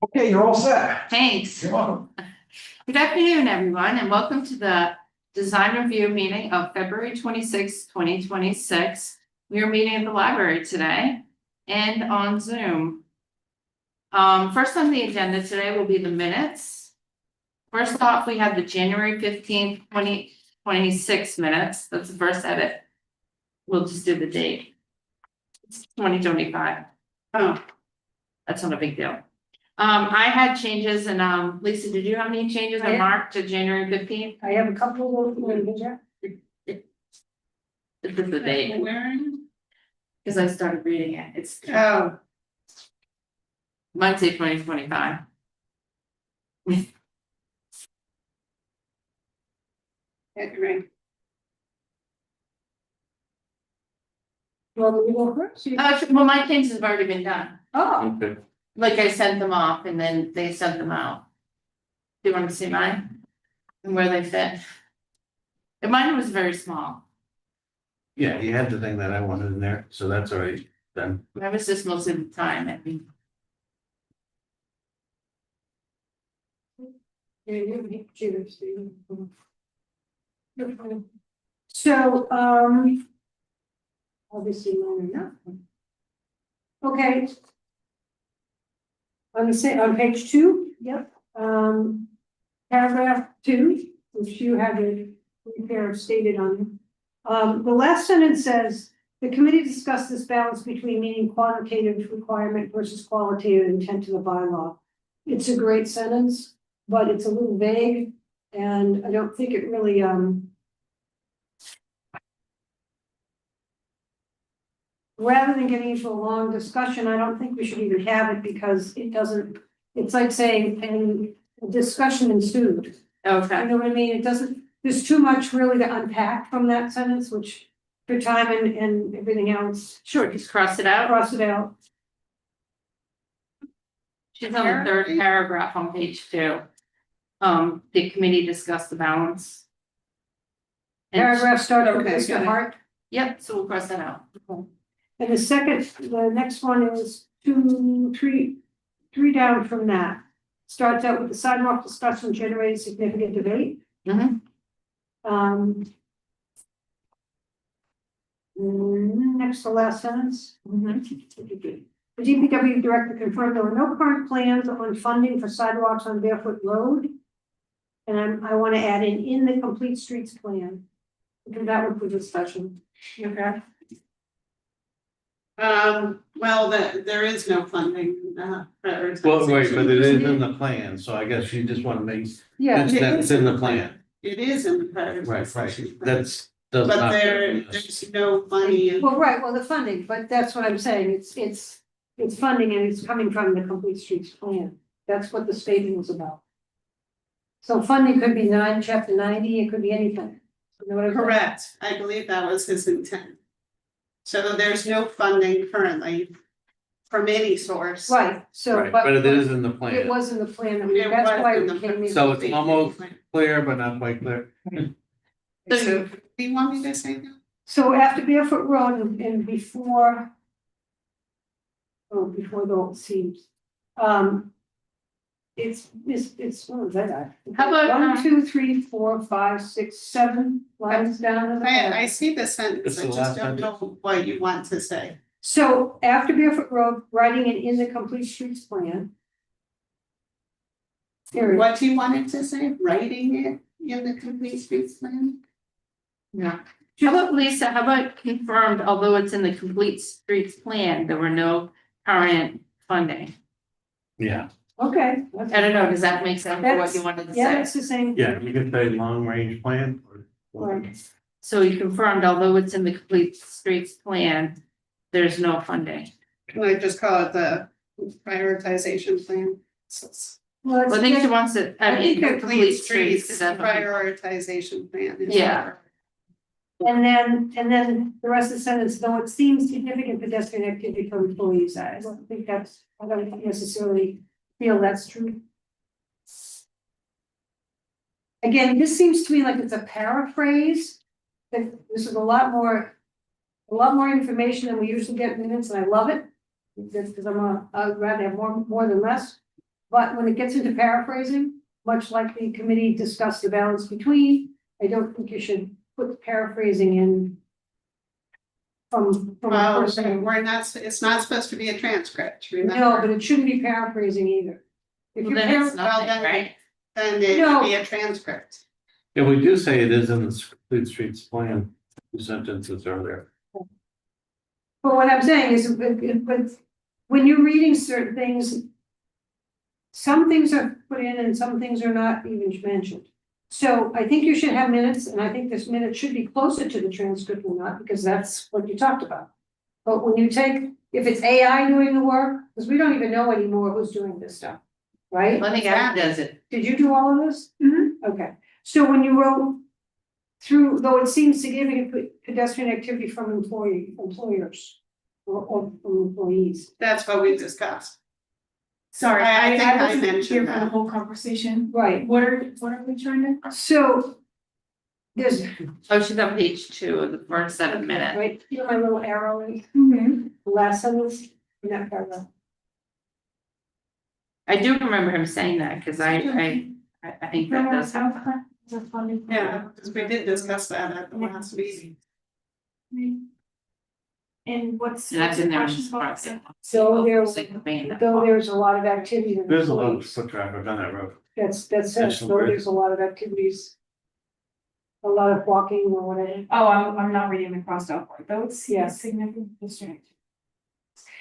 Okay, you're all set. Thanks. You're welcome. Good afternoon, everyone, and welcome to the design review meeting of February 26, 2026. We are meeting at the library today and on Zoom. First on the agenda today will be the minutes. First off, we have the January 15th, 2026 minutes. That's the first edit. We'll just do the date. It's 2025. Oh, that's not a big deal. I had changes and Lisa, did you have any changes on Mark to January 15th? I have a couple of them, yeah. This is the date. Because I started reading it. It's Monday, 2025. Right. Well, we go first. Well, my changes have already been done. Oh, Okay. Like I sent them off and then they sent them out. Do you want to see mine? And where they fit? And mine was very small. Yeah, you had the thing that I wanted in there, so that's all right then. That was just most of the time, I think. yeah, you choose. So, obviously mine are not. Okay. On page 2, yep, paragraph 2, which you have a repair stated on. The last sentence says, the committee discussed this balance between meeting quantitative requirement versus qualitative intent to the bylaw. It's a great sentence, but it's a little vague, and I don't think it really, rather than getting into a long discussion, I don't think we should even have it because it doesn't, it's like saying, and a discussion ensued. Okay. You know what I mean? It doesn't, there's too much really to unpack from that sentence, which for time and everything else, Sure, just cross it out. cross it out. She's on the third paragraph on page 2. The committee discussed the balance. And- Paragraph started with Okay, Mr. got it. Hart. Yep, so we'll cross that out. And the next one is 2, 3 down from that. Starts out with the sidewalk discussion generated significant debate. Mhm. Next to last sentence. Mhm. The DPW director confirmed there were no current plans on funding for sidewalks on Barefoot Road. And I want to add in the complete streets plan. Because that would be discussion. Okay. Well, there is no funding, Well, right, but it is in the plan, so I guess you just wanna make, Yeah. it's in the plan. It is in the prioritization. Right, that's, does But not. there's no money in. Well, right, well, the funding, but that's what I'm saying, it's funding and it's coming from the complete streets plan, that's what the statement was about. So funding could be chapter 90, it could be anything. You know what I'm saying? Correct, I believe that was his intent. So there's no funding currently from any source. Right, so, Right, but it is in the it plan, was in the plan, It that's was why in it the came in. so it's almost clear, but not quite clear. So, do you want me to say that? So after Barefoot Road and before. Oh, before the old seams. It's, what was that? How about, 1, 2, 3, 4, 5, 6, 7 lines down in the I bottom. see the sentence, It's I the just last don't know what you want to say. So after Barefoot Road, writing it in the complete streets plan. Period. What do you want it to say, writing it in the complete streets plan? Yeah. How about Lisa, how about confirmed, although it's in the complete streets plan, there were no current funding? Yeah, Okay. I don't know, does that make sense for what you wanted to Yeah, say? that's the same. yeah, you can say long range plan or. Right. So you confirmed, although it's in the complete streets plan, there's no funding. Can I just call it the prioritization plan? Well, Well, I think she wants it, I mean, think complete streets, Streets, 'cause that's- prioritization plan. is- Yeah. And then the rest of the sentence, though it seems significant pedestrian activity for employees, I don't think that's, I don't necessarily feel that's true. Again, this seems to me like it's a paraphrase, that this is a lot more information than we usually get in minutes, and I love it. Just because I'd rather have more than less. But when it gets into paraphrasing, much like the committee discussed the balance between, I don't think you should put the paraphrasing in from a Well, person. we're not, it's not supposed to be a transcript, No, remember? but it shouldn't be paraphrasing either. If Well, you're then it's well, nothing, then- right? Then it No. would be a transcript. Yeah, we do say it is in the complete streets plan, two sentences are there. But what I'm saying is, but when you're reading certain things, some things are put in and some things are not even mentioned. So I think you should have minutes, and I think this minute should be closer to the transcript or not, because that's what you talked about. But when you take, if it's AI doing the work, because we don't even know anymore who's doing this stuff, right? Let me guess, who does it. Did you do all of this? Okay, so when you wrote through, though it seems significant pedestrian activity from employers or from employees. That's what we discussed. Sorry, I think I wasn't mentioned here for the that. whole conversation. Right, What are we trying to? so there's, Oh, she's on page 2 of the first 7 minutes. right, you know my little arrow in Mm-hmm. the last sentence, in that paragraph. I do remember him saying that, because I think that does happen. Yeah, because we did discuss that at the last meeting. And what's? And that's in there. what's the question about? So Though there's a lot of activity. in There's a lot of employees. foot traffic on that road. That's it, National so Grid. there's a lot of activities. A lot of walking or whatever. Oh, I'm not reading the crossed out part, though it's Yeah. significant district.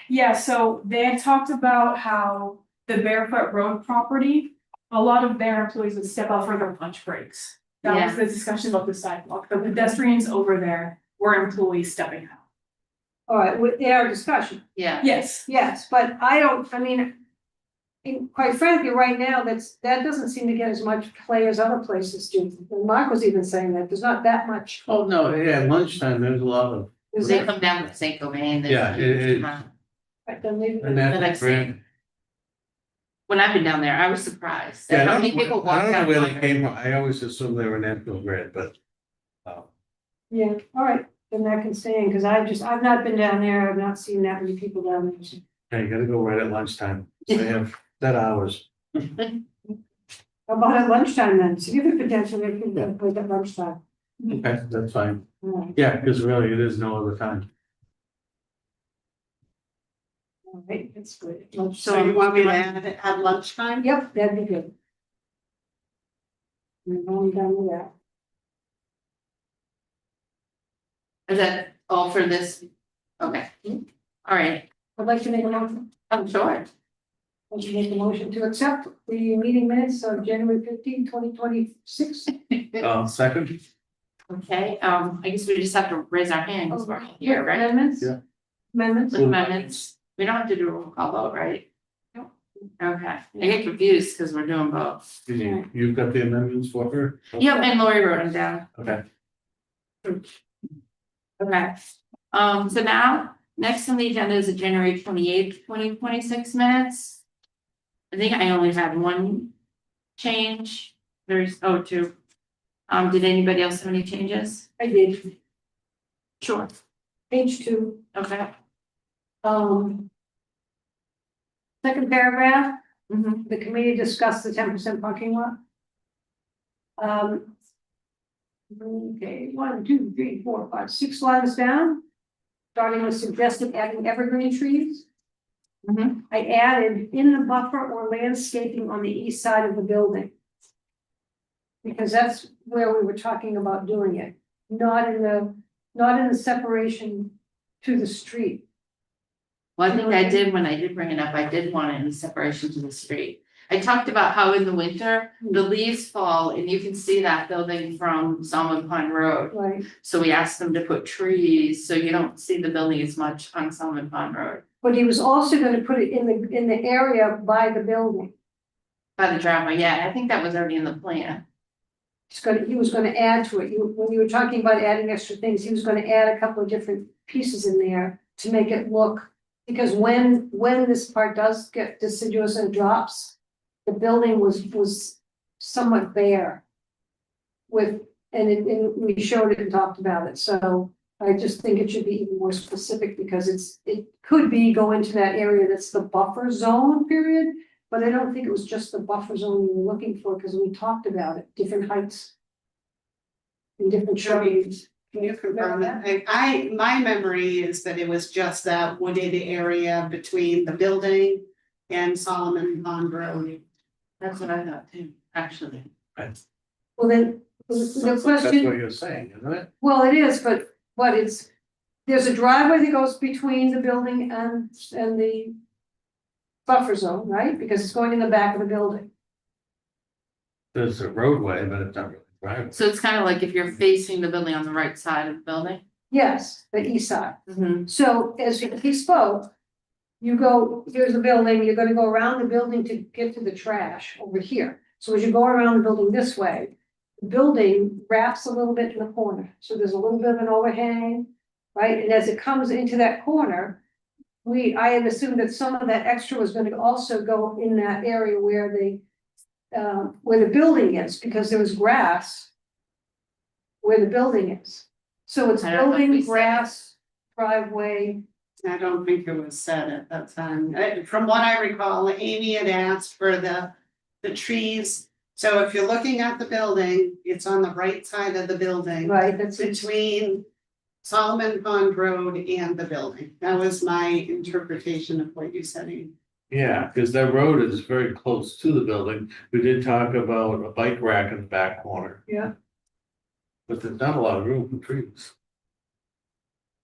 Yeah, so they had talked about how the Barefoot Road property, a lot of their employees would step out for their lunch breaks. That was the discussion about the sidewalk, the pedestrians over there were employees stepping out. All right, with our discussion, Yeah, Yes, yes, but I mean. And quite frankly, right now, that doesn't seem to get as much play as other places do. And Mark was even saying that, there's not that much. Oh, no, yeah, at lunchtime, there's a lot of, Is they there? come down with Saint Gobain. Yeah, it- Right, then maybe- and That I've that's seen. grand. When I've been down there, I was surprised Yeah, at I how don't many people know, I walk don't know down. where they came from, I always assumed they were National Grid, but. Yeah, all right, then that can stay in, because I've not been down there, I've not seen that many people down there. So. Yeah, you gotta go right at lunchtime, they have set hours. How about at lunchtime then, so you have potential, they can go at lunchtime. Okay, that's fine, All right, yeah, because really, it is no other time. all right, that's good. So you want me to add it at lunchtime? Yep, that'd be good. We're going down with that. Is that all for this? Okay, all right, I'd like to make a motion, I'm sure. I'd like to make a motion to accept the meeting minutes of January 15, 2026. Second? Okay, I guess we just have to raise our hand because we're all here, right? Amendments? Yeah. Amendments? With amendments, we don't have to do a roll call vote, right? No. Okay, I get confused because we're doing both. You've got the amendments for her? Yep, and Lori wrote them down. Okay, Okay, so now, next on the agenda is the January 28th, 2026 minutes. I think I only had one change, there's, two. Did anybody else have any changes? I did, Sure. page 2. Okay. Second paragraph, Mhm. the committee discussed the 10% parking lot. Okay, 1, 2, 3, 4, 5, 6 lines down. Starting with suggested adding evergreen trees. Mhm. I added in the buffer or landscaping on the east side of the building. Because that's where we were talking about doing it, not in the separation to the street. Well, I think I did, when I did bring it up, I did want it in separation to the street. I talked about how in the winter, the leaves fall and you can see that building from Salmon Pond Road. Right, So we asked them to put trees, so you don't see the building as much on Salmon Pond Road. but he was also gonna put it in the area by the building. By the drama, yeah, I think that was already in the plan. He was gonna add to it, when you were talking about adding extra things, he was gonna add a couple of different pieces in there to make it look. Because when this part does get deciduous and drops, the building was somewhat bare. And we showed it and talked about it, so I just think it should be even more specific because it could go into that area that's the buffer zone period. but I don't think it was just the buffer zone we were looking for, because we talked about it, different heights. And different shrubberies. Can you confirm that? My memory is that it was just that wooded area between the building and Solomon Pond Road. That's what I thought too, actually. Well, then, the That's what question, you're saying, isn't it? well, it is, but it's, there's a driveway that goes between the building and the buffer zone, right? Because it's going in the back of the building. There's a roadway, but it's not really driveway. So it's kind of like if you're facing the building on the right side of the building. Yes, the east side. Mm-hmm. So as he spoke, you go, here's the building, you're gonna go around the building to get to the trash over here. So as you go around the building this way, the building wraps a little bit in the corner. So there's a little bit of an overhang, right? And as it comes into that corner, I had assumed that some of that extra was gonna also go in that area where the building is, because there was grass where the building is. So it's I don't know if we building, said it. grass, driveway. I don't think it was said at that time. From what I recall, Amy had asked for the trees. So if you're looking at the building, it's on the right side of the building. Right, that's it. Between Solomon Pond Road and the building. That was my interpretation of what you said, Amy. Yeah, because that road is very close to the building. We did talk about a bike rack in the back corner, Yeah, but there's not a lot of room for trees.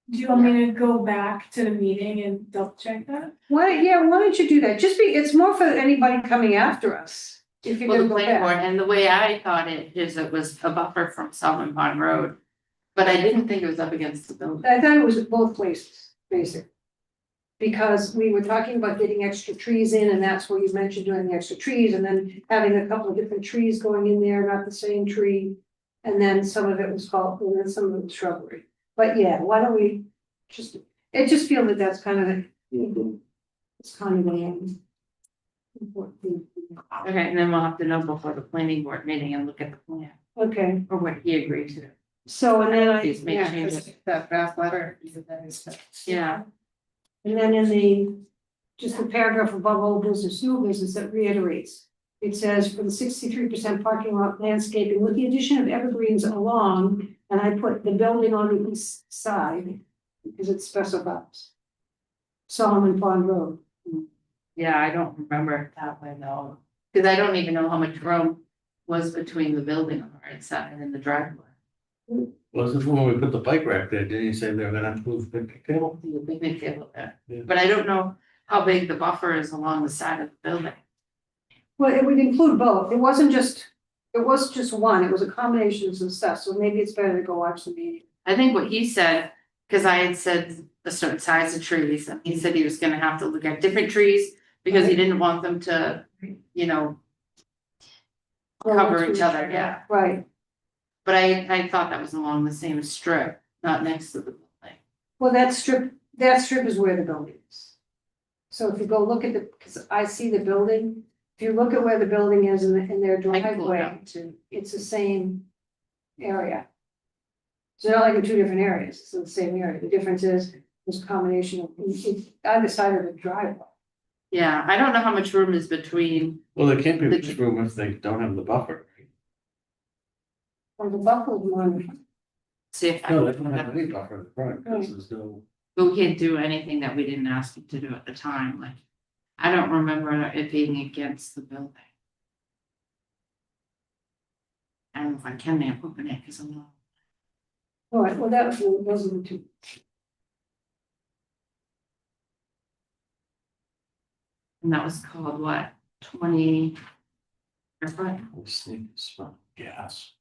Do you want me to go back to the meeting and double check that? why don't you do that? It's more for anybody coming after us. If you're Well, gonna the go planning board, back. and the way I thought it is it was a buffer from Solomon Pond Road. But I didn't think it was up against the building. I thought it was at both places, basically. Because we were talking about getting extra trees in, and that's where you mentioned doing the extra trees, and then having a couple of different trees going in there, not the same tree. And then some of it was called, and then some of it was shrubbery. But yeah, why don't we I just feel that that's kind of it's kind of the important thing. Okay, and then we'll have to know before the planning board meeting and look at the plan, Okay, or what he agreed to. so and then Please make Yeah, changes. 'cause that draft letter. Yeah, And then just the paragraph above old business, new business that reiterates. It says for the 63% parking lot landscaping with the addition of evergreens along, and I put the building on the east side. Because it specifies. Solomon Pond Road. yeah, I don't remember it that way though, because I don't even know how much room was between the building on the right side and the driveway. Wasn't when we put the bike rack there, didn't you say they were gonna have to move the picnic table? The picnic table there, Yeah. but I don't know how big the buffer is along the side of the building. Well, it would include both. It was just one. It was a combination of some stuff, so maybe it's better to go watch the meeting. I think what he said, because I had said a certain size of trees, and he said he was gonna have to look at different trees because he didn't want them to, you know, cover each other, yeah. Right. But I thought that was along the same strip, not next to the building. Well, that strip is where the building is. So if you go look at because I see the building, if you look at where the building is in their I can pull it driveway, up too. it's the same area. So not like in two different areas, it's in the same area. The difference is this combination of it's either side of the driveway. Yeah, I don't know how much room is between, Well, there can't be much room if they don't have the buffer. Or the buffer one. see if I No, they can, don't have any buffer in the front, because there's no. but we can't do anything that we didn't ask him to do at the time, like. I don't remember it being against the building. I don't know if I can open it, because I'm not. All right, well, those are the two. And that was called what, 20? Sneak smell gas.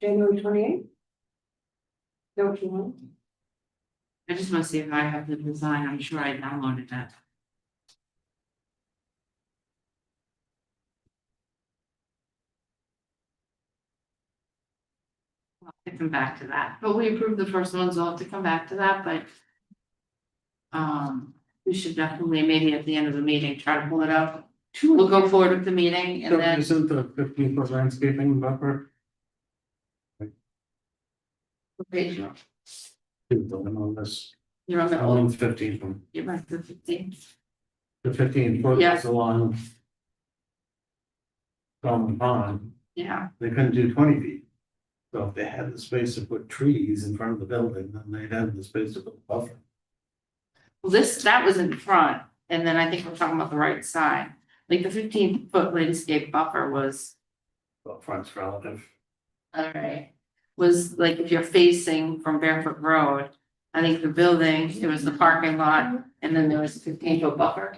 January 28th. Know what you want? I just want to see if I have the design, I'm sure I downloaded that. I'll have to come back to that, but we approved the first one, so I'll have to come back to that, but. We should definitely, maybe at the end of the meeting, try to pull it up. We'll go forward with the meeting and So then, isn't the 15-foot landscaping buffer? what page you on? I'm on this, You're on the I'm on old, 15 from, you're on the 15th. The 15 foot Yeah. is along from the pond, Yeah, they couldn't do 20 feet. So if they had the space to put trees in front of the building, then they'd have the space to put the buffer. well, that was in front, and then I think we're talking about the right side. Like the 15-foot landscape buffer was, But front's relative. all right, was like if you're facing from Barefoot Road. I think the building, it was the parking lot, and then there was a 15-foot buffer.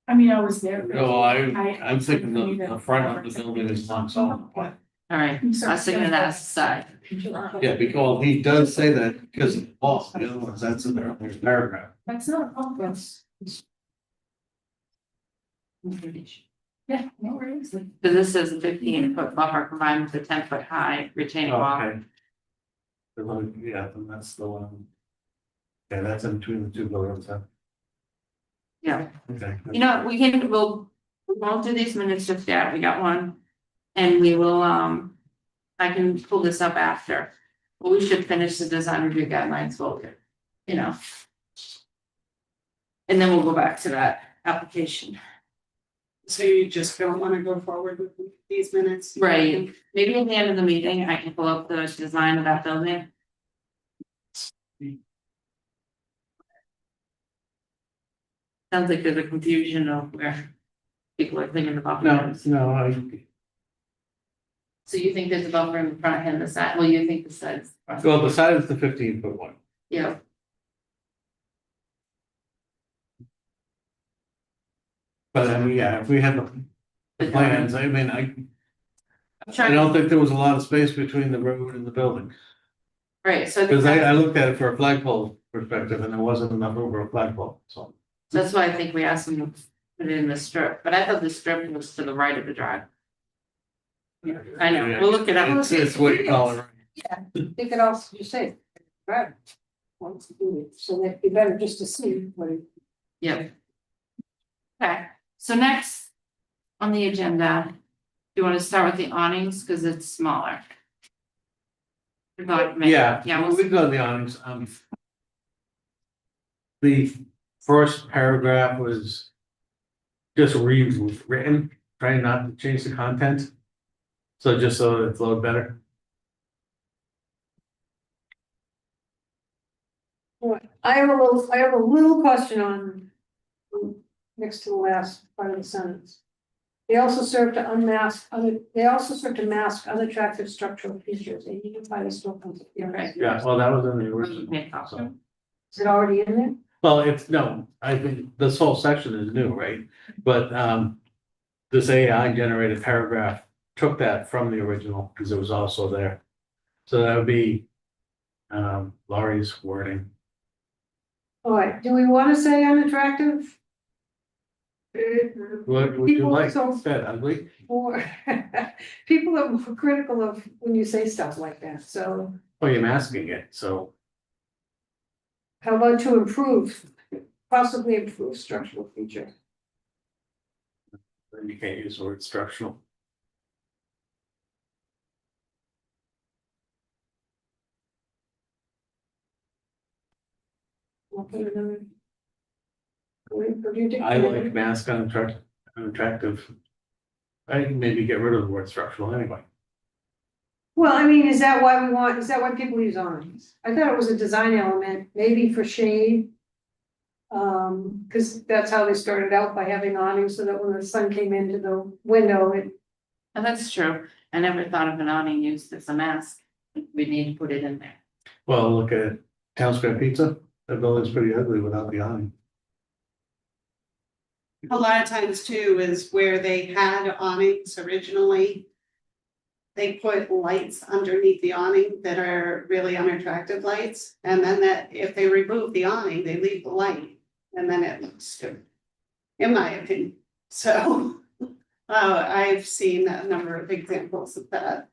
I mean, I was there. No, I'm thinking the front of the building is not solid. All right, I was thinking of that as the side. Yeah, because he does say that because of the wall, the other ones, that's in there, there's a paragraph. That's not a problem. Yeah, no worries. Because this says a 15-foot buffer combined with a 10-foot high retaining wall. Okay. The one, yeah, and that's the one. Yeah, that's in between the two buildings, huh? Yeah, Okay. you know, we won't do these minutes just yet, we got one. And we will, I can pull this up after, but we should finish the design review guidelines folder, you know. And then we'll go back to that application. So you just don't wanna go forward with these minutes? Right, maybe at the end of the meeting, I can pull up the design of that building. Sounds like there's a confusion of where people are thinking the buffer No, is. no, So you think there's a buffer in the front and the side, well, you think the side's. the front. well, the side is the 15 foot one. Yeah, But I mean, yeah, if we had the plans, I mean, I'm I trying, don't think there was a lot of space between the road and the building. right, so. Because I looked at it for a flagpole perspective and there wasn't enough over a flagpole, so. That's why I think we asked them to put it in the strip, but I thought the strip was to the right of the drive. I know, we'll look it up. It's what you call it. They could also just say, right. Wants to do it, so that'd be better just to see what it. Yep. Okay, so next on the agenda, do you want to start with the awnings, because it's smaller? Yeah, Yeah, we go to the awnings, the first paragraph was just rewritten, trying not to change the content. So just so it flowed better. I have a little question on. Next to the last part of the sentence. They also serve to mask unattractive structural features, they unify the storefront appearance. Yeah, well, that was in the original. Yeah. So, Is it already in there? well, it's, no, I think this whole section is new, right? But, this AI generated paragraph took that from the original, because it was also there. So that would be, Laurie's wording. All right, do we want to say unattractive? What would you People like, so- said ugly? Or people are more critical of when you say stuff like that, so Well, you're masking it, so, how about to improve, possibly improve structural feature? then you can't use the word structural. Okay, another- What do you think? I like mask unattractive. I can maybe get rid of the word structural anyway. Well, I mean, is that why people use awnings? I thought it was a design element, maybe for shade. Cause that's how they started out, by having awnings, so that when the sun came into the window, it. And that's true, I never thought of an awning used as a mask, we need to put it in there. Well, look at Town Square Pizza, that building's pretty ugly without the awning. A lot of times too is where they had awnings originally. They put lights underneath the awning that are really unattractive lights, and then that if they remove the awning, they leave the light, and then it looks good. In my opinion, so, I've seen a number of examples of that.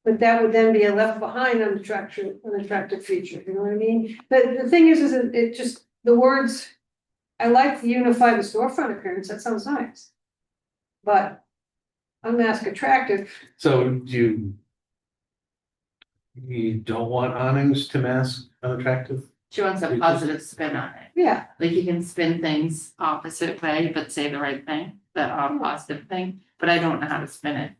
But that would then be a left behind unattractive feature, you know what I mean? The thing is that it just, the words. I like the unify the storefront appearance, that sounds nice. But. Unmask attractive, So you don't want awnings to mask unattractive She wants a positive spin on it. Yeah, Like you can spin things opposite way, but say the right thing, the positive thing, but I don't know how to spin it.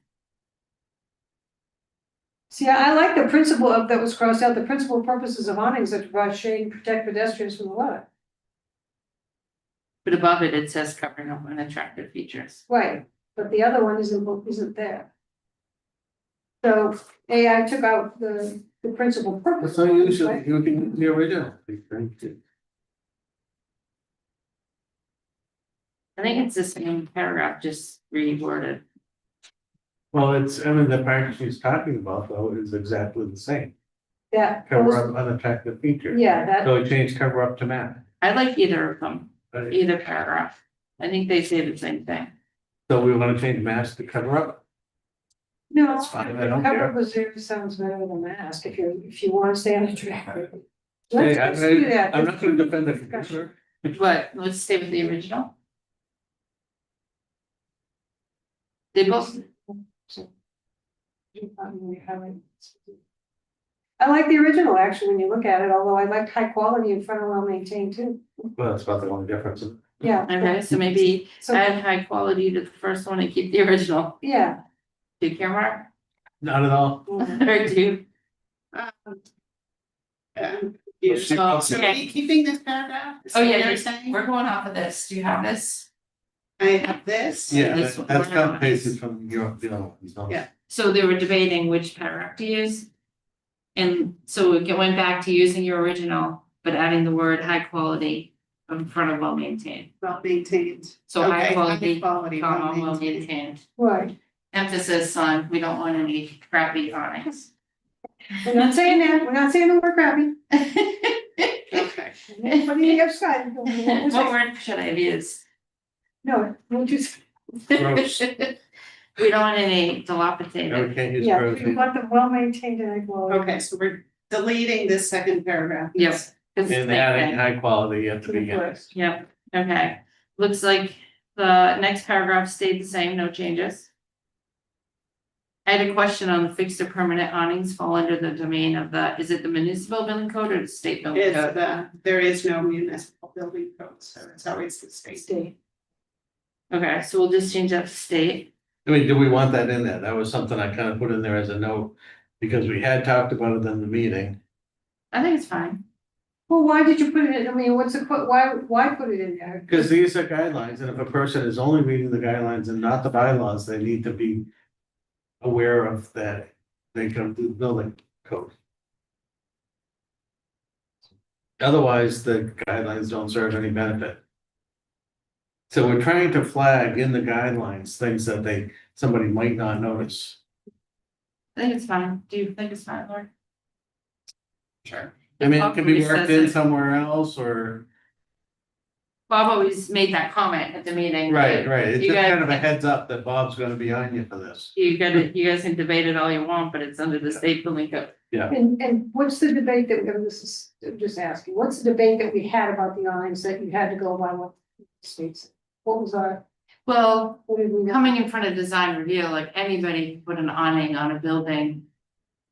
see, I like the principle of, that was crossed out, the principal purposes of awnings that provide shade and protect pedestrians from the weather. But above it, it says covering up unattractive features. Right, but the other one isn't there. So AI took out the principal purpose. That's of awnings, unusual, right? you can, the original. Thank you. I think it's the same paragraph, just reworded. Well, it's, I mean, the part she's talking about though is exactly the same, That, cover those- up unattractive features. yeah, that, So we changed cover up to map. I like either of them, Right? either paragraph. I think they say the same thing. So we want to change mask to cover up? no, That's fine, I don't cover care. reserve sounds better than mask, if you want to stay unattractive. Hey, Let's do that. I'm not going to defend the commissioner. But let's stay with the original. They both, I like the original, actually, when you look at it, although I liked high quality in front of well maintained too. Well, that's about the only difference. Yeah. okay, so maybe So, add high quality to the first one and keep the original. yeah. Do you care, Mark? Not at all. Or do you? Yeah. Oh, So are okay. we keeping this paragraph? Is Oh, that yeah, what you're you're saying? we're going off of this. Do you have this? I have this. Yeah, This that's one. cut and pasted from your, you know. Yeah. So they were debating which paragraph to use. And so it went back to using your original, but adding the word high quality in front of well maintained. Well maintained. So high Okay, quality, quality, comma, well well-maintained. maintained. Right, Emphasis on, we don't want any crappy awnings. we're not saying that, we're not saying the word crappy. Okay. What do you have side? What word should I have used? No, we'll just, Gross. We don't want any dilapidated. No, we can't use yeah, gross. we want them well maintained and high quality. Okay, so we're deleting this second paragraph. Yep. It's the And same adding thing. high quality at the To the beginning. first. Yep, okay. Looks like the next paragraph stayed the same, no changes. I had a question on the fixed or permanent awnings fall under the domain of the, is it the municipal building code or the state building It's code? there is no municipal building code, so it's always the state. Stay. Okay, so we'll just change that to state. I mean, do we want that in there? That was something I kind of put in there as a note, because we had talked about it in the meeting. I think it's fine. Well, why did you put it in, I mean, what's the, why put it in there? Because these are guidelines, and if a person is only reading the guidelines and not the bylaws, they need to be aware of that. They come to the building code. Otherwise, the guidelines don't serve any benefit. So we're trying to flag in the guidelines, things that somebody might not notice. I think it's fine. Do you think it's fine, Lord? Sure. I mean, it can be Bob always worked says in it. somewhere else, or, Bob always made that comment at the meeting. right, like, it's you just guys kind of a can- heads up that Bob's gonna be on you for this. You guys can debate it all you want, but it's under the state building code. And what's the debate that, this is, I'm just asking, what's the debate that we had about the awnings that you had to go by what the state said? What was our, Well, what did we? coming in front of design review, like anybody can put an awning on a building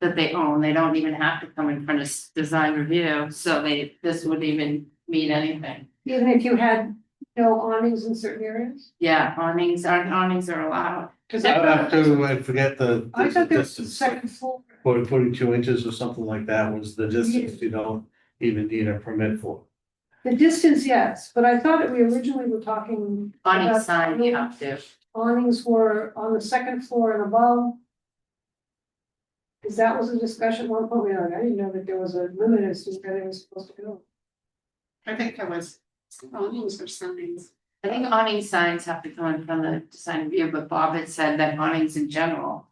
that they own, they don't even have to come in front of design review, so this wouldn't even mean anything. Even if you had no awnings in certain areas? Yeah, awnings are allowed. Cause Up to, I forget the. I thought there was the distance, second floor. 42 inches or something like that was the distance you don't even need a permit for. The distance, yes, but I thought that we originally were talking. Awning about sign, you have to. Awnings were on the second floor and above. Cause that was a discussion at one point, we were like, I didn't know that there was a limit as to where they were supposed to go. I think there was awnings or signs. I think awning signs have to come in front of the design review, but Bob had said that awnings in general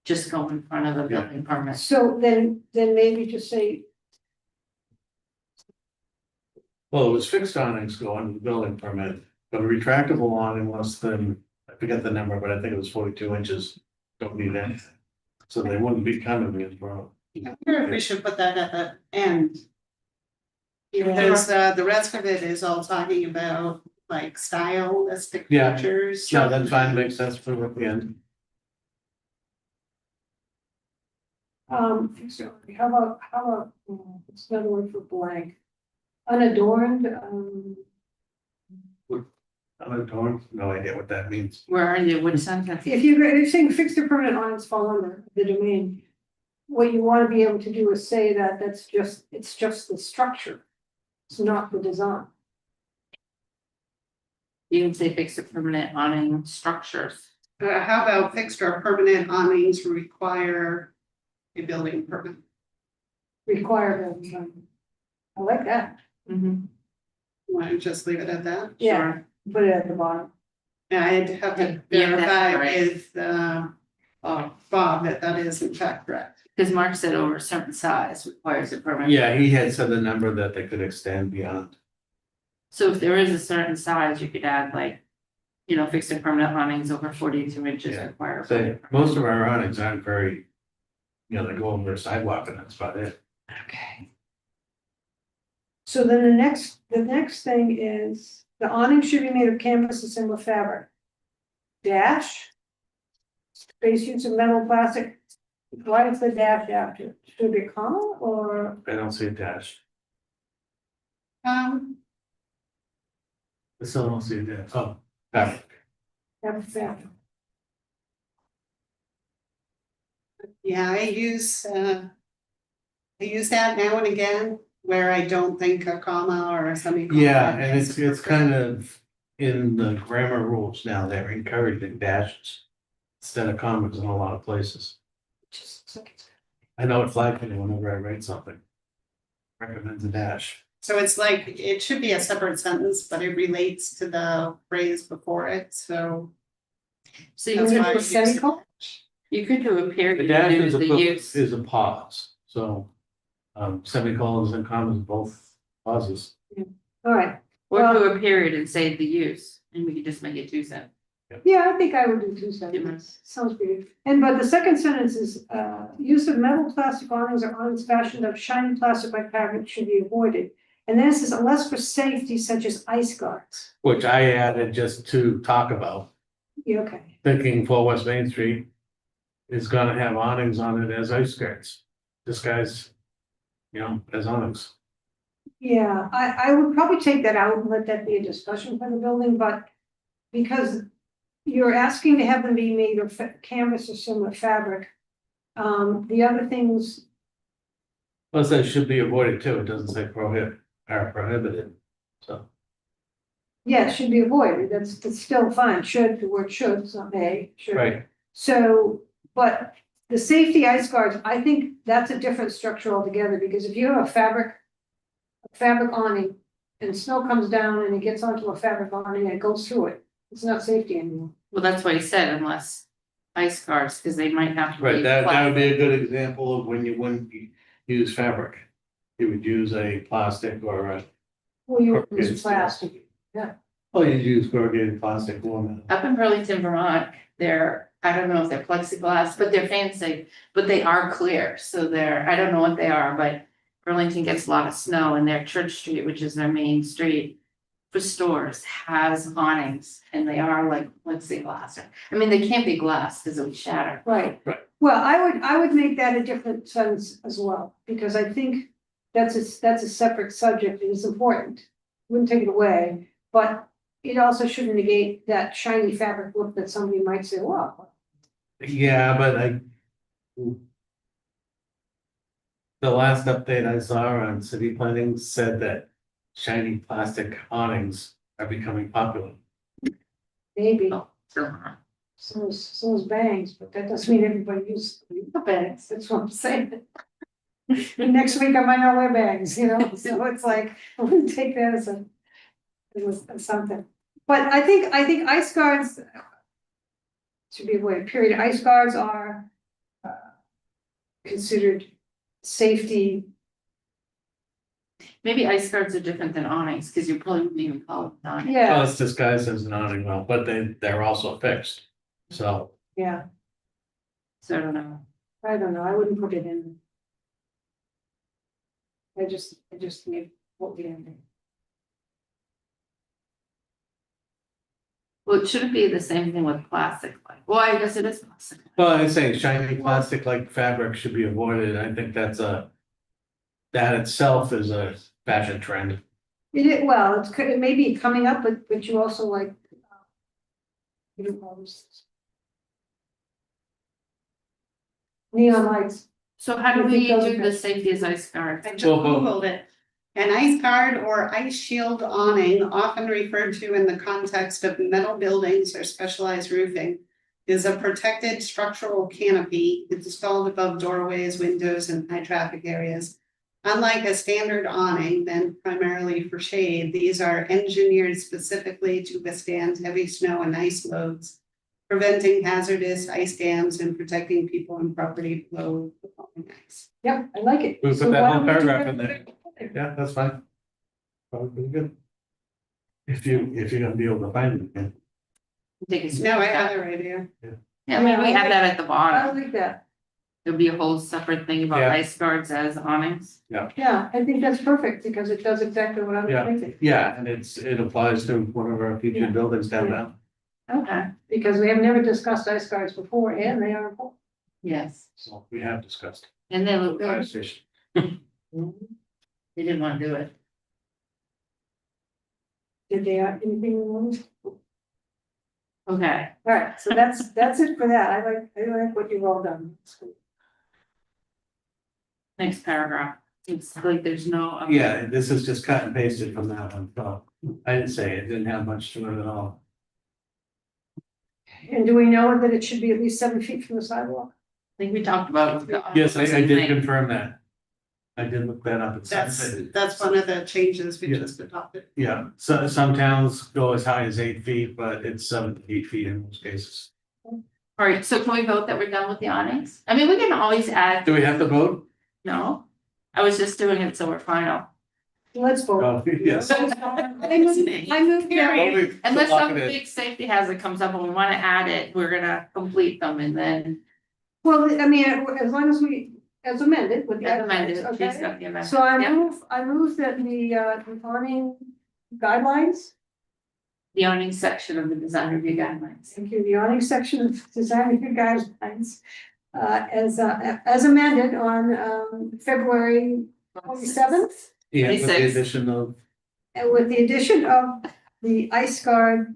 just go in front of the building permit. So then maybe just say, Well, it was fixed awnings go under the building permit, but a retractable awning less than, I forget the number, but I think it was 42 inches. Don't need anything. So they wouldn't be coming in, bro. I wonder if we should put that at the end. Yeah. Because the rest of it is all talking about like stylistic Yeah. features. No, that's fine, makes sense for at the end. how about, what's another word for blank? unadorned, Unadorned, no idea what that means. Where are you? Which sentence? if you're saying fixed or permanent awnings fall under the domain. What you wanna be able to do is say that it's just the structure. It's not the design. You can say fixed or permanent awning structures. How about fixed or permanent awnings require a building permit? Require that design. I like that, Mm-hmm. Want to just leave it at that? yeah, put it at the bottom. Yeah, I'd have to Yeah, that's verify right. with, Bob that that is in fact correct. Because Mark said over a certain size requires a permit. Yeah, he had said the number that they could extend beyond. So if there is a certain size, you could add like, you know, fixed and permanent awnings over 42 inches Yeah. require. a So permit. most of our awnings aren't very, you know, they go over a sidewalk and that's about it. Okay. So then the next thing is, the awning should be made of canvas or similar fabric. Dash. Space use of metal, plastic, why is the dash after? Should it be a comma or? I don't see a dash. Um, I still don't see a dash. Oh, fabric. Fabric. yeah, I use that now and again where I don't think a comma or a semicolon. Yeah, and it's kind of in the grammar rules now, they're encouraging dashes instead of commas in a lot of places. I know it flags me whenever I write something. Recommends a dash. So it's like, it should be a separate sentence, but it relates to the phrase before it, so. So you That's could, why I a use semicolon? you could do a The period dash due is to the use. is a pause, so. Semicolons and commas, both pauses. All right, Or do a period and say the use, and we could just make it 2 cents. yeah, I think I would do 2 sentences, sounds good. And but the second sentence is, use of metal, plastic awnings or awnings fashioned of shiny plastic like fabric should be avoided. And then it says unless for safety such as ice guards. Which I added just to talk about, Yeah, okay. thinking 4 West Main Street is gonna have awnings on it as ice skirts. This guy's, you know, as awnings. Yeah, I would probably take that out and let that be a discussion for the building, but because you're asking to have them be made of canvas or similar fabric. The other things, Plus, that should be avoided too, it doesn't say prohibited, so. yeah, should be avoided, that's still fine, should, the word should, it's not may, should. Right, So, but the safety ice guards, I think that's a different structure altogether, because if you have a fabric awning, and snow comes down and it gets onto a fabric awning and it goes through it, it's not safety anymore. Well, that's what he said, unless ice guards, because they might have to. right, be that would be a plastic. good example of when you wouldn't use fabric. You would use a plastic or a, Well, you corrugated use steel. plastic, Oh, you use corrugated plastic woman. Up in Burlington, Vermont, they're, I don't know if they're plexiglass, but they're fancy, but they are clear, so they're, I don't know what they are, but. Burlington gets a lot of snow and their Church Street, which is their main street. For stores has awnings and they are like plexiglass. I mean, they can't be glass because it would shatter. right? Right. Well, I would make that a different sentence as well, because I think that's a separate subject, and it's important. Wouldn't take it away, but it also shouldn't negate that shiny fabric look that somebody might say, well, Yeah, but the last update I saw on city planning said that shiny plastic awnings are becoming popular. maybe. Oh, sure. So is bangs, but that doesn't mean everybody uses the bangs, that's what I'm saying. Next week I might not wear bangs, you know, so it's like, I wouldn't take that as it was something. But I think ice guards should be avoided, period. Ice guards are considered safety. Maybe ice guards are different than awnings, because you probably wouldn't even call them awnings. Well, Yeah, it's disguised as an awning, well, but they're also fixed, so. yeah, So I don't know. I don't know, I wouldn't put it in. I just need what we ended. Well, it shouldn't be the same thing with plastic, like, well, I guess it is plastic. Well, I'm saying shiny plastic like fabric should be avoided, I think that itself is a fashion trend. Well, it may be coming up, but you also like. You know, all those things. Neon lights, So how do You we think those do are the good? safety as ice guard? I just Well, Googled it. An ice guard or ice shield awning, often referred to in the context of metal buildings or specialized roofing, is a protected structural canopy installed above doorways, windows, and high traffic areas. Unlike a standard awning, meant primarily for shade, these are engineered specifically to withstand heavy snow and ice loads, preventing hazardous ice dams and protecting people and property below the falling ice. yep, I like it. We put So that why whole don't we do paragraph that? in there. Yeah, that's fine. Probably pretty good. If you're gonna be able to find it again. Take a No, I screenshot. have it right here. Yeah, maybe we Yeah, have that at the I bottom. like that. There'll be a whole separate thing about Yeah. ice guards as awnings. Yeah, I think that's perfect because it does exactly what I was Yeah. thinking. Yeah, and it applies to one of our future Yeah. buildings downtown. Okay, Because we have never discussed ice guards before and they are important. yes, So we have discussed. and they look Fire good. station. They didn't wanna do it. Did they have anything we wanted? Okay, All right, so that's it for that. I like what you've all done. It's good. next paragraph. It's like there's no. Yeah, this is just cut and pasted from that one, so I didn't say it, didn't have much to it at all. And do we know that it should be at least 7 feet from the sidewalk? I think we talked about it with the. Yes, I did thing. confirm that. I did look that up. That's one of the changes we Yeah. just adopted. Yeah, so some towns go as high as 8 feet, but it's 7 to 8 feet in most cases. All right, so can we vote that we're done with the awnings? I mean, we can always add, Do we have to vote? no? I was just doing it so we're final. Let's vote. Oh, yes. I moved, Period. Unless Lock some it in. big safety hazard comes up and we wanna add it, we're gonna complete them and then. well, I mean, as long as we, as amended with the. As amended, items, she's okay? got the amendment. So I Yep. move that the awning guidelines, The awning section of the design review guidelines. thank you, the awning section of design review guidelines. As amended on February 27th, Yeah, with the 26. addition of, and with the addition of the ice guard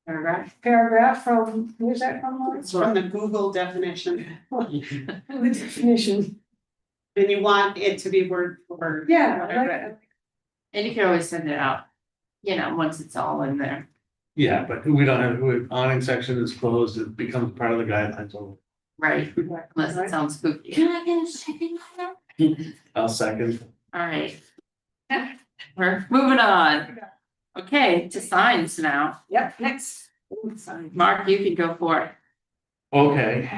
Paragraph. paragraph from, where's that from, Lauren? It's from the Google definition, The definition. and you want it to be word for word. Yeah, I like it. And you can always send it out, you know, once it's all in there. yeah, but we don't have, with awning section is closed, it becomes part of the guidelines. So Right, unless it sounds spooky. Can I get a second on that? I'll second. All right. We're moving on. Okay, to signs now. Yep, next. Mark, you can go for it. Okay.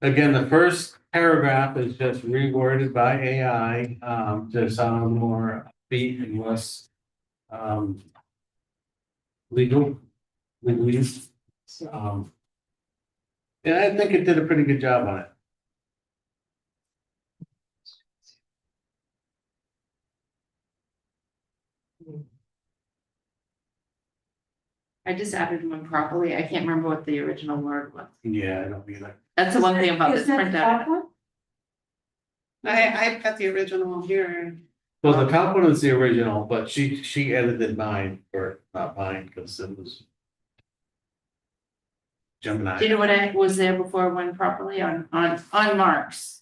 Again, the first paragraph is just reworded by AI, to sound more upbeat and less, legalese. And I think it did a pretty good job on it. I just added one properly. I can't remember what the original word was. Yeah, I don't either. That's the one thing about this Is that the printout. top one? I've got the original here. Well, the top one is the original, but she edited mine, or not mine, because it was Gemini. Do you know what I was there before it went properly on Mark's?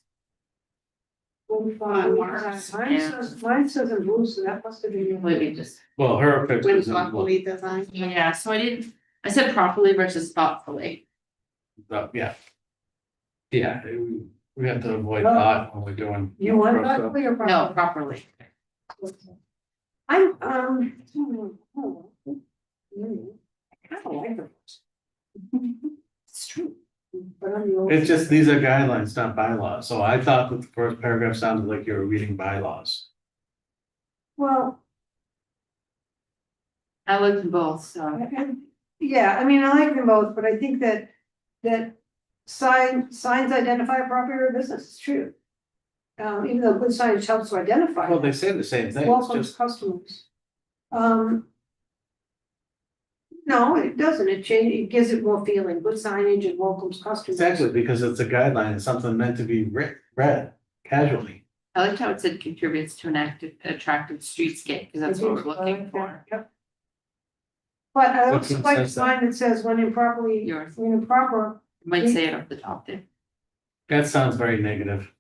Mine says in blue, so that must have been. Maybe just, Well, her picture With is in blue. luckily design. yeah, so I said properly versus thoughtfully. Yeah. Yeah, we have to avoid Oh. thought when we're doing. You want rough that stuff. clear? No, properly. I'm, I kind of like them. It's true. But I'm the old. It's just, these are guidelines, not bylaws, so I thought that the first paragraph sounded like you were reading bylaws. Well, I looked at both, so. yeah, I mean, I like them both, but I think that signs identify a property or business, it's true. Even though good signage helps to identify. Well, they say the same thing, it's Welcomes just, customers. No, it doesn't, it gives it more feeling, good signage and welcomes customers. exactly, because it's a guideline, it's something meant to be read casually. I liked how it said contributes to an attractive streetscape, because that's what we're looking for. Yep. But I Which also one like the says that? sign that says when improperly, Yours. when improper, Might say it up the top there. That sounds very negative.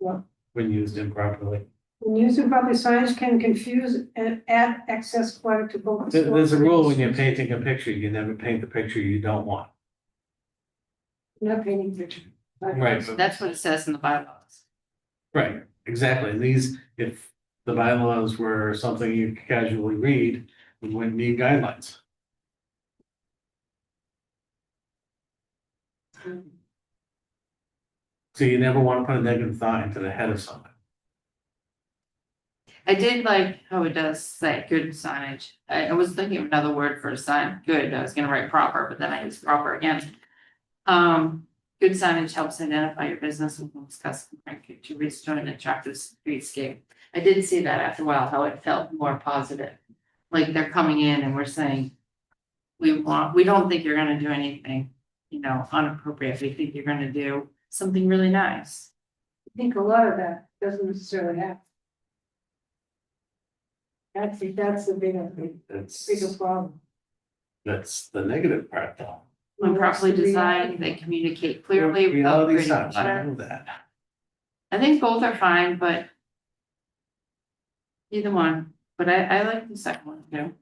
Yeah. When used improperly. when used improperly, signs can confuse and add excess clutter to both. the There's a store rule and when you're the street. painting a picture, you never paint the picture you don't want. Not painting picture. Right. That's what it says in the bylaws. Right, exactly. And these, if the bylaws were something you could casually read, we wouldn't need guidelines. So you never want to put a negative thought into the head of something. I did like how it does say good signage. I was thinking of another word for a sign, good, I was gonna write proper, but then I used proper again. Good signage helps identify your business and homes custom to restore an attractive streetscape. I did see that after a while, how it felt more positive. Like they're coming in and we're saying, we don't think you're gonna do anything, inappropriate. We think you're gonna do something really nice. I think a lot of that doesn't necessarily happen. That's the bigger That's, problem. that's the negative part though. When Well, that's properly the designed, they communicate clearly without Reality creating sucks, I clutter. know that. I think both are fine, but either one, but I like the second one too.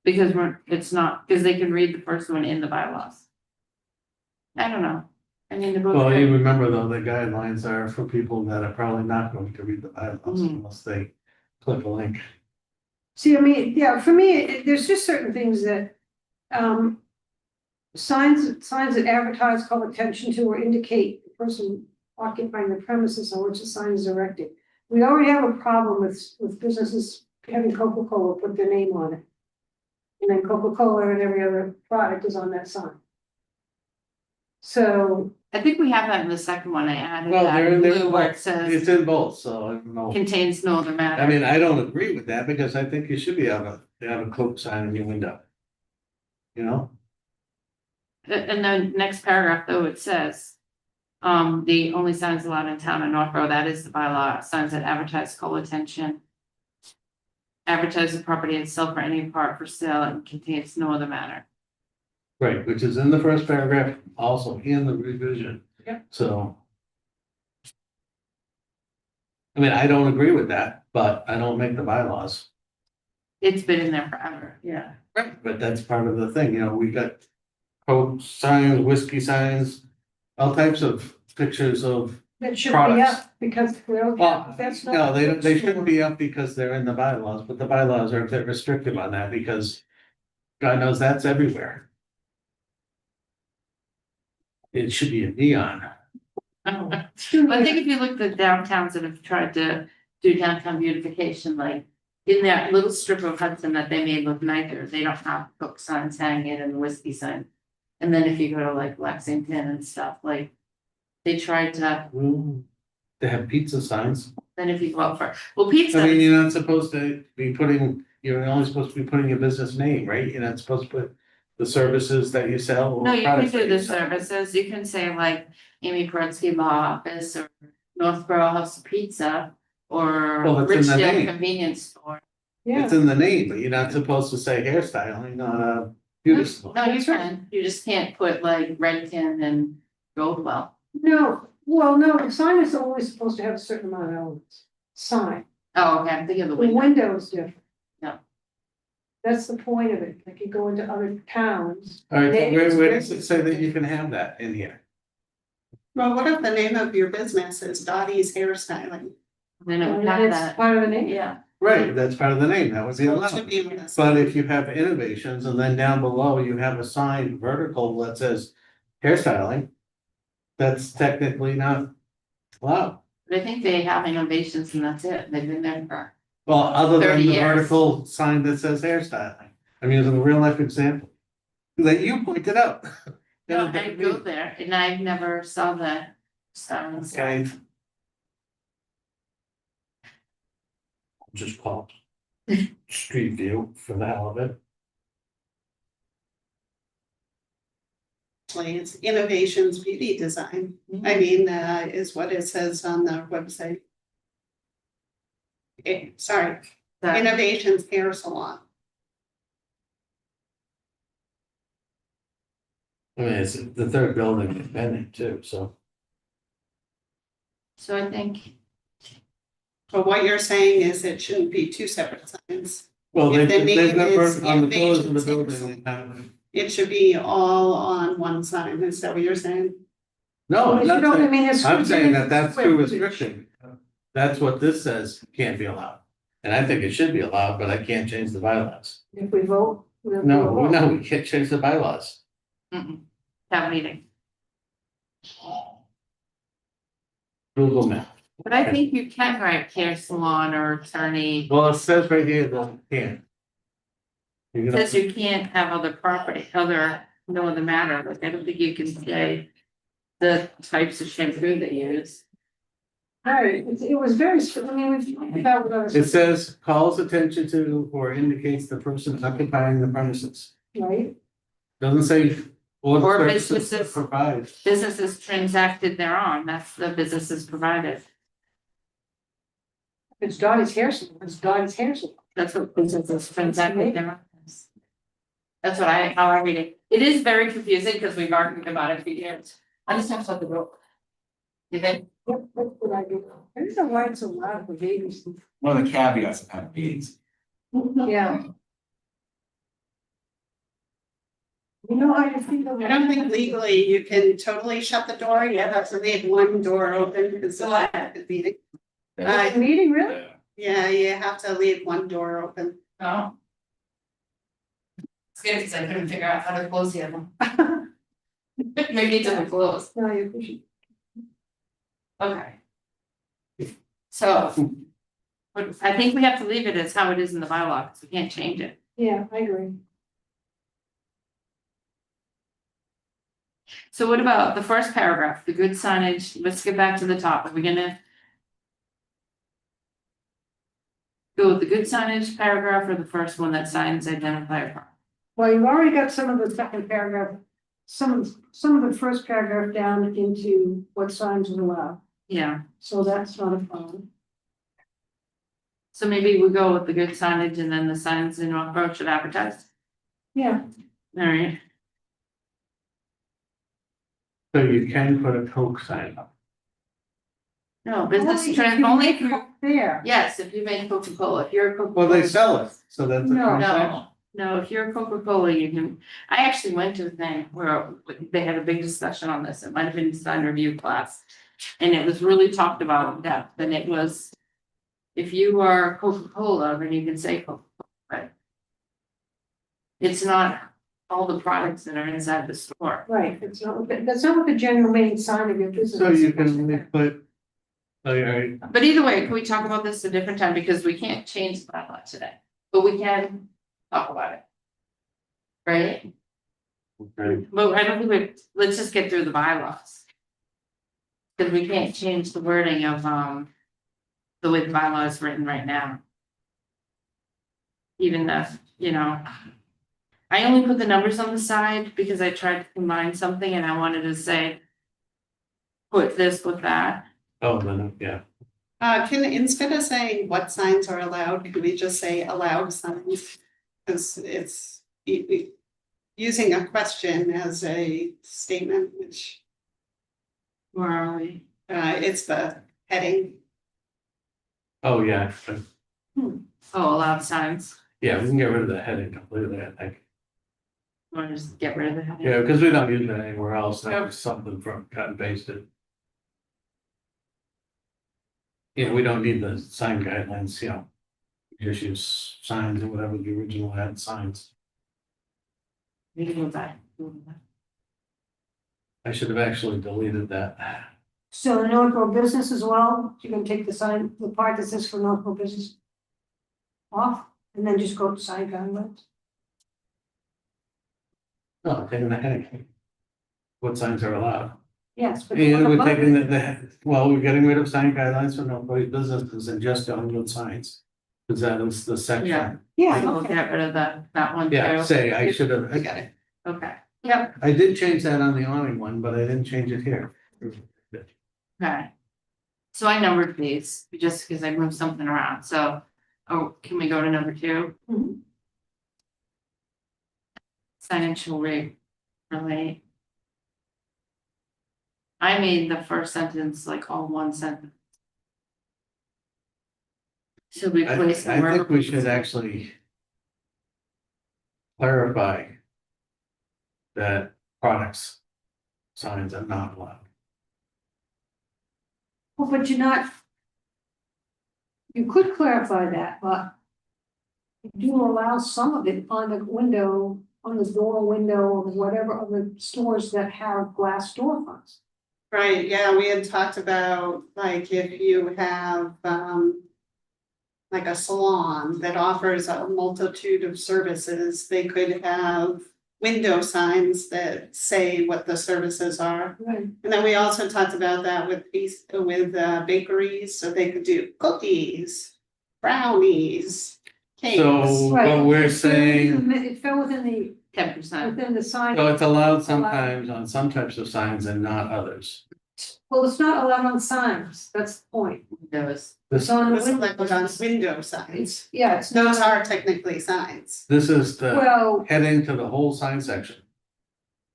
Because because they can read the first one in the bylaws. I don't know. I mean, they're both Well, you good. remember though, the guidelines are for people that are probably not going to read the bylaws Mhm. unless they click a link. See, I mean, yeah, for me, there's just certain things that, signs that advertise, call attention to, or indicate the person occupying the premises on which the sign is erected. We already have a problem with businesses having Coca-Cola put their name on it. And then Coca-Cola and every other product is on that sign. So, I think we have that in the second one. I added Well, that they're in in blue where it it's says in both, so I don't know. contains no other matter. I mean, I don't agree with that because I think you should be able to have a Coke sign in your window. You know, In the next paragraph, though, it says, the only signs allowed in town in Northborough, that is the bylaw, signs that advertise, call attention. Advertise the property and sell for any part for sale and contains no other matter. right, which is in the first paragraph, also in the revision. Yep. So. I mean, I don't agree with that, but I don't make the bylaws. It's been in there forever, yeah. Right. But that's part of the thing, we got Coke signs, whiskey signs, all types of pictures of. that should be Products. up, because Well, that's not. no, they shouldn't be up because they're in the bylaws, but the bylaws are a bit restrictive on that because God knows that's everywhere. It should be a neon. I think if you look at the downtowns that have tried to do downtown beautification, like in that little strip of Hudson that they made look nicer, they don't have Coke signs hanging and whiskey sign. And then if you go to like Lexington and stuff, like they tried to, They have pizza signs. then if you go out well, pizza. I mean, you're not supposed to be you're only supposed to be putting your business name, right? You're not supposed to put the services that you sell. Or No, you can products that do the sell. services, you can say like Amy Perutsky Law Office or Northborough House of Pizza or Well, it's in the Richdale name. Convenience Store. Yeah, It's in the name, but you're not supposed to say hairstyling on a beauty salon. No, you That's right. can, you just can't put like Redken and Goldwell. no, well, no, the sign is only supposed to have a certain amount of elements, sign, Oh, okay, I'm thinking of the the window. window is different. Yeah. That's the point of it, like you go into other towns. All right, They- where does it say that you can have that in here? Well, what if the name of your business is Dottie's Hairstyling? Then it would And have it's that, part of the name. yeah. Right, that's part of the name, that would be So it allowed. should be with us. But if you have innovations and then down below you have a sign vertical that says hairstyling, that's technically not allowed. But I think they have innovations and that's it, they've been there for, Well, other 30 than the years. vertical sign that says hairstyling. I'm using a real life example. That you pointed out. no, I go there and I never saw the signs. Okay. Just call it street view for the hell of it. actually, it's Innovations Beauty Design. I mean, is what it says on the website. Sorry, That- Innovations Hair Salon. I mean, it's the third building in Bennett too, so. So I think, But what you're saying is it shouldn't be two separate signs. Well, If the they've name never, is on the pillars of the Innovations building. It should be all on one sign. Is that what you're saying? No, Well, I'm you not don't- I saying, mean, it's- I'm saying that that's square too footage. restricting. That's what this says can't be allowed. And I think it should be allowed, but I can't change the bylaws. If we vote. we'll do a No, vote. no, we can't change the bylaws. town meeting, Google now. but I think you can write hair salon or attorney, Well, it says right here that you can't. You're gonna- says you can't have other property, no other matter, like I don't think you can say. The types of shampoo they use. Right, it was very, I mean, we've talked about what others. It says calls attention to or indicates the person occupying the premises. Right, Doesn't say. Or Or the services businesses. provide. Businesses transacted thereon, that's the businesses provided, it's Dottie's hair salon, it's Dottie's hair salon. that's what businesses transacted thereon. That's what how I read it, it is very confusing because we've argued about it for years, I just have to let the book. You think? Yep, that's what I do. I don't know why it's so loud for babies. One of the caveats of having meetings. Yeah. You know how you feel. I don't think legally you can totally shut the door. You have to leave one door open because of the meeting. Meeting, really? Yeah, you have to leave one door open. No. It's good because I couldn't figure out how to close the other one. Maybe it doesn't close. No, you should. Okay. So. But I think we have to leave it as how it is in the bylaw, because we can't change it. Yeah, I agree. So what about the first paragraph, the good signage, let's get back to the top, are we gonna? Go with the good signage paragraph or the first one that signs identify a problem? Well, you've already got some of the second paragraph, some of the first paragraph down into what signs are allowed, Yeah, so that's not a problem. so maybe we go with the good signage and then the signs in Northborough should advertise, Yeah, all right, So you can put a Coke sign up. no, business Only if trend, you only make if you, it There, yes, if you make Coca-Cola, if you're a Well, Coca-Cola. they sell it, so that's a No. transaction. No, if you're a Coca-Cola, you can, I actually went to a thing where they had a big discussion on this, it might have been design review class. And it was really talked about in depth, and it was. If you are Coca-Cola, then you can say Coca-Cola, but. It's not all the products that are inside the store. right, that's not what the general main sign of your business. So is you supposed to can be. put. Like, But either way, can we talk about this a different time, because we can't change the bylaw today, but we can talk about it. Right? right, But I don't think let's just get through the bylaws. Cause we can't change the wording of, the way the bylaw is written right now. Even the, I only put the numbers on the side because I tried to combine something and I wanted to say. Put this with that, oh, then, yeah, Can, instead of saying what signs are allowed, can we just say allowed signs? Because it's using a question as a statement, which where are we? it's the heading. oh, yeah, Oh, allowed signs, yeah, we can get rid of the heading completely, I think. or just get rid of the heading. Yeah, because we don't use it anywhere else, that was something from cut and pasted. Yeah, we don't need the sign guidelines, just use signs or whatever the original had signs. We can go back. I should have actually deleted that. So the Northborough business as well, you're gonna take the sign, the part that says for Northborough business. Off, and then just go to sign guidelines. No, I'm taking the heading. What signs are allowed? Yes, but. And we're taking well, we're getting rid of sign guidelines for nobody businesses and just on signs. Cause that is the section. Yeah. Yeah, We'll okay. get rid of that one too. Yeah, say, I should have. I got it. Okay, Yep, I did change that on the awning one, but I didn't change it here. okay. So I numbered these, just because I moved something around, so, oh, can we go to number 2? Mhm. Signage shall relate. I made the first sentence like all one sentence. Should we I place? think we should actually clarify that products signs are not allowed. Well, but you're not. You could clarify that, but. You do allow some of it on the window, on the door window, of whatever of the stores that have glass storefronts. Right, yeah, we had talked about, like, if you have, like a salon that offers a multitude of services, they could have window signs that say what the services are. Right. And then we also talked about that with bakeries, so they could do cookies, brownies, cakes. So Right. what we're It fell within saying, the- It fell within the, 10%. within the sign. so it's allowed sometimes on some types of signs and not others. Well, it's not allowed on signs, that's the point. Windows. It's on the This is like on windows. window signs. It's, yeah, it's Those not, are technically signs. This is the well, heading to the whole sign section.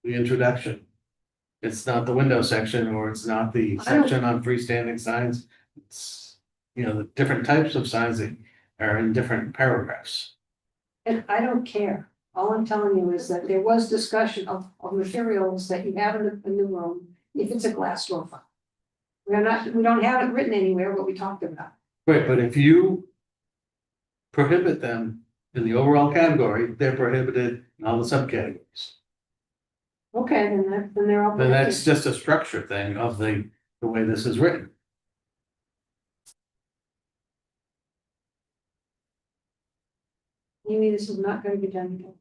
The introduction. It's not the window section, or it's not the I don't- section on freestanding signs. It's, you know, the different types of signs that are in different paragraphs. and I don't care. All I'm telling you is that there was discussion of materials that you have in the room, if it's a glass storefront. We don't have it written anywhere, what we talked about. Right, but if you prohibit them in the overall category, they're prohibited in all the subcategories. Okay, then they're all. Then that's just a structure thing of the way this is written. You mean this is not gonna be done?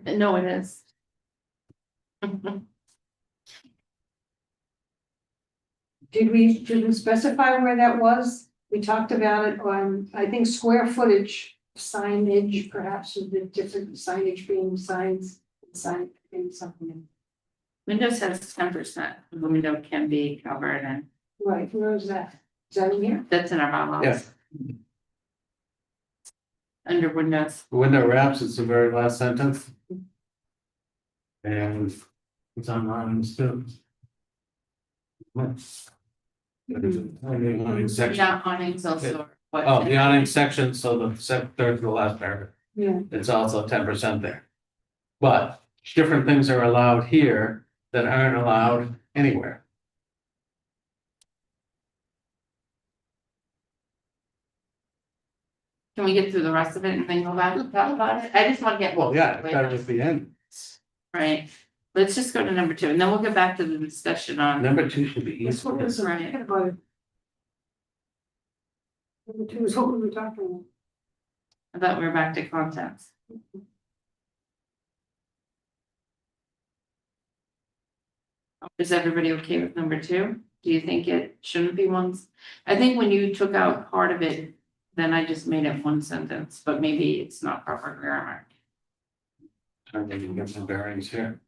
No, it is. Did we specify where that was? We talked about it on, I think, square footage signage, perhaps with the different signage being signs, sign being something. Windows has 10% of the window can be covered, and Right, where is that? Is that in here? that's in our bylaws. Yeah. Under windows. The window wraps, it's the very last sentence. And it's on lines too. Awning section. Yeah, awnings also. what- Oh, the awning section, so the third to the last paragraph, Yeah. it's also 10% there. But different things are allowed here that aren't allowed anywhere. Can we get through the rest of it and then go back and talk about it? I just want to get. Well, yeah, that was the end. Right, let's just go to number 2, and then we'll get back to the discussion on. Number 2 should be That's what easy. was Right. talking about. Number 2 is what we were talking about. I thought we were back to contents. Is everybody okay with number 2? Do you think it shouldn't be ones? I think when you took out part of it, then I just made it one sentence, but maybe it's not proper grammar. I'm gonna get some bearings here.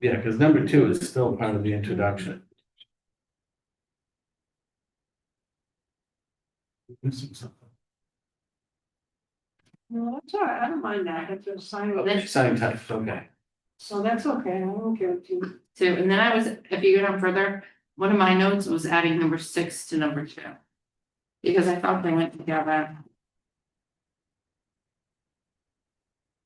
Yeah, because number 2 is still part of the introduction. Missing something. No, that's all right, I don't mind that, that's a sign of Oh, sign type, okay. so that's okay, I don't care if you. 2, and then I was, if you go down further, one of my notes was adding number 6 to number 2. Because I thought they went together.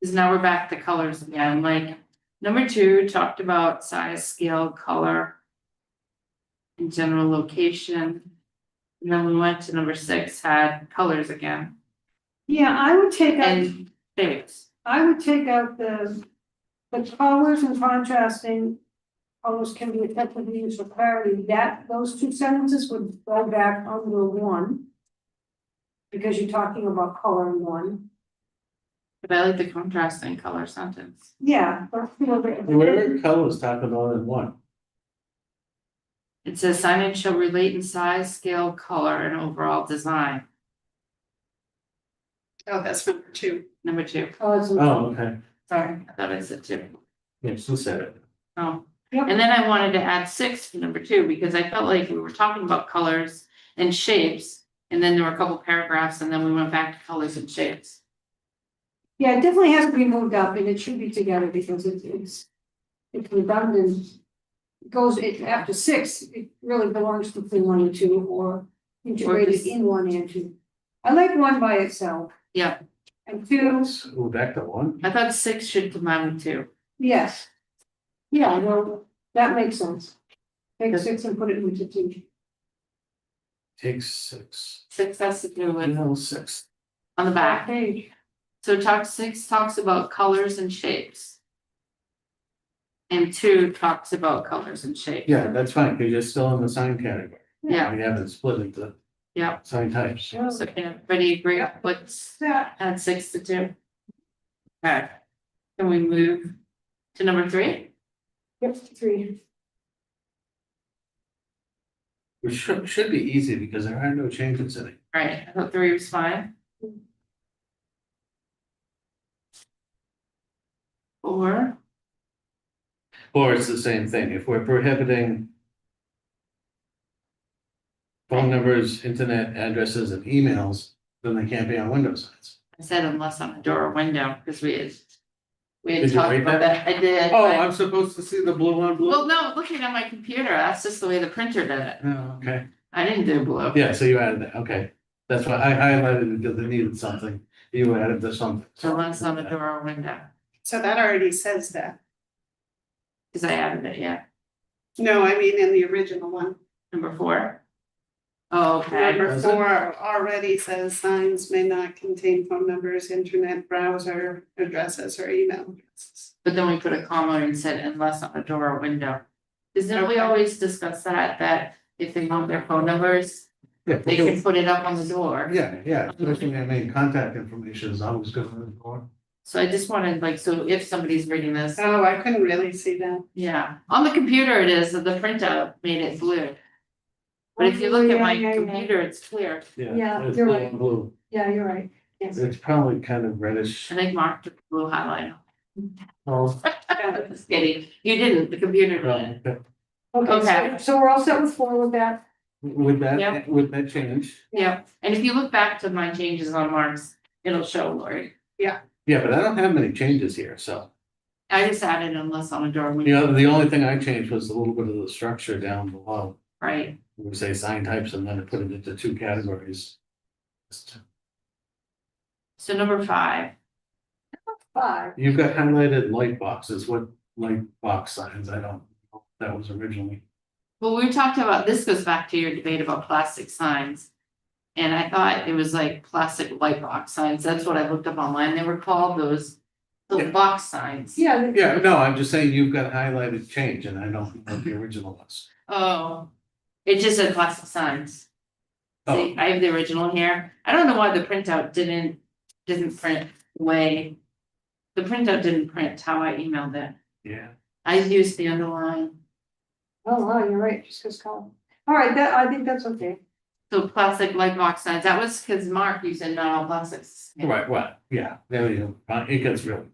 Because now we're back to colors again, like, number 2 talked about size, scale, color. And general location. And then we went to number 6, had colors again, Yeah, I would take out, and shapes. I would take out the colors and contrasting. Colors can be effectively used for clarity, those 2 sentences would go back under 1. Because you're talking about color in 1. But I like the contrasting color sentence. Yeah, but you know, Where colors talk about in one. It says signage shall relate in size, scale, color, and overall design. Oh, that's number 2. number 2. Oh, it's. Oh, okay. Sorry, I thought I said 2. Yes, who said it? Oh, Yep. and then I wanted to add 6 to number 2 because I felt like we were talking about colors and shapes. And then there were a couple paragraphs and then we went back to colors and shapes. Yeah, it definitely has to be moved up and it should be together because it's redundant. It goes, after 6, it really belongs to 1 and 2 or integrated just- in 1 and 2. I like 1 by itself. Yeah. And 2, Oh, back to 1? I thought 6 should combine with 2. yes. Yeah, no, that makes sense. Take 6 and put it into 2. Take 6. 6 has to do with No, 6. on the back. Page. So 6 talks about colors and shapes. And 2 talks about colors and shapes. Yeah, that's fine, because you're still in the sign category. Yeah. We haven't split into Yeah, sign types. so can everybody agree, Yeah. let's That, add 6 to 2? Okay, can we move to number 3? yep, 3. Which should be easy because there are no changes in it. Right, I thought 3 was fine. 4, Or it's the same thing, if we're prohibiting phone numbers, internet addresses and emails, then they can't be on window signs. I said unless on a door or window, because we had Did you talked write about that? that, I did. Oh, but- I'm supposed to see the blue on blue? Well, no, looking at my computer, that's just the way the printer did it, Oh, okay, I didn't do blue. yeah, so you added that, okay, that's why I highlighted it because they needed something, you added the something. So unless on a door or window, So that already says that. because I added it, yeah, No, I mean in the original one. number 4. Oh, okay, Number Does it? 4 already says signs may not contain phone numbers, internet browser addresses or email addresses. but then we put a comma and said unless on a door or window. Isn't we Okay. always discuss that if they want their phone numbers, Yeah, they can put it up on the door? yeah, especially, I mean, contact information is always good on the door. So I just wanted like, so if somebody's reading this, Oh, I couldn't really see that. yeah, on the computer it is, the printout made it blue. But if you look at my Yeah. computer, it's clear. Yeah, It's you're blue right. on blue, Yeah, you're right. Yes. it's probably kind of reddish. I think Mark took the blue highlight. Oh, Just kidding, you didn't, the computer did it. okay. Okay, so we're all set with 4 with that? With Yep. that, with that change, Yeah, and if you look back to my changes on Mark's, it'll show Lori. yeah, but I don't have many changes here, so. I just added unless on a door, The only thing I changed was a little bit of the structure down below. right? We say sign types and then put it into 2 categories. So number 5, 5. You've got highlighted light boxes, what light box signs, I don't know, if that was originally. well, we talked about, this goes back to your debate about plastic signs. And I thought it was like plastic light box signs, that's what I looked up online, they were called those little Yeah. box signs. Yeah. Yeah, no, I'm just saying you've got highlighted change and I don't know what the original was. Oh, it just said plastic signs. Oh. See, I have the original here, I don't know why the printout didn't print the way. The printout didn't print how I emailed it, Yeah, I used the underline, Oh, wow, you're right, just because color. All right, I think that's okay. so plastic light box signs, that was because Mark, you said not all plastics. right, yeah, there you go, it gets really.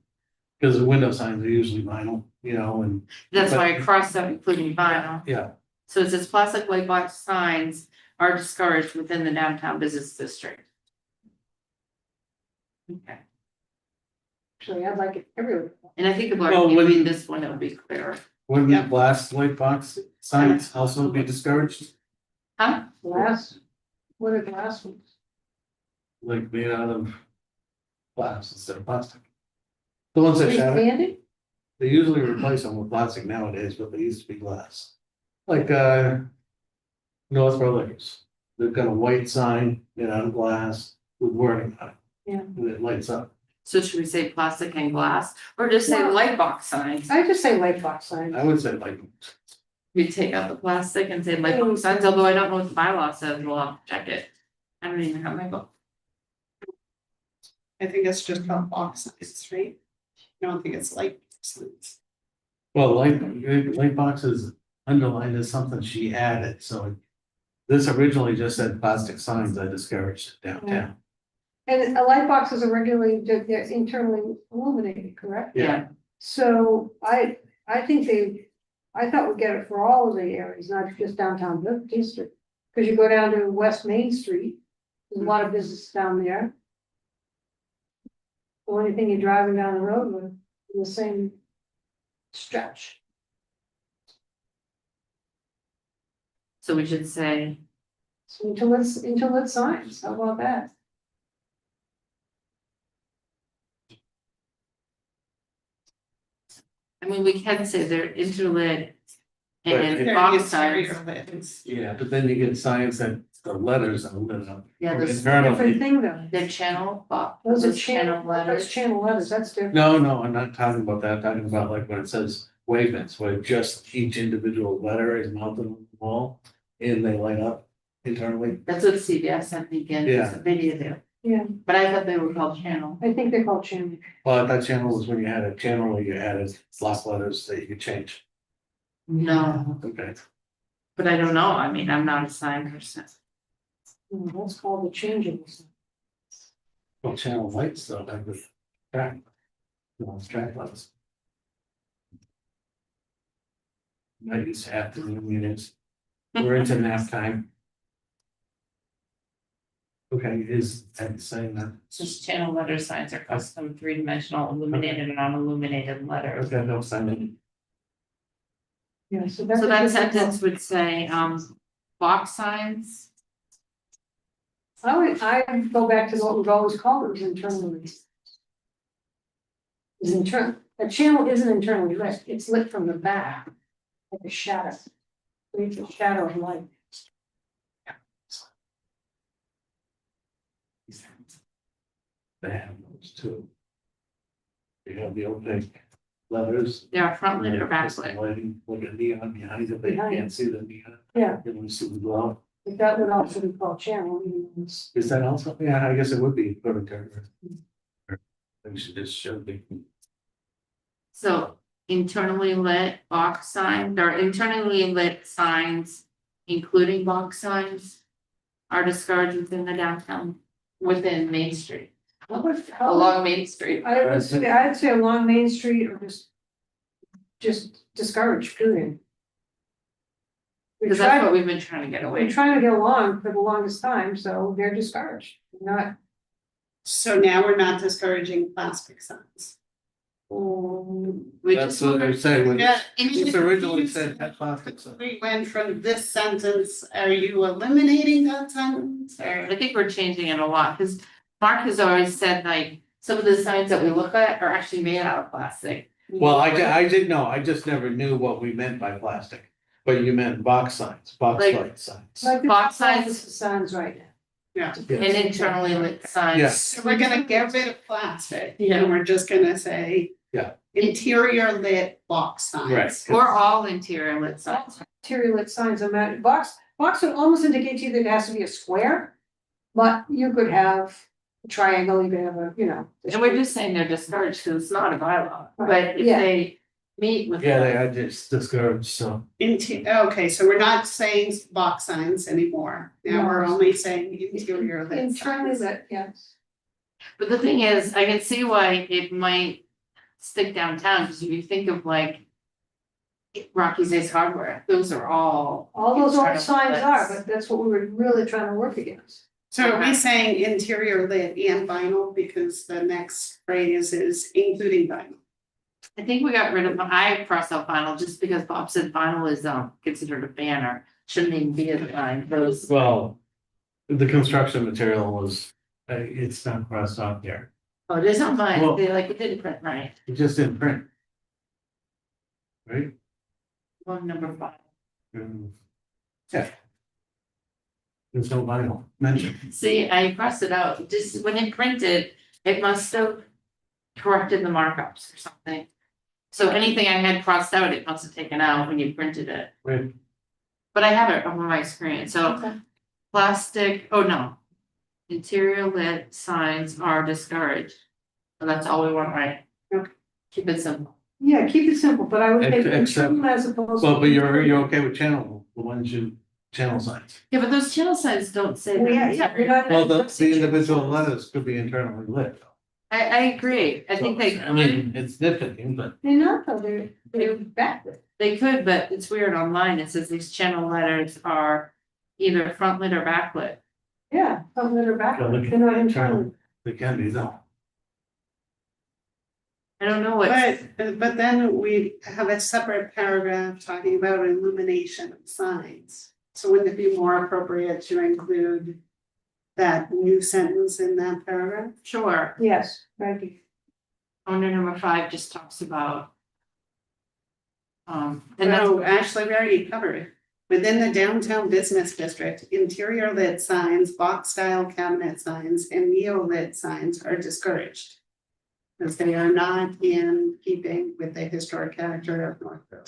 Because the window signs are usually vinyl, and, That's why I crossed out including vinyl. yeah, So it says plastic light box signs are discouraged within the downtown business district. Okay, Actually, I'd like it everywhere. and I think if Well, you when- read this one, it'll be clearer. wouldn't Yeah. glass light box signs also be discouraged? Huh? Glass. What are glass ones? Like made out of glass instead of plastic. The ones that shatter, Freestanding? they usually replace them with plastic nowadays, but they used to be glass. Like, Northborough, they've got a white sign, made out of glass with wording on it. Yeah. And it lights up. So should we say plastic and glass, or just say Well- light box signs? I just say light box sign. I would say like, We take out the plastic and say light box signs, although I don't know what the bylaw says, we'll have to check it. I don't even have my book. I think it's just called box signs, right? I don't think it's light signs. well, light boxes underlined is something she added, so. This originally just said plastic signs, I discouraged downtown. And a light boxes are regularly, they're internally illuminated, correct? Yeah. So I think I thought we'd get it for all of the areas, not just downtown district. Cause you go down to West Main Street, there's a lot of business down there. The only thing you're driving down the road with, in the same stretch. So we should say, So until it's signs, how about that? I mean, we can say they're interlit But and if- They're box signs. interior lit. Yeah, but then you get signs that the letters are lit up. Yeah, those Different Internally, thing though. they're channel box, Those are those channel that's letters. channel letters, that's different. no, I'm not talking about that, I'm talking about like when it says wavelengths, where just each individual letter is mounted on the wall. And they light up internally. That's what CBS, I think, and Yeah. video do. Yeah, But I thought they were called channel. I think they're called channel. Well, that channel was when you had a channel where you added block letters that you could change. No, Okay. but I don't know. I mean, I'm not a sign person. That's called the changeables. Well, channel lights though, like with track. No, it's track lights. I used to afternoon units. We're into nap time. Okay, is that saying that? Just channel letter signs are custom three-dimensional illuminated and non-illuminated letters. Okay, no sign. Yeah, so So that sentence would say, box signs. I go back to what we've always called it, was internally. Is internal, a channel isn't internally lit, it's lit from the back, like a shadow. Creates a shadow of light. They have those too. You have the opaque letters. They are front lit or back Just lit. lighting, look at neon behind it, they Behind. can't see the neon. Yeah. You don't see the glow. But that would also be called channel, even though it's. Is that also, yeah, I guess it would be good interpreter. They should just show be. So internally lit box signs or internally lit signs, including box signs, are discouraged within the downtown, within Main Street, along Main Street. I'd say along Main Street or just discouraged, period. Because that's what we've been trying to get away We're from. trying to get along for the longest time, so they're discouraged, not. So now we're not discouraging plastic signs. We That's just, what they're saying, when Yeah, it's originally said had plastics. We went from this sentence, are you eliminating that sentence or? I think we're changing it a lot, because Mark has always said like, some of the signs that we look at are actually made out of plastic. Well, I didn't know, I just never knew what we meant by plastic, but you meant box signs, box Like- light signs. Like the Box top signs. office signs right now. Yeah. And internally lit signs. Yeah. So we're gonna get rid of plastic, Yeah. and we're just gonna say. Yeah. Interior lit box signs. Right. Or all interior lit signs. Interior lit signs, box would almost indicate to you that it has to be a square. But you could have a triangle, you could have a, you know. And we're just saying they're discouraged because it's not a bylaw, but if Yeah. they meet with. Yeah, they are just discouraged, so. Okay, so we're not saying box signs anymore, now we're No. only saying interior lit Internally signs. lit, yes. But the thing is, I can see why it might stick downtown, because if you think of like. Rocky's Ace Hardware, those are all. All those old internal signs lits. are, but that's what we were really trying to work against. So are we saying interior lit and vinyl, because the next phrase is including vinyl? I think we got rid of, I crossed out vinyl just because Bob said vinyl is considered a banner, shouldn't even be a sign, those. Well, the construction material was, it's not crossed off there, Oh, it is on mine, Well- they like, it didn't print right, it just didn't print. Right? one number 5. Yeah. There's no vinyl mentioned. See, I crossed it out, just when it printed, it must have corrected the markups or something. So anything I had crossed out, it must have taken out when you printed it, Right. but I have it on my screen, so Okay. plastic, oh no. Interior lit signs are discouraged, and that's all we want, right? Okay. Keep it simple. Yeah, keep it simple, but I would take Except- internal as opposed to. Well, but you're okay with channel, the ones you channel signs. Yeah, but those channel signs don't say. Well, that. yeah, we're not- Well, the individual letters could be internally lit. I agree. I think they, I mean, it's nitpicking, but They're not though, they're backward. they could, but it's weird online. It says these channel letters are either front lit or backlit. Yeah, some that are Well, backward, they they're not can- internal. they can be though. I don't know what, But then we have a separate paragraph talking about illumination of signs. So wouldn't it be more appropriate to include that new sentence in that paragraph? sure. Yes, right. Under number 5 just talks about. And that's, Oh, actually, we already covered it. Within the downtown business district, interior lit signs, box style cabinet signs, and neo-lit signs are discouraged. Because they are not in keeping with the historic character of Northborough.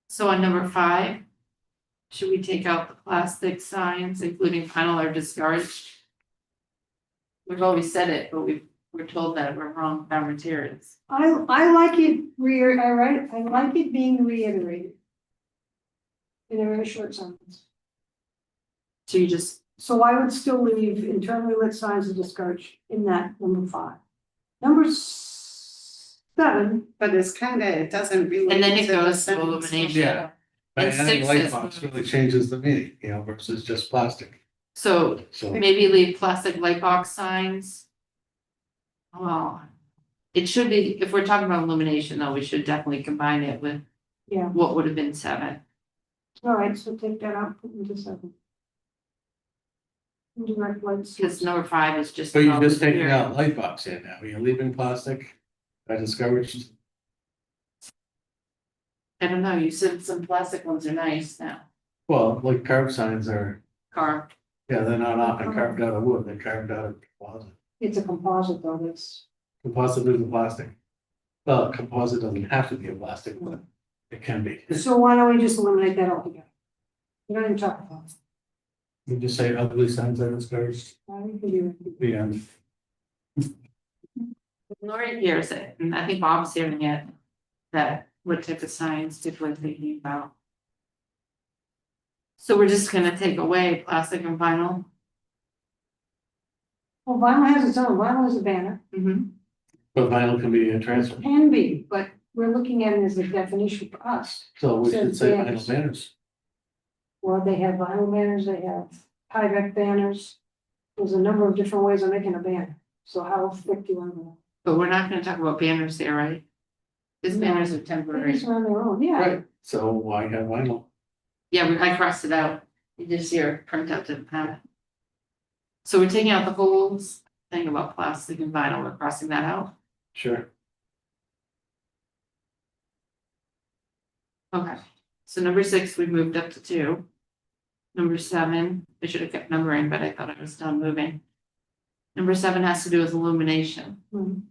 so on number 5, should we take out the plastic signs, including final or discouraged? We've always said it, but we're told that we're wrong about materials. I like it I like it being reiterated. In a very short sentence. So you just, So I would still leave internally lit signs are discouraged in that number 5. Number 7, But it's kind of, it doesn't really. and then it goes to illumination. Yeah. But And I think 6 light is- box really changes the meaning, you know, versus just plastic, So so. maybe leave plastic light box signs. Well, it should be, if we're talking about illumination though, we should definitely combine it with yeah, what would have been 7. all right, so take that out, put into 7. Indirect lights. Because number 5 is just. So you're about just taking material. out light box in now, you're leaving plastic, I discouraged. I don't know, you said some plastic ones are nice now, Well, like curb signs are, carved. yeah, they're not often carved out of wood, they're carved out of composite. It's a composite though, that's, Composite isn't plastic. Well, composite doesn't have to be a plastic, but it can be. so why don't we just eliminate that altogether? We don't even talk about it. You just say ugly signs are discouraged, We can do it. the end. Lori hears it, and I think Bob's hearing it, that what type of signs did we're thinking about. So we're just gonna take away plastic and vinyl. Well, vinyl has its own, vinyl is a banner, But vinyl can be a transfer, can be, but we're looking at it as a definition for us. so we should say Says vinyl banners. Well, they have vinyl banners, they have Tyvek banners. There's a number of different ways of making a banner, so how thick do you want them? But we're not gonna talk about banners there, right? Because No. banners are They temporary. just on their own, yeah. Right, so why have vinyl? Yeah, I crossed it out. You just here, print out didn't have it. So we're taking out the whole thing about plastic and vinyl, we're crossing that out. Sure. Okay, so number 6, we moved up to 2. Number 7, I should have kept numbering, but I thought I was done moving. Number 7 has to do with illumination. Mhm.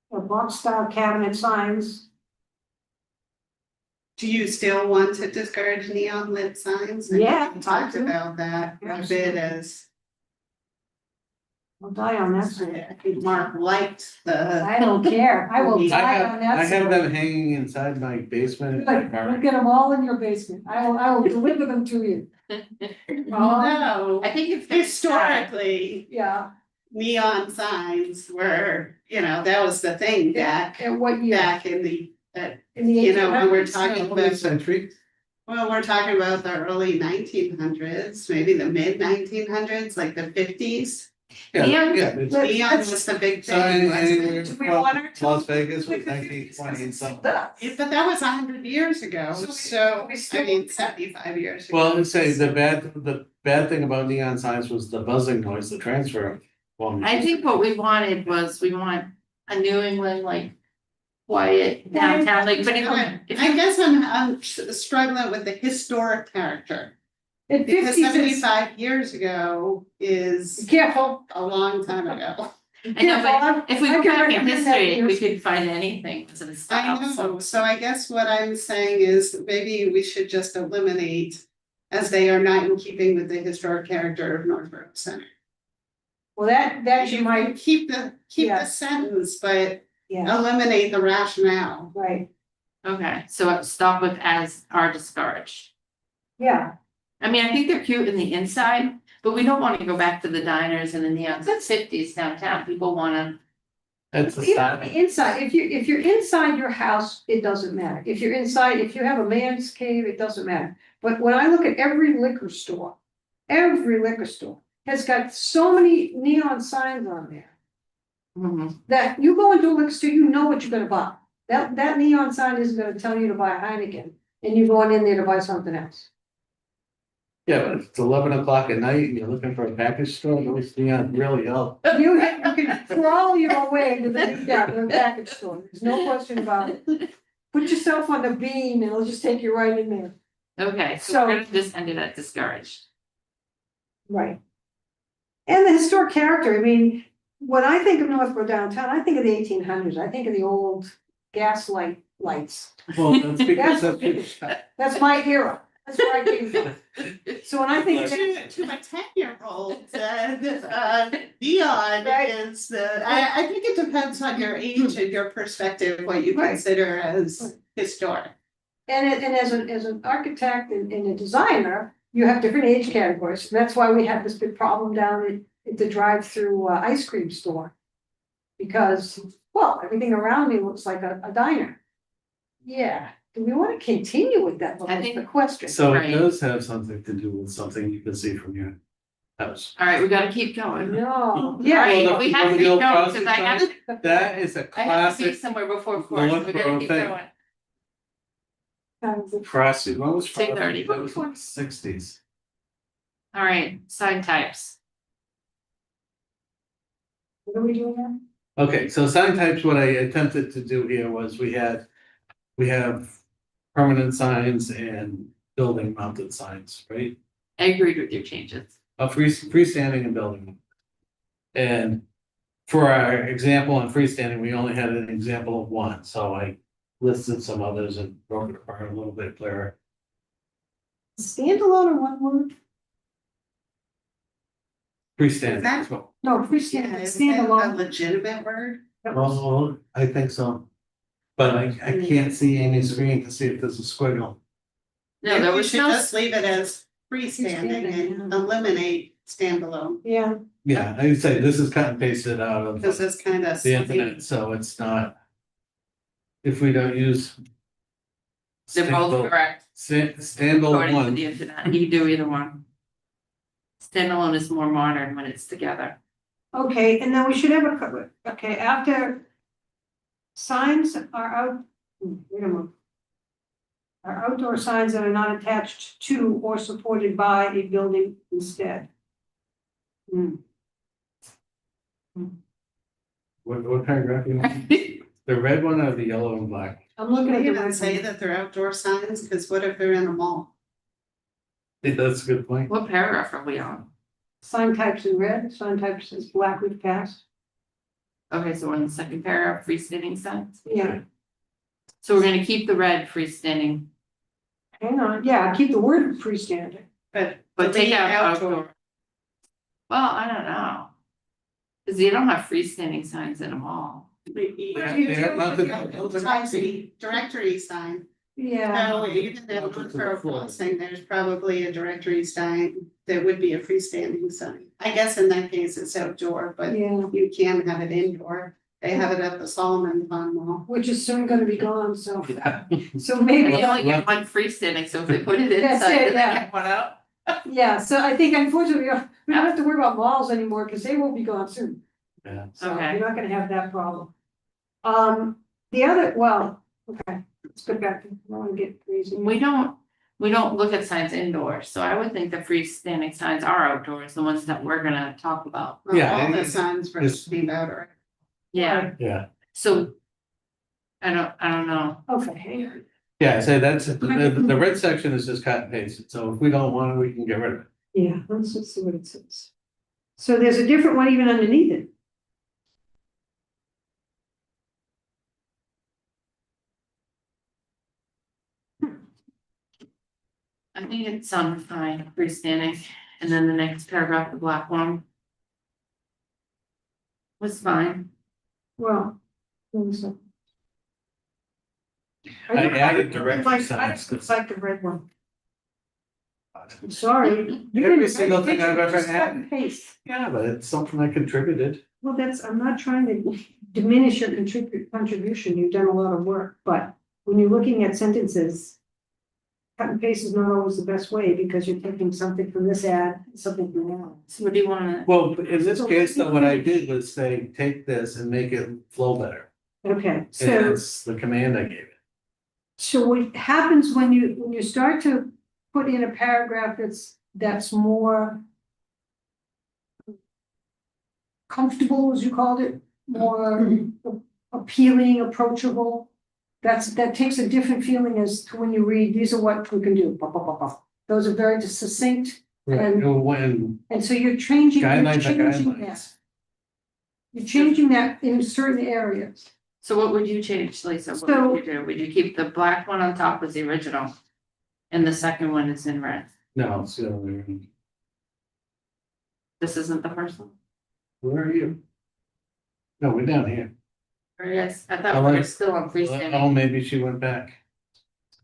Or box style cabinet signs, Do you still want to discourage neon lit signs? I Yeah, think we talked I do. about that a bit Absolutely. as, I'll die on that sword. I think Mark liked the, I don't care, I will I die on that have sword. them hanging inside my basement. Good, we'll get them all in your basement, I will deliver them to you. no, I think if. historically, Yeah, neon signs were, that was the thing back and what year? back in the, In the when we're 1800s? talking Twentieth about, century, well, we're talking about the early 1900s, maybe the mid 1900s, like the 50s. yeah, Neon- yeah. it's- Let's- Neon was the big So thing, wasn't anywhere it? Do we from want her to- Las Vegas Like was the 1920 and something. Yeah, but that was 100 years ago, So we- so, we I still- mean, 75 years ago. Well, let's say the bad thing about neon signs was the buzzing noise, the transfer. I think what we wanted was, we want a New England, like, quiet downtown, like, but if I you, guess I'm struggling with the historic character, In because fifties, 75 years ago is careful, a long time ago. I know, but if we I go can back in recommend that history, we to you. could find anything was in I style, know, so I guess what I'm saying is maybe we should just eliminate as they are not in keeping with the historic character of Northborough Center. Well, that you You might might, keep the Yeah. sentence, but yeah, eliminate the rationale. right, Okay, so stop with as are discouraged. yeah. I mean, I think they're cute in the inside, but we don't want to go back to the diners and the neons at fifties downtown. People wanna. That's the Even style. inside, if you're inside your house, it doesn't matter. If you're inside, if you have a man's cave, it doesn't matter. But when I look at every liquor store has got so many neon signs on there that you go into a liquor store, you know what you're gonna buy. That neon sign isn't gonna tell you to buy Heineken, and you're going in there to buy something else. Yeah, but if it's 11 o'clock at night and you're looking for a package store, those neon really help. You can crawl your way to the package store, there's no question about it. Put yourself on the beam and it'll just take you right in there. Okay, so So- we're gonna just end it at discouraged. Right. And the historic character, I mean, when I think of Northborough downtown, I think of the 1800s, I think of the old gaslight lights. Well, that's because That's my era, that's where I came from. So when I think of To a 10-year-old, neon Right. is I think it depends on your age and your perspective, what you Right. consider as historic. And as an architect and a designer, you have different age categories, and that's why we have this big problem down at the drive-through ice cream store. Because, well, everything around me looks like a diner. Yeah, do we wanna continue with that, I that's think- the question. So it Right. does have something to do with something you can see from your house. All right, we gotta keep going. No, All yeah, right, Well, we the- have to the keep old going, process because I have to, That is a I have to be classic somewhere before 4, so we gotta Northborough keep thing. going. frosty, what was frosty? 2:30. That was like 60s. All right, sign types. what are we doing now? Okay, so sign types, what I attempted to do here was we have permanent signs and building mounted signs, right? I agreed with your changes. Freestanding and building. And for our example on freestanding, we only had an example of one, so I listed some others and broke it apart a little bit clearer. Standalone or one word? Freestanding. That's No, Yeah, freestanding, is that a standalone. legitimate word? Well, I think so. But I can't see Amy's screen to see if there's a squiggle. No, Maybe there we was should no, just leave it as freestanding and eliminate standalone, Yeah, Yeah, I would say this is cut and pasted out of because it's kind of. the internet, so it's not. If we don't use. they're both correct, Standalone according to one, the internet. You can do either one. Standalone is more modern when it's together. okay, and then we should have okay, after. Signs are out, wait a minute. Are outdoor signs that are not attached to or supported by a building instead. what paragraph you want? The red one or the yellow and black? I'm looking Can at we the even red say one. that they're outdoor signs, because what if they're in a mall? That's a good point. What paragraph are we on? Sign types in red, sign types is black with passed. Okay, so we're in the second paragraph, freestanding signs. Yeah, So we're gonna keep the red freestanding, hang on, yeah, keep the word freestanding. But but take delete out outdoor. Well, I don't know. Cause you don't have freestanding signs in a mall. They have nothing- Directory sign. Yeah, So even though for a crossing, there's probably a directory sign that would be a freestanding sign. I guess in that case, it's outdoor, but yeah, you can have it indoor. They have it at the Solomon Pond Mall. which is soon gonna be gone, so, Yeah. so And maybe, you only get one freestanding, so if they put it That's inside, it, then they yeah. get one out. yeah, so I think unfortunately, we don't have to worry about malls anymore, cause they will be gone soon. Yeah. So Okay. you're not gonna have that problem. The other, well, okay, let's go back, I don't wanna get crazy. We don't look at signs indoors, so I would think the freestanding signs are outdoors, the ones that we're gonna talk about. Well, Yeah, all the it- signs were it's- being outdoor. Yeah, Yeah, so. I don't know. Okay, hang on. yeah, so that's, the red section is just cut and pasted, so if we don't want it, we can get rid of it. Yeah, let's just see what it says. So there's a different one even underneath it. I think it's fine, freestanding, and then the next paragraph, the black one. Was fine. Well. so- I don't- added don't directory like- signs. I just like the red one. I'm sorry. You Every didn't- single thing I've ever just cut had. and paste. Yeah, but it's something I contributed. Well, I'm not trying to diminish your contribution, you've done a lot of work, but when you're looking at sentences. Cut and paste is not always the best way, because you're taking something from this ad, something from that. So what do you wanna, Well, in this case, though, what I did was say, take this and make it flow better. Okay, And so, that's the command I gave it. so what happens when you start to put in a paragraph that's more. Comfortable, as you called it, more appealing, approachable. That takes a different feeling as to when you read, these are what we can do, blah, blah, blah, blah. Those are very succinct, And- When and so you're changing guidelines are that. guidelines. You're changing that in certain areas. so what would you change, Lisa? What So- would you do? Would you keep the black one on top as the original? And the second one is in red? No, it's the other way around. This isn't the first one? Where are you? No, we're down here. Or yes, I I thought we were like- still on Oh, freestanding. maybe she went back.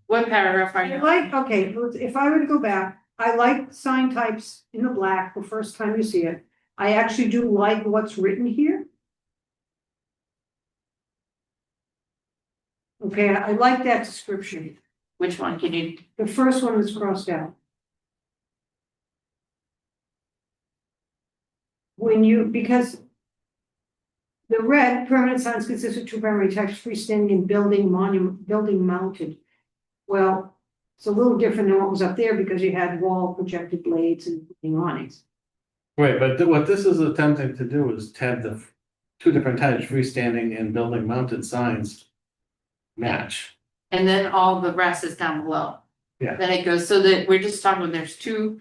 What paragraph are I you? like, okay, if I were to go back, I like sign types in the black the first time you see it. I actually do like what's written here. Okay, I like that description. Which one can you, The first one is crossed out. Because. The red permanent signs consist of two primary types, freestanding and building mounted. Well, it's a little different than what was up there because you had wall projected blades and awnings. Right, but what this is attempting to do is have the two different types, freestanding and building mounted signs match. and then all the rest is down below. Yeah. Then it goes, so that we're just talking, there's two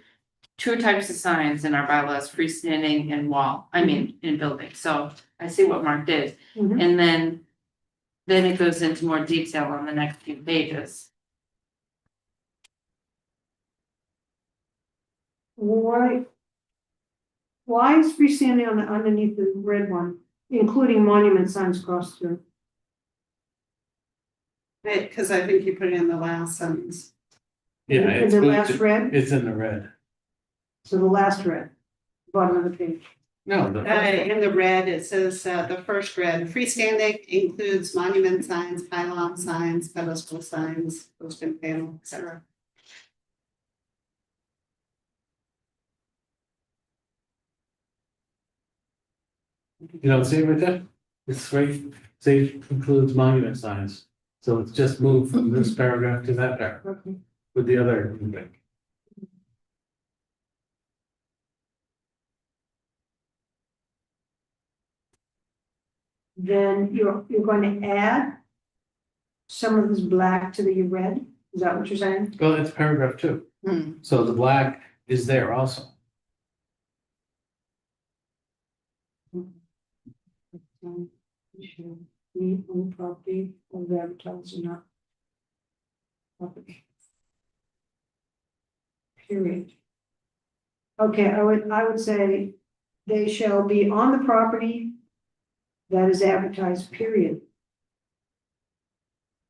types of signs in our bylaws, freestanding and wall, I mean, in building, so I see what Mark did. Mhm. And then it goes into more detail on the next few pages. Why is freestanding underneath the red one, including monument signs crossed through? Because I think you put it in the last sentence. Yeah, In the last red, it's in the red. so the last red, bottom of the page. No, the In the red, it says, the first red, freestanding includes monument signs, pylon signs, pedestal signs, post and panel, et cetera. you know, see right there? It's right, say includes monument signs. So it's just moved from this paragraph to that paragraph Okay. with the other thing. Then you're going to add some of this black to the red, is that what you're saying? Well, it's paragraph 2. Hmm. So the black is there also. Meet on property of advertising not. Property. Period. Okay, I would say they shall be on the property that is advertised, period.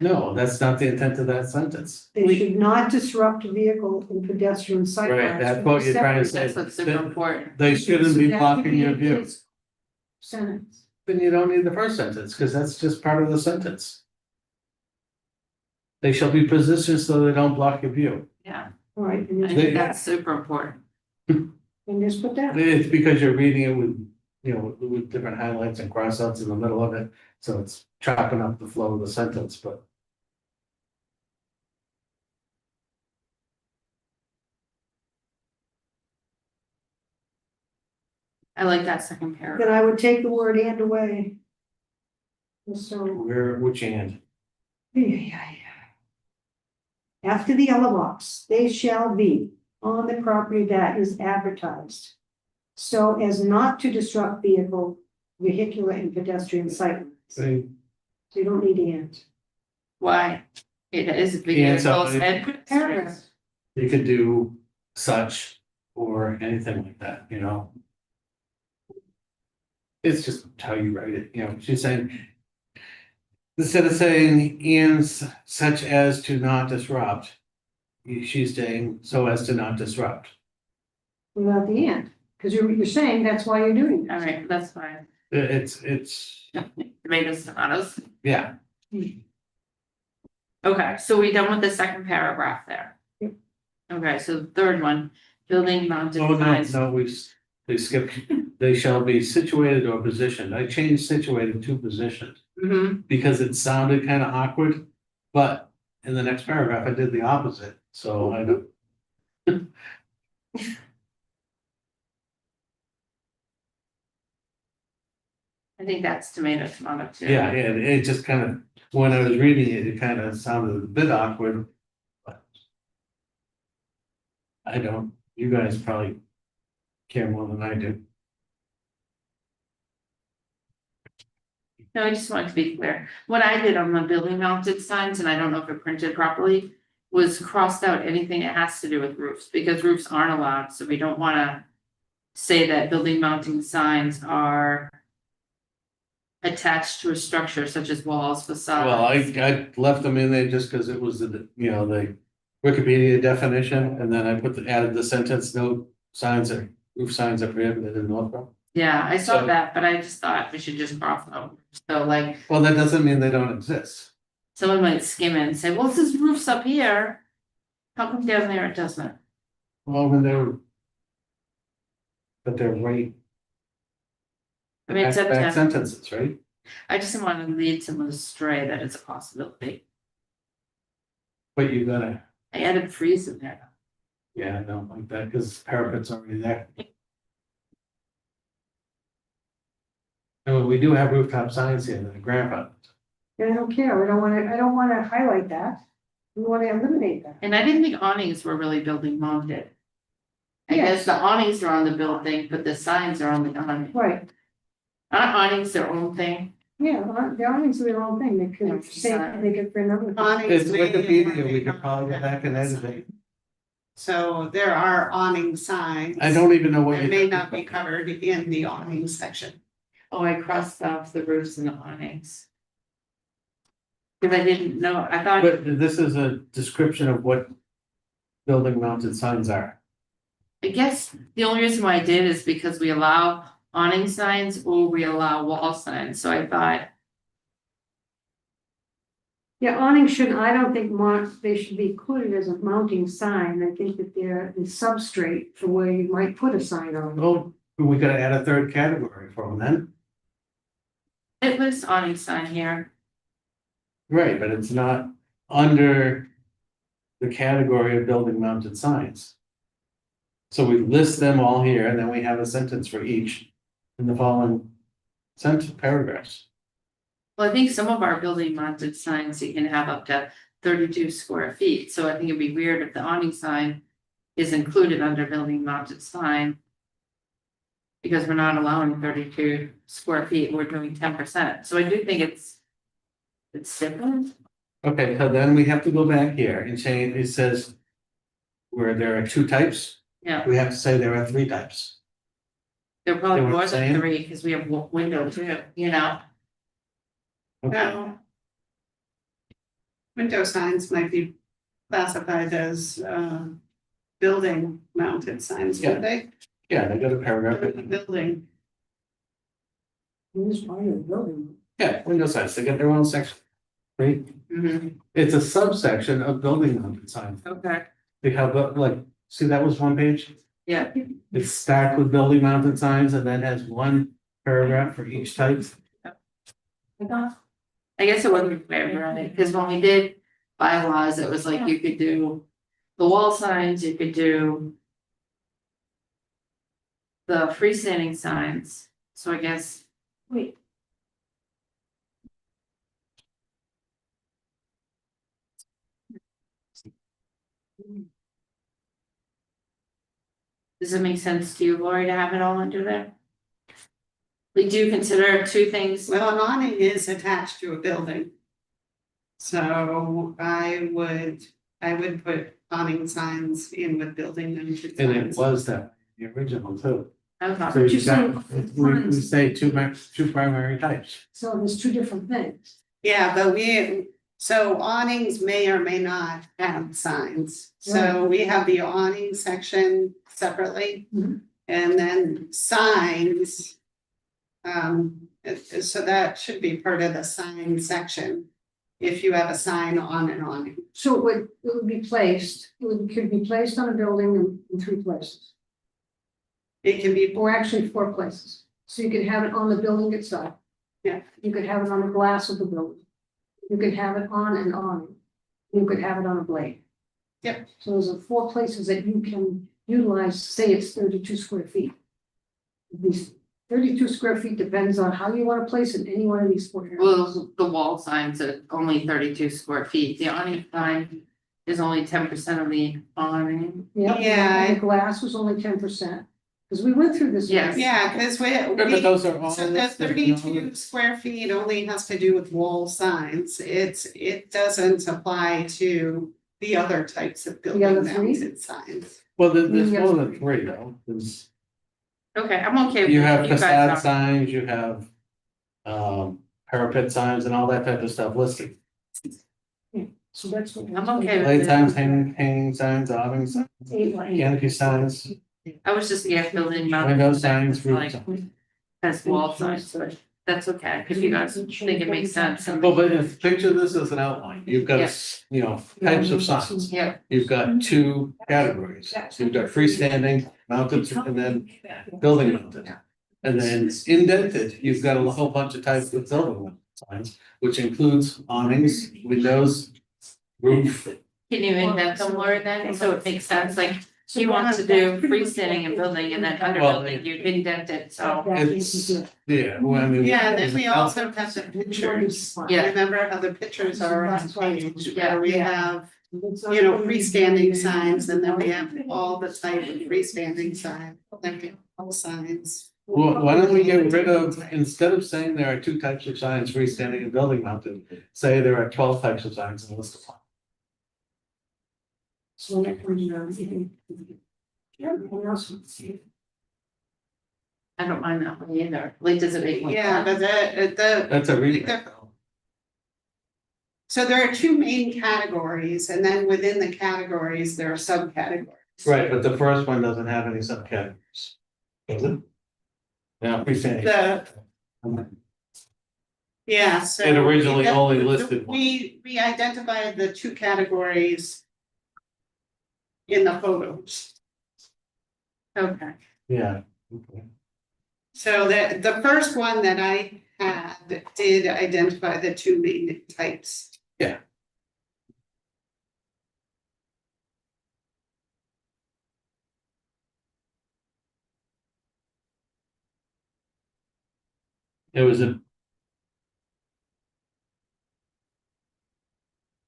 No, that's not the intent of that sentence. They should not disrupt vehicle and pedestrian sight lines. Right, that's what you're trying to say. That's what's super important. They shouldn't be That should blocking your be view. its Sentence. Then you don't need the first sentence, because that's just part of the sentence. They shall be positioned so they don't block your view. Yeah, All right, and I just think put that's that, super important. and just put that. It's because you're reading it with, you know, with different highlights and crossouts in the middle of it, so it's chopping up the flow of the sentence, but. I like that second Then paragraph. I would take the word and away. So, Which hand? yeah. After the yellow box, they shall be on the property that is advertised. So as not to disrupt vehicular and pedestrian sight lines. So you don't need and. Why? It is Yeah, so vehicles and Paragraph. You could do such or anything like that, you know? It's just how you write it, you know, she's saying. Instead of saying Ian's such as to not disrupt. She's saying so as to not disrupt. Without the end, because you're saying that's why you're doing it. All right, that's fine. It's, Tomatoes, tomatoes. yeah, Okay, so we done with the second paragraph there? Yep. Okay, so the third one, building mounted oh, no, signs. no, they skipped, they shall be situated or positioned. I changed situated to positioned. Mm-hmm, Because it sounded kind of awkward, but in the next paragraph, I did the opposite, so I don't. I think that's tomato too. Yeah, it just kind of, when I was reading it, it kind of sounded a bit awkward. But I don't, you guys probably care more than I do. No, I just wanted to be clear. What I did on the building mounted signs, and I don't know if it printed properly, was crossed out anything that has to do with roofs, because roofs aren't allowed, so we don't wanna say that building mounting signs are attached to a structure such as walls, facades. Well, I left them in there just because it was the, you know, the Wikipedia definition, and then I added the sentence, no signs or roof signs are prohibited in Northborough. Yeah, I saw So- that, but I just thought we should just cross out. So like, Well, that doesn't mean they don't exist. someone might skim it and say, well, this is roofs up here. How come down there it doesn't? Well, when they're. But they're right, I mean, it's up back to, sentences, right? I just want to lead someone astray that it's a possibility. But you gotta, I added freeze in there. yeah, I don't like that, because parapet's already there. And we do have rooftop signs here that are grandfathered. And I don't care, I don't wanna highlight that, we wanna eliminate that. And I didn't think awnings were really building mounted. I Yeah. guess the awnings are on the building, but the signs are on the awning. Right, Aren't awnings their own thing? yeah, the awnings are their own thing, they Yeah, could say, they could for another. Awnings It's may- Wikipedia, we could probably go back and edit it. So there are awning signs. I don't even know what That you. may not be covered in the awning section. Oh, I crossed off the roofs and the awnings. Because I didn't know, I thought, But this is a description of what building mounted signs are. I guess the only reason why I did is because we allow awning signs or we allow wall signs, so I thought. Yeah, awnings shouldn't, I don't think they should be included as a mounting sign, I think that they're the substrate for where you might put a sign on. Oh, we gotta add a third category for them then. It lists awning sign here. Right, but it's not under the category of building mounted signs. So we list them all here, and then we have a sentence for each in the following sentence paragraphs. Well, I think some of our building mounted signs you can have up to 32 square feet, so I think it'd be weird if the awning sign is included under building mounted sign. Because we're not allowing 32 square feet, we're doing 10%, so I do think it's different. Okay, so then we have to go back here and change, it says where there are two types, Yeah, we have to say there are three types. there are probably They were more than saying? 3, because we have window too, you know. Okay, Now, window signs might be classified as building mounted signs, would they? yeah, they got a paragraph. Building, This part of the building. Yeah, window signs, they got their own section. Right, Mm-hmm. it's a subsection of building mounted signs. Okay. They have, like, see, that was one page, Yeah, it's stacked with building mounted signs and then has one paragraph for each type. I guess it wasn't very right, because when we did bylaws, it was like you could do the wall signs, you could do the freestanding signs, so I guess. Wait. Does it make sense to you, Lori, to have it all under there? We do consider two things, well, an awning is attached to a building. So I would I would put awning signs in with building mounted And it signs. was that, the original too. Okay. So you're you got, saying we say two primary types. So there's two different things. Yeah, but so awnings may or may not have signs. So we have the awning section separately. Mhm. And then signs. So that should be part of the sign section. If you have a sign on an awning. So it would be placed, could be placed on a building in three places, It can be, or actually four places. So you could have it on the building itself. Yeah. You could have it on the glass of the building. You could have it on an awning. You could have it on a blade. Yep. So those are four places that you can utilize, say it's 32 square feet. These 32 square feet depends on how you want to place it in any one of these four areas. Well, the wall signs are only 32 square feet. The awning sign is only 10% of the awning. Yeah. And the glass was only 10%, because we went through this. Yes. yeah, because But those are all. so the 32 square feet only has to do with wall signs. It doesn't apply to the other types of building other three? mounted signs. Well, there's Yeah. more than three though, there's, Okay, I'm okay with you have you guys facade not- signs, you have. Parapet signs and all that type of stuff listed. So that's what. I'm okay with Light it. signs, hanging signs, awning signs, canopy signs, I was just, yeah, building mounted. window signs, roof Like, signs. as wall signs, so that's okay, if you guys think it makes sense. Well, but if, picture this as an outline, you've got, you know, types of signs. Yeah, You've got two categories, so you've got freestanding, mounted, and then building mounted. And then indented, you've got a whole bunch of types of building mounted signs, which includes awnings, windows, roof. can you invent them, Laura, then, so it makes sense, like, he wants to do freestanding and building, and then under Well, building, you indent it, so. It's, yeah, well, I mean. Yeah, and then we also have the pictures. Yeah. Remember how the pictures are on page Yeah. where we have, you know, freestanding signs, and then we have all the type of freestanding sign, then we have all signs. Well, why don't we get rid of, instead of saying there are two types of signs, freestanding and building mounted, say there are 12 types of signs and list of them. So that comes around. Yeah, what else? I don't mind that one either, like, does it make more Yeah, sense? but That's a read. so there are two main categories, and then within the categories, there are subcategories. Right, but the first one doesn't have any subcategories. Does it? Yeah, freestanding. Yeah, so. It originally only listed one. We identified the two categories in the photos. Okay, Yeah. Okay. So the first one that I had did identify the two main types. Yeah. It was a.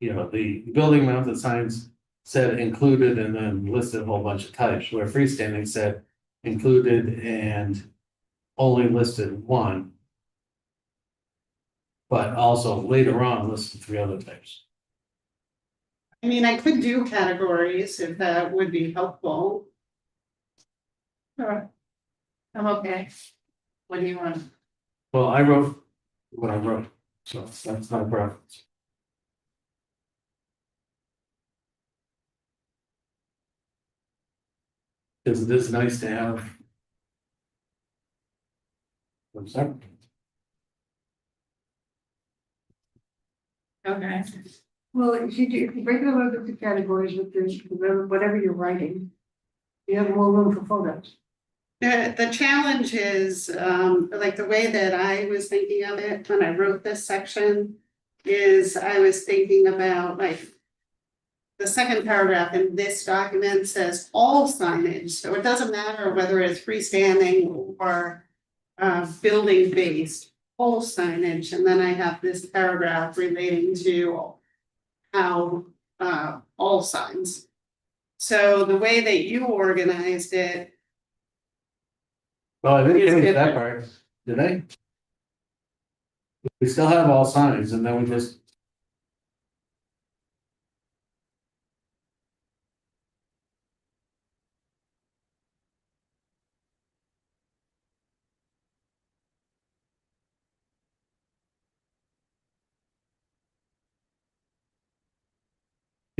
You know, the building mounted signs said included and then listed a whole bunch of types, where freestanding said included and only listed one. But also later on listed three other types. I mean, I could do categories if that would be helpful. alright. I'm okay. What do you want? Well, I wrote what I wrote, so that's my preference. Because it is nice to have. I'm sorry. Okay, Well, if you break it up into the categories with whatever you're writing, you have more room for photos. The challenge is, like the way that I was thinking of it when I wrote this section is I was thinking about like the second paragraph in this document says all signage, so it doesn't matter whether it's freestanding or building based, all signage, and then I have this paragraph relating to how all signs. So the way that you organized it. Well, I didn't It's change that different. part, did I? We still have all signs and then we just.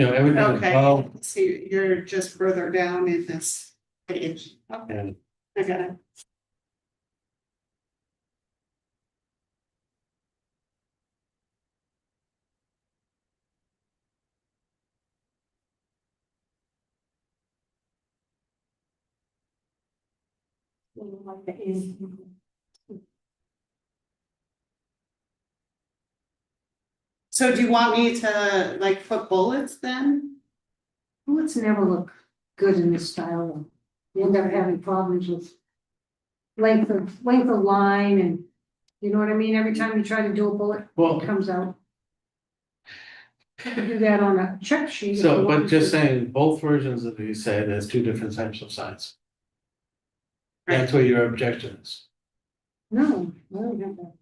You know, everything Okay, above, so you're just further down in this page. Okay, and I got it. So do you want me to like put bullets then? Bullets never look good in this style. You end up having problems with length of line and, you know what I mean? Every time you try to do a bullet, well, it comes out. You could do that on a check sheet. if you so, but wanted just to. saying, both versions of these say there's two different types of signs. That's what your objection is. No, I don't have that.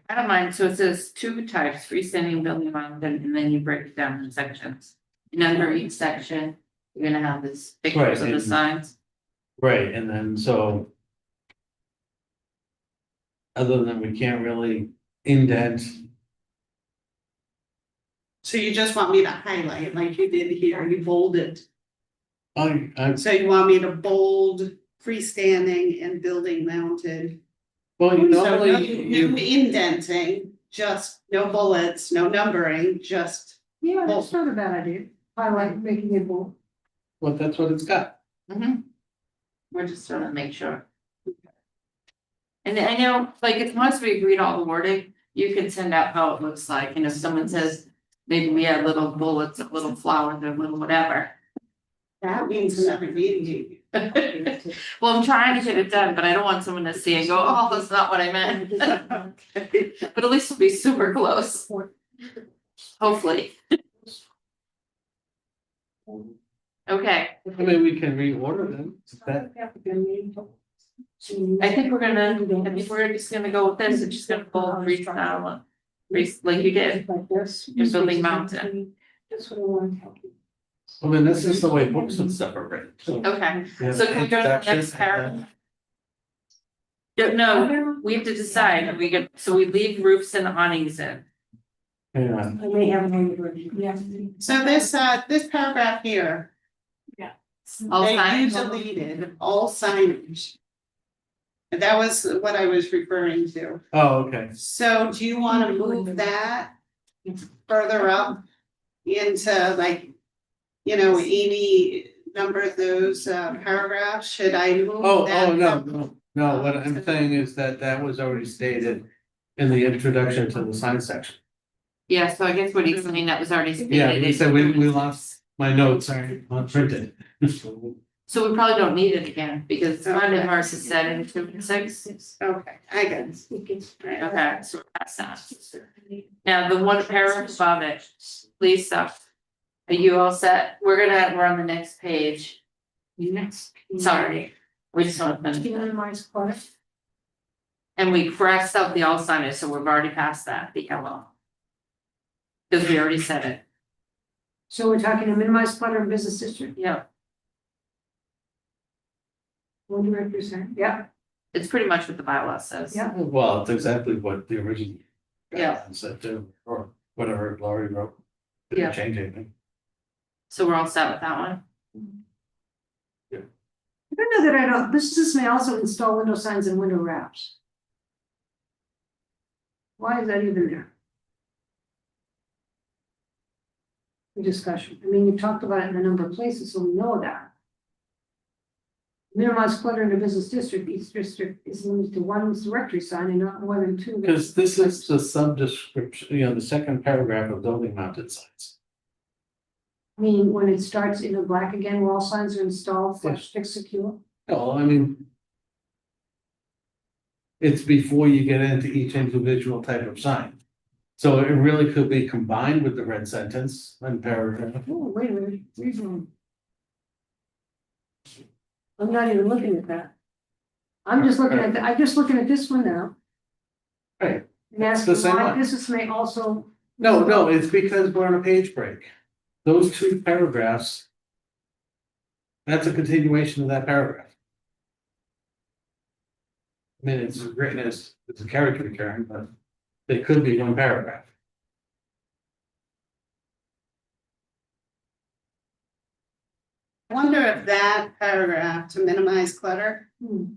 I don't mind, so it says two types, freestanding building mounted, and then you break it down in sections. And under each section, you're gonna have this pictures of the and- signs. Right, and then so. Other than we can't really indent, So you just want me to highlight like you did here, you bolded. I'm, So you want me to bold freestanding and building mounted? well, you So no normally, no indenting, just no bullets, no numbering, just, Yeah, that's not a bad idea. I like making it bold. well, that's what it's got. We're just trying to make sure. And I know, like, if once we agreed all the wording, you can send out how it looks like, and if someone says, maybe we add little bullets, little flowers, or little whatever. that means another meeting. Well, I'm trying to get it done, but I don't want someone to see and go, oh, that's not what I meant. But at least it'll be super close, hopefully. Okay, I mean, we can reorder them, that, I think we're just gonna go with this, it's just gonna pull freestyle, like you did. Like this. Your building mounted. That's what I want to help you. I mean, this is the way books and stuff are written. So, Okay, yeah, so can we go to the introduction next and paragraph? No, we have to decide, so we leave roofs and awnings in. then, yeah, I may have another version. Yeah. So this paragraph here, All that you signs. deleted, all signage. And that was what I was referring to. oh, okay, So do you wanna move that further up into like, you know, any number of those paragraphs? Should I move that? no, what I'm saying is that was already stated in the introduction to the sign section. Yeah, so I guess what he's saying, that was already stated. Yeah, he said we lost, my notes are unprinted. So we probably don't need it again, because it's kind of ours is set in 2 and 6. Okay, I get it. Okay, so that's that. Now, the one paragraph above it, please stop. Are you all set? We're on the next page. Next. Sorry, we just want to finish. Minimize clutter. And we crossed out the all signage, so we've already passed that, the yellow. Because we already said it, So we're talking to minimize clutter in business district, yeah, 100%, yeah. it's pretty much what the bylaw says. Yeah. Well, it's exactly what the original. Yeah. guidelines said too, or whatever Laurie wrote. Yeah. Didn't change anything. So we're all set with that one? I don't know that I don't, businesses may also install window signs and window wraps. Why is that even there? The discussion, I mean, you talked about it in a number of places, so we know that. Minimize clutter in the business district, each district is limited to one directory sign and not more than 2. Because this is the sub-description, the second paragraph of building mounted signs. I mean, when it starts in the black again, where all signs are installed, Yeah. flush, fixed, secure. No, I mean. It's before you get into each individual type of sign. So it really could be combined with the red sentence and paragraph. Oh, wait a minute, where's one? I'm not even looking at that. I'm just looking at, I'm just looking at this one now. Right. And asking the same why one. business may also. No, it's because we're on a page break. Those two paragraphs. That's a continuation of that paragraph. I mean, it's written as, it's a character, Karen, but It could be one paragraph. I wonder if that paragraph to minimize clutter Hmm.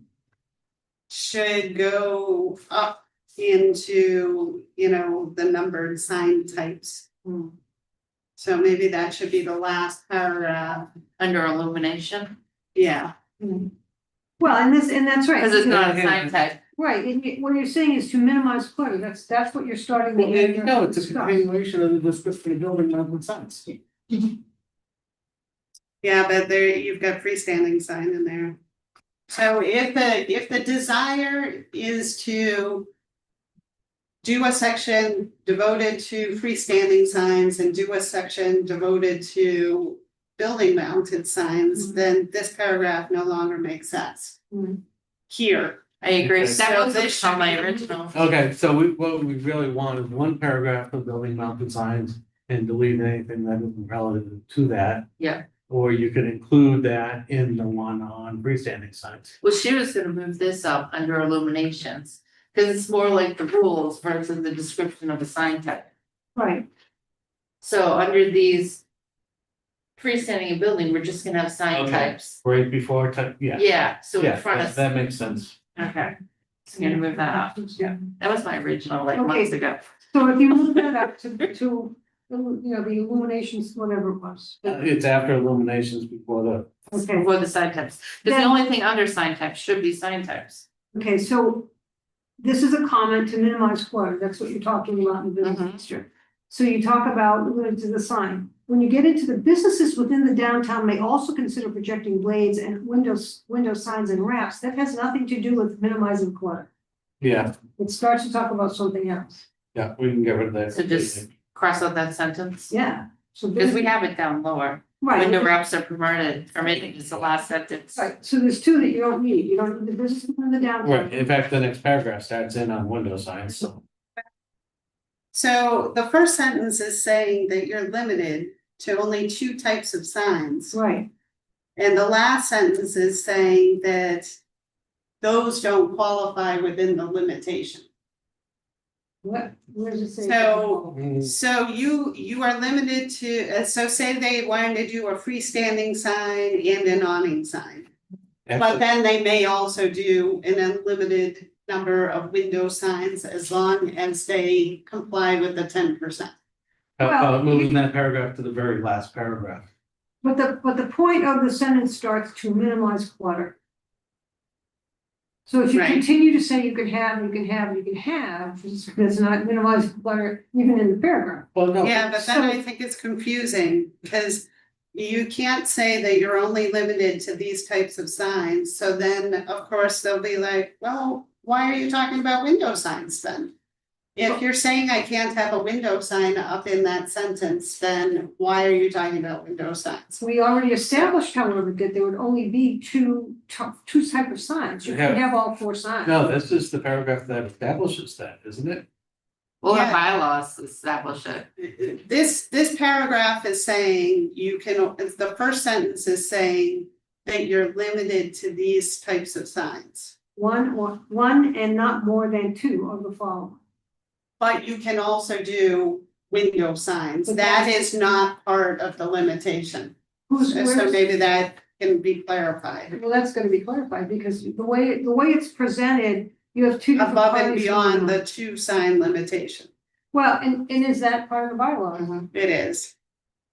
should go up into, the numbered sign types. Hmm. So maybe that should be the last paragraph. Under illumination, Yeah, Well, and that's right. because it's not a Yeah. sign type. Right, and what you're saying is to minimize clutter, that's what you're starting the paragraph No, to it's a discuss. continuation of the description of building mounted signs. yeah, but there, you've got freestanding sign in there. So if the desire is to do a section devoted to freestanding signs and do a section devoted to building mounted signs, then this paragraph no longer makes sense. Mhm. Here, I agree, Okay. that So was this from my should be- original. Okay, so what we really want is one paragraph of building mounted signs and delete anything that isn't relative to that. Yeah. Or you could include that in the one on freestanding signs. Well, she was gonna move this up under illuminations, because it's more like the rules versus the description of a sign type. Right, So under these freestanding and building, we're just gonna have sign Okay. types. Right before, yeah. Yeah, so in Yeah, front that of, that makes sense. okay, so I'm gonna move that up. yeah. That was my original, like Okay. months ago. So if you move that up to, the illuminations, whatever it was. It's after illuminations before the, Okay, Before the sign types, because the Then- only thing under sign types should be sign types. okay, so this is a comment to minimize clutter, that's what you're talking about in the business Mhm. district. So you talk about limited to the sign. When you get into the businesses within the downtown may also consider projecting blades and window signs and wraps. That has nothing to do with minimizing clutter. yeah, It starts to talk about something else. yeah, we can get rid of that. So just cross out that sentence, Yeah. So because we have it down lower. Right. Window wraps are permitted is the last sentence. Right, so there's two that you don't need. You don't need the business within the downtown. Right, in fact, the next paragraph starts in on window signs, so. so the first sentence is saying that you're limited to only 2 types of signs. Right, And the last sentence is saying that those don't qualify within the limitation. where does it say? So you are limited to, so say they wanted to do a freestanding sign and an awning sign. But then they may also do an unlimited number of window signs as long as they comply with the 10%. How about Well, moving that paragraph to the very last paragraph? But the point of the sentence starts to minimize clutter. So if you Right. continue to say you can have, it's not minimize clutter even in the paragraph. Well, no. Yeah, but then I think it's confusing because you can't say that you're only limited to these types of signs. So then, of course, they'll be like, well, why are you talking about window signs then? If you're saying I can't have a window sign up in that sentence, then why are you talking about window signs? We already established, however, that there would only be two types of signs. You can Yeah. have all 4 signs. No, this is the paragraph that establishes that, isn't it? Well, our Yeah. bylaws establish it. This paragraph is saying the first sentence is saying that you're limited to these types of signs. One and not more than 2 of the following. But you can also do window signs. But That that's- is not part of the limitation. Who's, So where's, maybe that can be clarified. well, that's gonna be clarified because the way it's presented, you have 2 different Above and parties beyond going on. the 2 sign limitation. Well, and is that part of the bylaw? It is.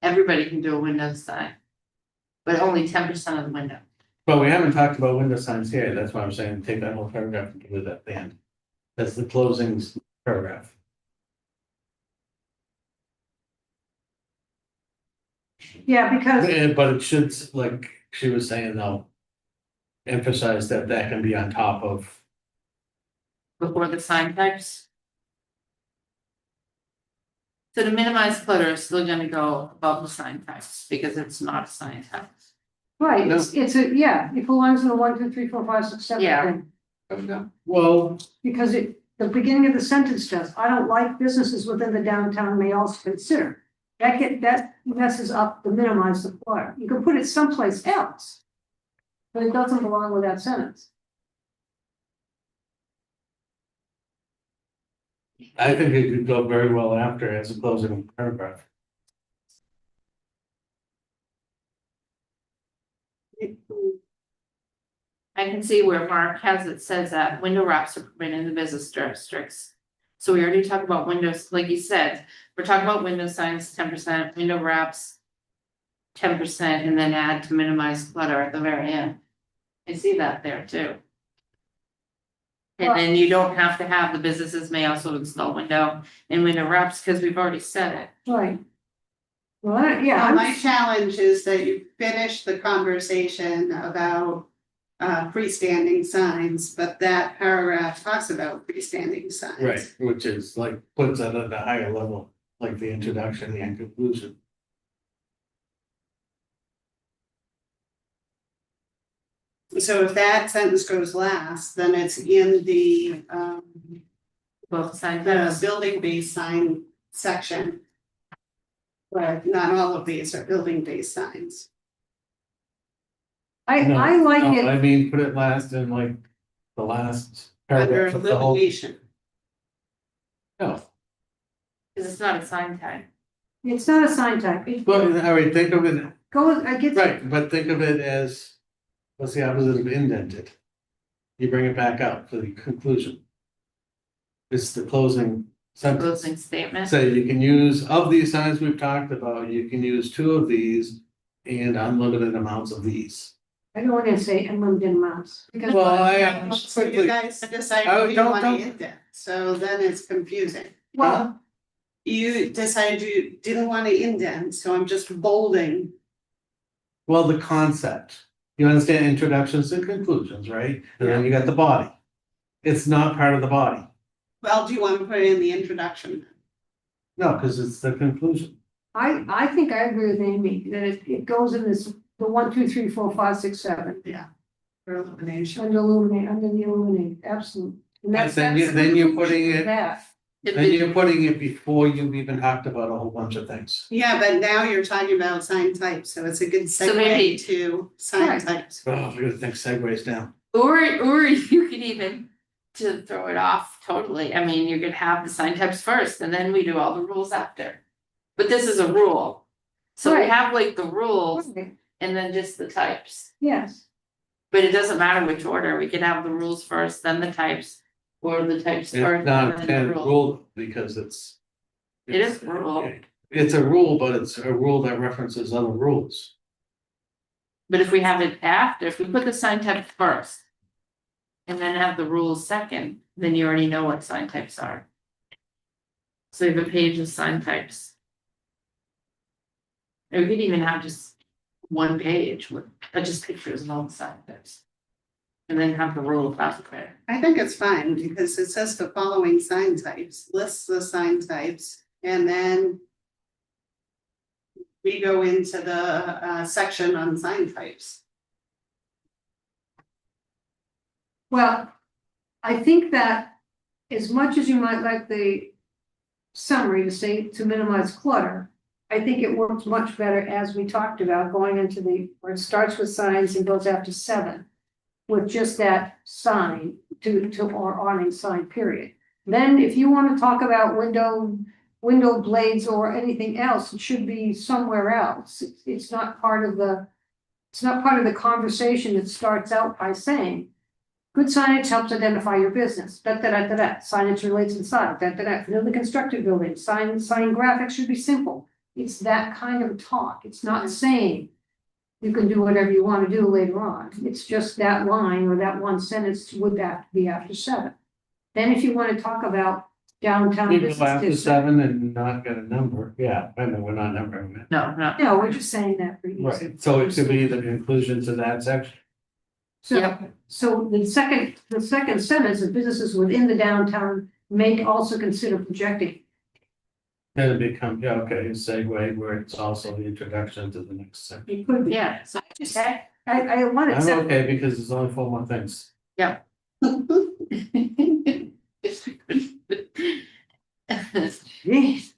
Everybody can do a window sign. But only 10% of the window. But we haven't talked about window signs here, that's why I'm saying take that whole paragraph and put it at the end. That's the closing paragraph. Yeah, because, But it should, like she was saying though, emphasize that that can be on top of, Before the sign types. So to minimize clutter is still gonna go above the sign types, because it's not a sign type. right, it belongs in the 1, 2, 3, 4, 5, 6, 7 Yeah. thing. well, Because the beginning of the sentence does, I don't like businesses within the downtown may also consider. That messes up the minimize the clutter. You can put it someplace else. But it doesn't belong with that sentence. I think it could go very well after as a closing paragraph. I can see where Mark has it, says that window wraps are permitted in the business districts. So we already talked about windows, like you said, we're talking about window signs, 10%, window wraps. 10% and then add to minimize clutter at the very end. I see that there too. And then you don't have to have, the businesses may also install window and window wraps, because we've already said it. Right. Well, yeah, Well, my I'm, challenge is that you finish the conversation about freestanding signs, but that paragraph talks about freestanding signs. Right, which is like, puts it at a higher level, like the introduction and conclusion. So if that sentence goes last, then it's in the Both sign the types. building-based sign section. But not all of these are building-based signs. I No, like no, it, I mean, put it last in like the last Under paragraph of the whole. illumination. No, Because it's not a sign type. it's not a sign type, it but all right, think of it, goes, I get. right, but think of it as, what's the opposite of indented? You bring it back up for the conclusion. It's the closing sentence. Closing statement. Say you can use, of these signs we've talked about, you can use 2 of these and unlimited amounts of these. I don't want to say unlimited amounts, because. Well, So you guys decide Oh, what you don't- want to don't- indent, so then it's confusing. Well, You decided you didn't want to indent, so I'm just bolding. Well, the concept, you understand introductions and conclusions, right? And then you got the body. It's not part of the body. Well, do you want to put it in the introduction? No, because it's the conclusion. I think I agree with Amy, that it goes in this, the 1, 2, 3, 4, 5, 6, 7, For illumination. under the illuminate, absolutely. And that's- Then that's the then you're conclusion putting of it, that. then you're putting it before you've even talked about a whole bunch of things. Yeah, but now you're talking about sign types, so it's a good So maybe- segue to sign Right. types. Oh, we're gonna think segues down. Or you could even, to throw it off totally, I mean, you could have the sign types first and then we do all the rules after. But this is a rule. So we Right. have like the rules Okay, and then just the types. yes, But it doesn't matter which order, we could have the rules first, then the types, or the types It's first, not and then a the rules. rule because it's. It is a rule. It's a rule, but it's a rule that references other rules. But if we have it after, if we put the sign type first. And then have the rules second, then you already know what sign types are. So you have a page of sign types. Or we could even have just one page with just pictures of all the sign types. And then have the rules after. I think it's fine because it says the following sign types, lists the sign types, and then we go into the section on sign types. well, I think that as much as you might like the summary to say to minimize clutter, I think it works much better as we talked about going into where it starts with signs and goes after 7. With just that sign or awning sign, period. Then if you want to talk about window blades or anything else, it should be somewhere else. It's not part of the conversation that starts out by saying, good signage helps identify your business, signage relates inside, newly constructed buildings, sign graphics should be simple. It's that kind of talk, it's not saying you can do whatever you want to do later on, it's just that line or that one sentence would have to be after 7. Then if you want to talk about downtown You go business after district. 7 and not get a number, yeah, I know, we're not numbering it. No, No, we're just saying that for easy. Right, so it could be the conclusion to that section. So, Yep. so the second sentence, of businesses within the downtown may also consider projecting. Then it becomes, yeah, okay, a segue where it's also the introduction to the next section. It could be. yeah, so okay. I want it I'm separate. okay because there's only 4 more things. Jeez.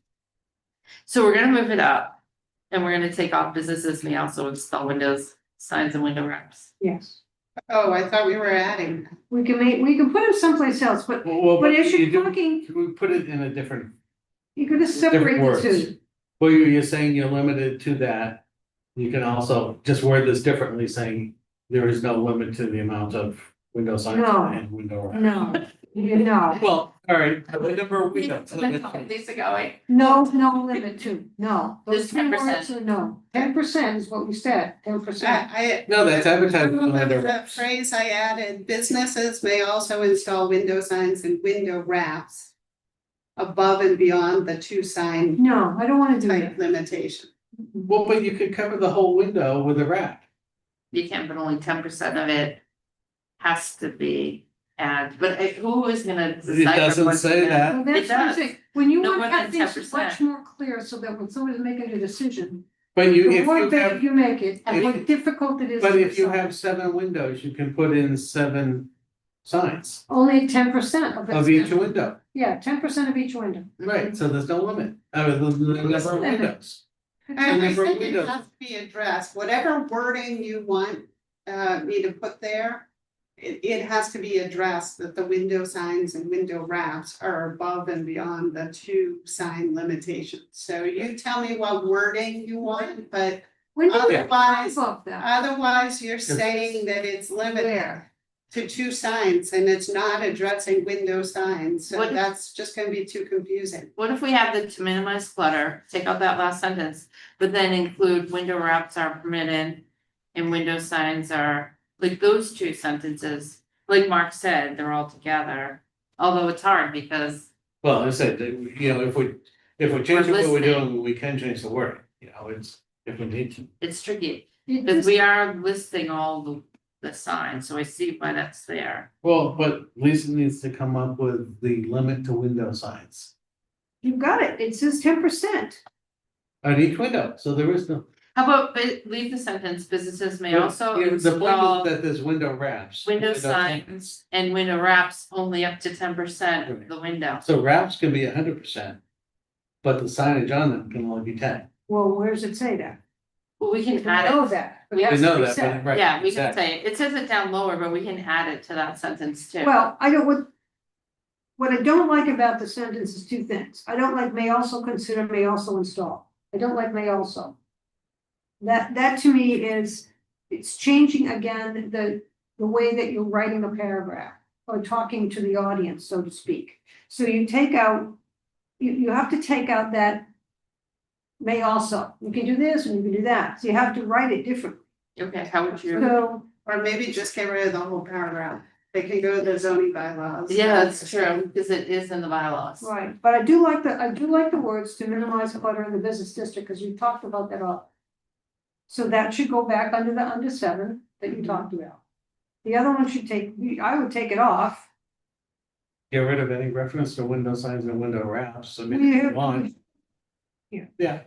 So we're gonna move it up. And we're gonna take off businesses may also install windows, signs and window wraps. Yes, Oh, I thought we were adding. We can put them someplace else, but Well, as you you're do- talking, we put it in a different, you're gonna separate different the words. two. Well, you're saying you're limited to that. You can also just word this differently, saying there is no limit to the amount of window signs No. and window wraps. No, no, Well, all right, the number of windows. Lisa going, no limit to, no. Those Just three 10%. words are no. 10% is what we said, 10%. No, that's advertising on window The wraps. phrase I added, businesses may also install window signs and window wraps above and beyond the 2 sign No, I don't wanna do type that. limitation. Well, but you could cover the whole window with a wrap. you can, but only 10% of it has to be added, but who is gonna It decipher doesn't what's say in that. Well, that's It what I'm does. saying, when you No want more to have than things 10%. much more clear, so that when somebody's making a decision, But you, the if more you vague have, you make it, the if- more difficult it is. but to if you decide. have 7 windows, you can put in 7 signs Only 10% of it. of each window. Yeah, 10% of each window. Right, so there's no limit. The number of windows. And I number of think it windows. has to be addressed, whatever wording you want me to put there. It has to be addressed that the window signs and window wraps are above and beyond the 2 sign limitation. So you tell me what wording you want, but When did you Otherwise- above that? otherwise you're saying that it's limited Where? to 2 signs and it's not addressing window signs. So What if- that's just gonna be too confusing. What if we have the to minimize clutter, take out that last sentence, but then include window wraps are permitted and window signs are, like those 2 sentences, like Mark said, they're all together. Although it's hard because Well, I said, you know, if we change what we're listening. doing, we can change the word, you know, it's, if we need to. it's tricky, It because just- we are listing all the signs, so I see why that's there. Well, but Lisa needs to come up with the limit to window signs You got it, it says 10%. on each window, so there is no. How about leave the sentence, businesses may also Yeah, the point install is that there's window wraps. window signs. signs and window wraps only up to 10% of the window. So wraps can be 100%, but the signage on them can only be 10. Well, where does it say that? Well, we We can add know it, that. but We it We has to know be that, said. but right. yeah, we can exactly. say, it says it down lower, but we can add it to that sentence too. Well, what I don't like about the sentence is 2 things. I don't like may also consider, may also install. I don't like may also. That to me is, it's changing again, the way that you're writing a paragraph or talking to the audience, so to speak. So you take out, you have to take out that may also. You can do this and you can do that. So you have to write it differently. Okay, how would you? So, Or maybe just get rid of the whole paragraph. They can go to the zoning bylaws. Yeah, that's true, because it is in the bylaws. right, but I do like the words to minimize clutter in the business district, because you talked about that all. So that should go back under 7 that you talked about. The other one should I would take it off. Get rid of any reference to window signs and window wraps, I mean, We if you have- want. Yeah. Yeah.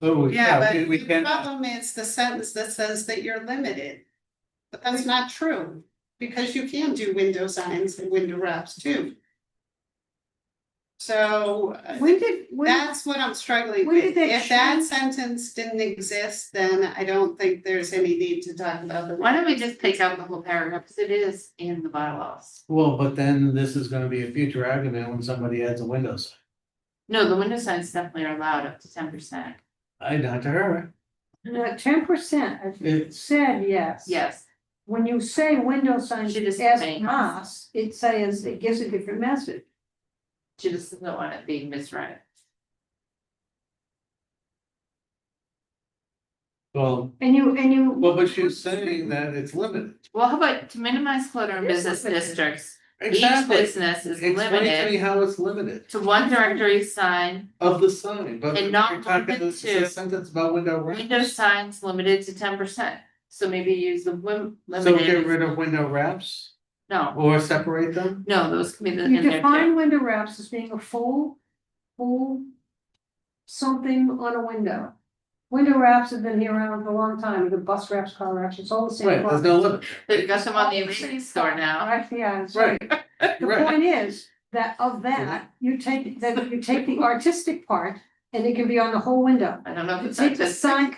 Oh, Yeah, yeah, but we the can, problem is the sentence that says that you're limited. But that's not true, because you can do window signs and window wraps too. So When did, that's what I'm struggling when did with. they If that change- sentence didn't exist, then I don't think there's any need to talk about the. Why don't we just take out the whole paragraph, because it is in the bylaws. well, but then this is gonna be a future argument when somebody adds a window sign. No, the window signs definitely are allowed up to 10%. Not to her, 10%, it it's, said yes. Yes, When you say window signs She just as saying- mass, it says, it gives a different message. she just doesn't want it being misread. well, And you. but she's saying that it's limited. Well, how about to minimize clutter in It is business limited. districts, each Exactly. business is Explain to me limited how it's limited to 1 directory sign. of the sign, but And you're not talking, limited it's to a sentence about window Window wraps. signs limited to 10%, so maybe use the So get limited, rid of window wraps no, or separate them? no, those can be in You there define too. window wraps as being a full something on a window. Window wraps have been here around for a long time, the bus wraps, car wraps, it's all the same. Right, there's product. no limit. They've got them on the All amazing same store product, now. Right, yeah, that's Right. right. The Right. point is that you take the artistic part and it can be on the whole window. I don't know if You it's take the artistic. sign,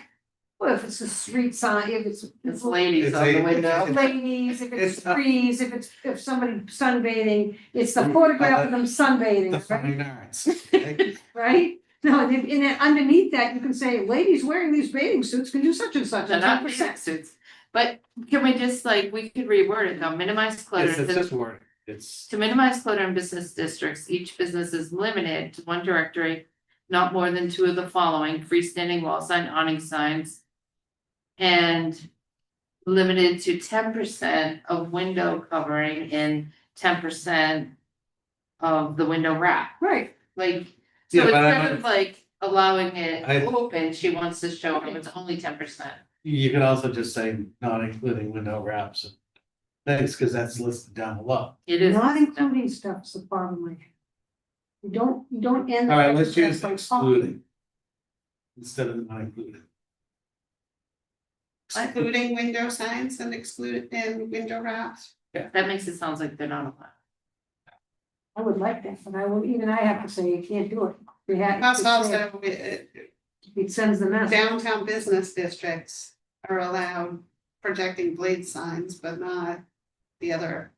Well, if it's a street sign, if it's ladies It's on the a- window. ladies, if it's It's- trees, if somebody sunbathing, it's the photograph of them The sunbathing, right? fine arts. Okay? Right? No, and then underneath that, you can say, ladies wearing these bathing suits can do such and such. They're not bathing suits. But can we just like, we could reword it though, minimize clutter. It's just wording, it's, To minimize clutter in business districts, each business is limited to one directory, not more than 2 of the following: freestanding wall sign, awning signs. And limited to 10% of window covering and 10% of the window wrap. Right, Like, Yeah, so but I instead of like allowing it I- open, she wants to show them it's only 10%. you can also just say not including window wraps and things, because that's listed down below. It is. not including stuff's the problem. Like, you don't end. All right, let's the use sentence like, excluding. Instead of not including. Excluding window signs and window wraps. That makes it sound like they're not allowed. I would like that, but even I have to say you can't do it. We have. Plus to say also, It sends the message. downtown business districts are allowed projecting blade signs, but not the other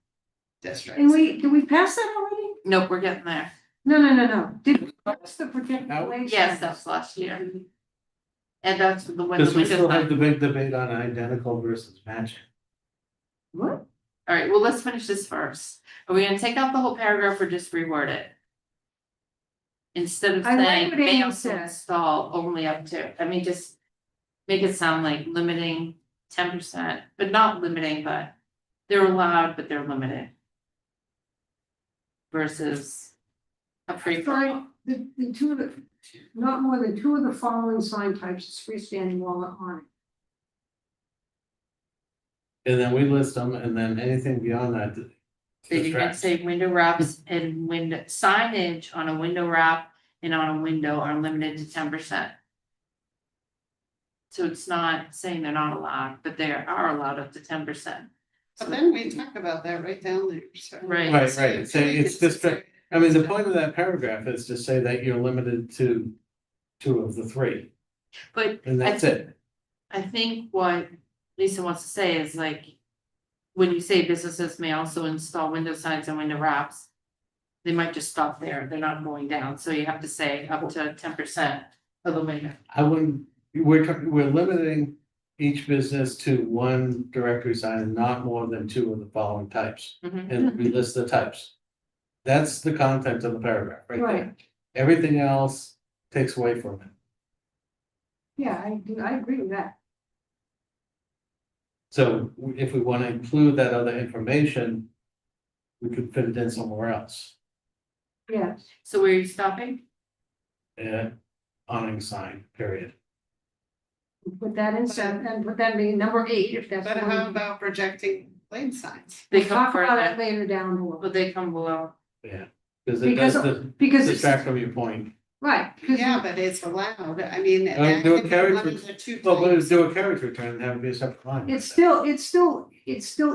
districts. And did we pass that already? Nope, we're getting there. No. Did we pass the projected No. blade? Yes, signs? that was last year. And that's the window. Because we still have the big debate on identical versus matching. What? All right, well, let's finish this first. Are we gonna take out the whole paragraph or just reword it? Instead of I like saying what Amy may also said. install only up to, I mean, just make it sound like limiting 10%, but not limiting, but they're allowed, but they're limited. Versus a free for Sorry, all. the two of the, not more than 2 of the following sign types is freestanding wall or awning. And then we list them, and then anything beyond that. So you can distracts. say window wraps and window signage on a window wrap and on a window are limited to 10%. So it's not saying they're not allowed, but they are allowed up to 10%. But then we talk about that right down there, so. Right. Right, say it's district, I mean, the point of that paragraph is to say that you're limited to 2 of the 3, But and that's it. I think what Lisa wants to say is like, when you say businesses may also install window signs and window wraps, they might just stop there. They're not going down. So you have to say up to 10% of the window. I wouldn't, we're limiting each business to 1 directory sign and not more than 2 of the following types, Mhm. and we list the types. That's the content of the paragraph, right there. Right. Everything else takes away from it. Yeah, I agree with that. So if we want to include that other information, we could fit it in somewhere else. Yeah, So where are you stopping? Awning sign, period. put that in and put that in number 8 if that's. But one. how about projecting blade signs? They We'll come talk about it further, later down below. but they come below. Yeah, because it does Because it's, distract from your point. right. 'cause Yeah, but it's allowed, I mean. Do a that could be carriage one of for- the 2 Well, but types. do a carriage return and have it be a separate line. It's still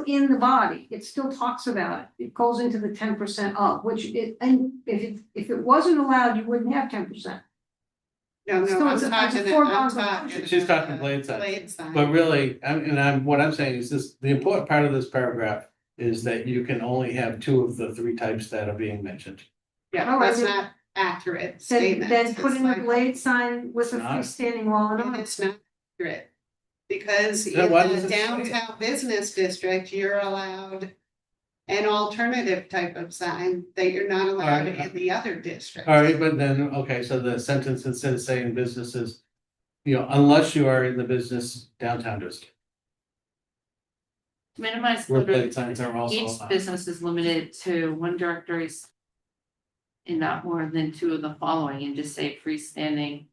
in the body, it still talks about it, it goes into the 10% up, which and if it wasn't allowed, you wouldn't have 10%. No, still, no, I'm it's a talking, foregone I'm conclusion. talking. She's talking about blade signs. Blade signs. But really, what I'm saying is this, the important part of this paragraph is that you can only have 2 of the 3 types that are being mentioned. Yeah, All right, that's then- not accurate Then statement. put in the It's like- blade sign with a It's not. freestanding wall and And on. it's not accurate. Because Then in why does the it say it? downtown business district, you're allowed an alternative type of sign that you're not allowed Alright. in the other districts. All right, but then, okay, so the sentence instead of saying businesses, unless you are in the business downtown district, To minimize where clutter, blade signs are also each allowed. business is limited to 1 directories. And not more than 2 of the following, and just say freestanding.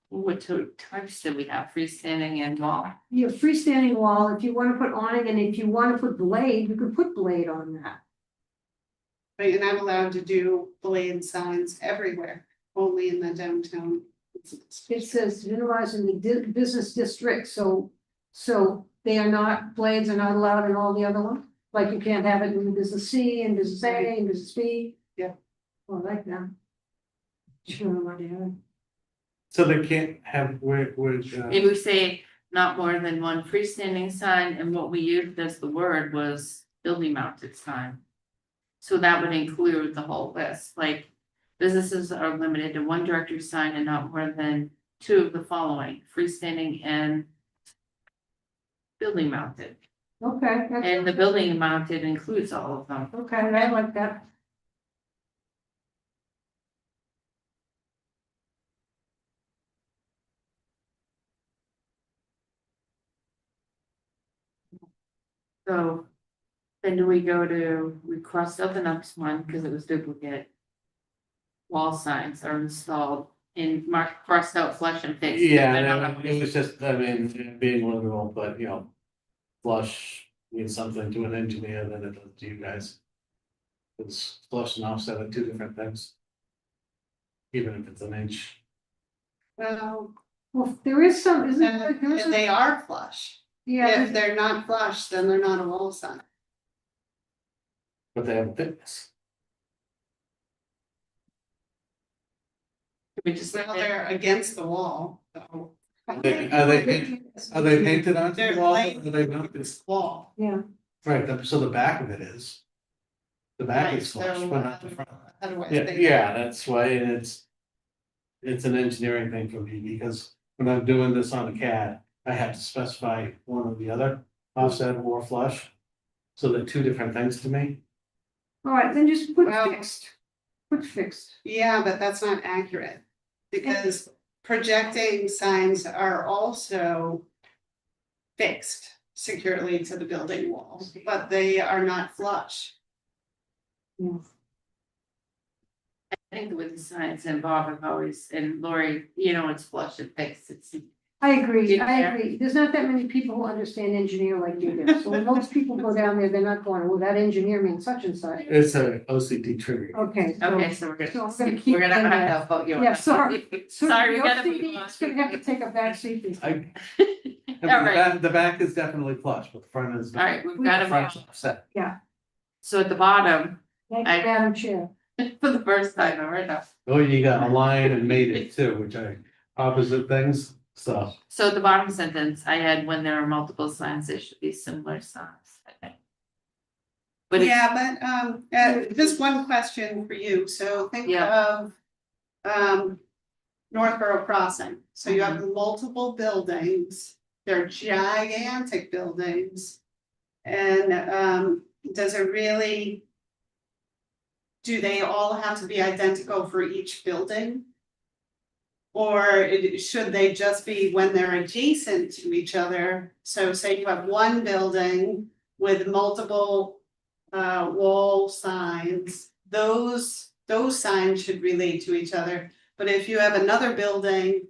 What 2 types do we have? Freestanding and wall. You have freestanding wall, if you wanna put awning, and if you wanna put blade, you could put blade on that. But you're not allowed to do blade signs everywhere, only in the downtown. It says utilizing the business district, so they are not, blades are not allowed in all the other ones? Like you can't have it in business C and business A and business B? Yeah. Oh, I like that. Sure, I like that. So they can't have, Maybe we say not more than one freestanding sign, and what we used as the word was building mounted sign. So that would include the whole list, like businesses are limited to one directory sign and not more than two of the following, freestanding and building mounted. Okay. And the building mounted includes all of them. Okay, I like that. So then do we go to, we crossed out the next one because it was duplicate. Wall signs are installed in mark crossed out flush and fixed. yeah, it was just, I mean, being literal, but you know. Flush means something to an engineer than it does to you guys. It's flush and offset are two different things. Even if it's an inch. Well, Well, there is some, isn't there? There is and a- they are flush. Yeah, If they're not flush, then they're not a wall sign. But they have thickness. We just, Well, they're against the wall, so. Are they painted onto They're the wall? laid Or are they not? against the wall. yeah. Right, so the back of it is. The back Right, is flush, so, but not the front. How do I Yeah, say yeah, that's why, and it's. It's an engineering thing for me, because when I'm doing this on a CAD, I have to specify one or the other, offset or flush. So they're two different things to me. All right, then just put Well- fixed. Put fixed. Yeah, but that's not accurate, because projecting signs are also fixed securely to the building walls, but they are not flush. I think with the signs and Bob have always, and Lori, you know, it's flush and fixed, it's. I agree, Get I there. agree. There's not that many people who understand engineer like you do. So when most people go down there, they're not going, well, that engineer means such and such. It's a OCD trigger. Okay. Okay, so we're so I'm gonna, gonna keep we're gonna doing have that. to vote you. on Yeah, that. sorry. Sorry, we your gotta CD move on. is gonna have to take a back seat. this time. The All right, back, the back is definitely flush, but the front is. all right, we've We- got The to front's move. offset. So at the bottom, Thank you, I- Madam Chair. for the first time ever, no. Oh, you got a line and made it too, which are opposite things, so. So at the bottom sentence, I had when there are multiple signs, they should be similar size, I think. But it's, Yeah, but just one question for you, so think Yeah. of. Northborough Crossing, so you have multiple buildings, they're gigantic buildings. And does it really? Do they all have to be identical for each building? Or should they just be when they're adjacent to each other? So say you have one building with multiple wall signs, those signs should relate to each other. But if you have another building,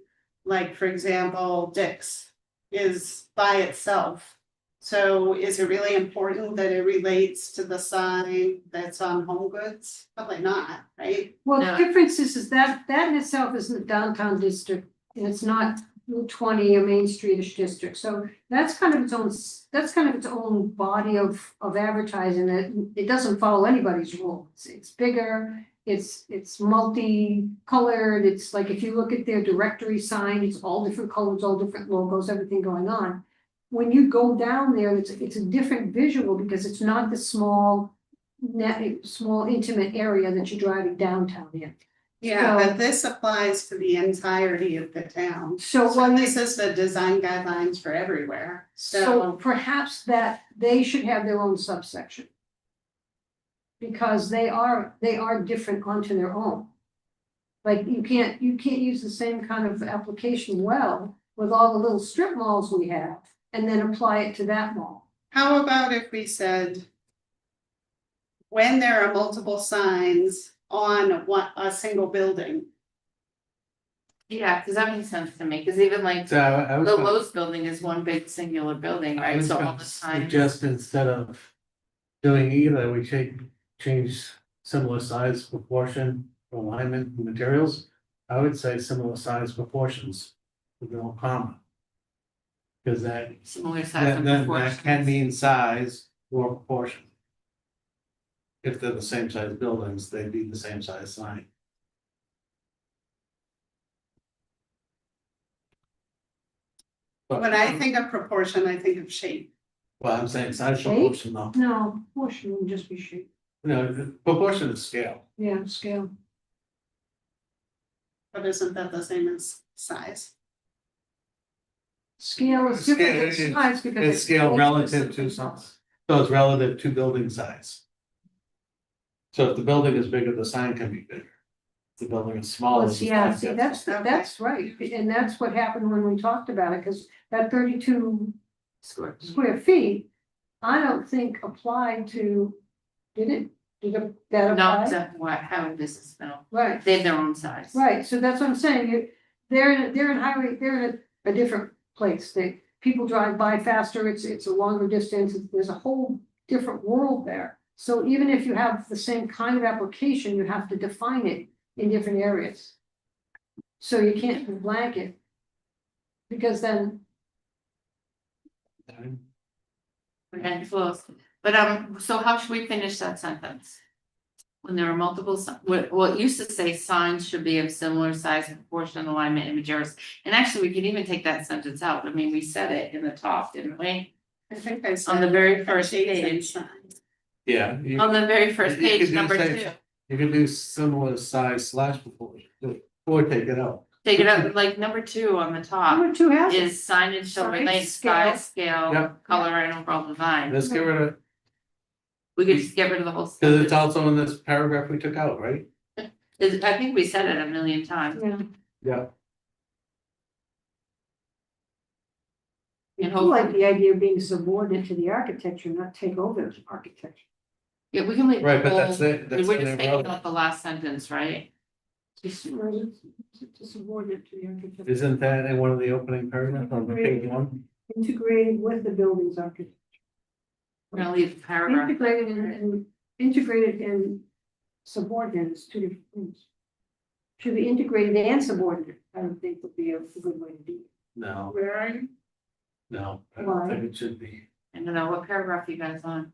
like for example, Dick's is by itself. So is it really important that it relates to the sign that's on Home Goods? Probably not, right? Well, No. the difference is that in itself isn't the downtown district, and it's not Route 20 or Main Streetish district, so that's kind of its own body of advertising, that it doesn't follow anybody's rules. It's bigger, it's multicolored, it's like if you look at their directory sign, it's all different colors, all different logos, everything going on. When you go down there, it's a different visual because it's not the small intimate area that you're driving downtown in. Yeah, So- but this applies to the entirety of the town. So So what this is the design guidelines for everywhere, So so. perhaps that they should have their own subsection. Because they are different onto their own. Like you can't use the same kind of application well with all the little strip malls we have and then apply it to that mall. How about if we said? When there are multiple signs on a single building, yeah, cause that makes sense to me, cause even like So I was. the gonna- Lowe's building is one big singular building, I right? was So all gonna the signs. suggest instead of doing either, we change similar size proportion, alignment, materials. I would say similar size proportions, with no comma. Cause that, Similar size that, and that can proportions. mean size or proportion. If they're the same size buildings, they'd be the same size sign. But- When I think of proportion, I think of shape. Well, I'm saying size Shape? proportion though, No, portion would just be shape. the proportion is scale. Yeah, scale. But isn't that the same as size? Scale is different than Scale is- size because. It's scale relative to something, so it's relative to building size. So if the building is bigger, the sign can be bigger. If the building is smaller. Well, the yeah, sign see, gets- that's right, and that's what happened when we talked about it, because that 32 square feet, I don't think applied to, did it, that Not apply? to what, how a business no, Right, they have their own size. right, so that's what I'm saying, they're in highway, they're in a different place, people drive by faster, it's a longer distance, there's a whole different world there. So even if you have the same kind of application, you have to define it in different areas. So you can't do blanket. Because then, We're getting close, but so how should we finish that sentence? When there are multiple, well, it used to say signs should be of similar size, proportion, alignment, and materials. And actually, we could even take that sentence out, I mean, we said it in the top, didn't we? I think I On said. the very first shapes and page, signs. Yeah. on the very first You could page, do number say- 2. You can do similar size / proportion, or take it out. Take it out, like number 2 on the top number two has it. is signage shall Size, relate scale. size, scale, Yep. color, and overall design. Let's get rid of it, We could just get rid of the whole because sentence. it's also in this paragraph we took out, right? I think we said it a million times. Yeah, Yeah. I And do like the idea of being subordinate to the architecture, not take over the architecture. Yeah, we can leave. the Right, but whole- that's it, that's We're in just there taking relevant. out the last sentence, right? To subordinate to the architecture. Isn't that in one of the opening paragraphs on page 1? Integrated with the building's architecture. We're gonna leave the paragraph. Integrated and subordinate is two different things. Should be integrated and subordinate, I would think would be a good way to do it. No, Where are you? no, I Why? don't think it should be. I don't know, what paragraph you guys on?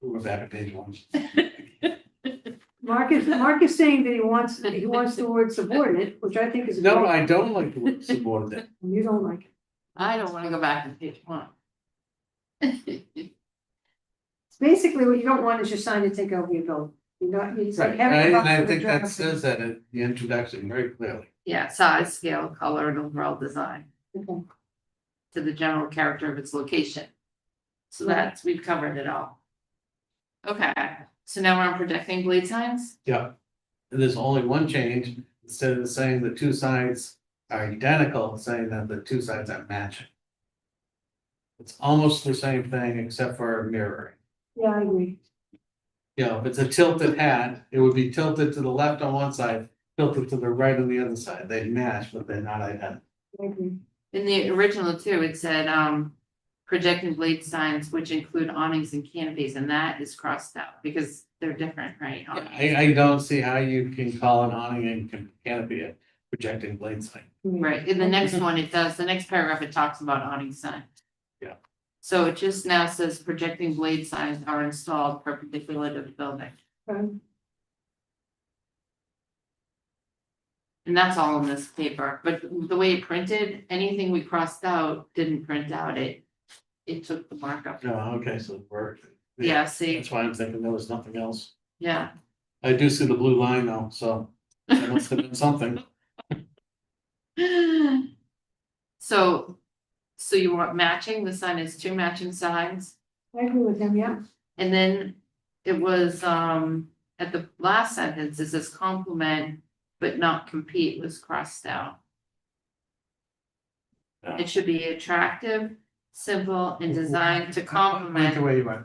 We're back at page 1. Mark is saying that he wants the word subordinate, which I think is. a No, great- I don't like the word subordinate. You don't like it. I don't wanna go back to page 1. Basically, what you don't want is your sign to take over your building. You know, it's like Right, having. a and box I with a think that draft. says that in the introduction very clearly. Yeah, size, scale, color, and overall design Okay. to the general character of its location. So that's, we've covered it all. Okay, so now we're on projecting blade signs? Yeah. And there's only one change, instead of saying the two sides are identical, saying that the two sides are matching. It's almost the same thing except for mirroring. Yeah, I agree. You know, if it's a tilted hat, it would be tilted to the left on one side, tilted to the right on the other side. They match, but they're not identical. I agree. In the original too, it said, projecting blade signs which include awnings and canopies, and that is crossed out because they're different, right? I don't see how you can call an awning and canopy a projecting blade sign. Right, in the next one, it does, the next paragraph, it talks about awning sign. Yeah. So it just now says projecting blade signs are installed perpendicular to the building, Okay. and that's all in this paper, but the way it printed, anything we crossed out didn't print out, it took the markup. No, okay, so it worked. Yeah, see, That's why I'm thinking there was nothing else. yeah, I do see the blue line though, so it must have been something. so you want matching, the sign is 2 matching signs. I agree with him, yeah. And then it was, at the last sentence, it says complement, but not compete was crossed out. It should be attractive, simple, and designed to Wait, complement wait, wait.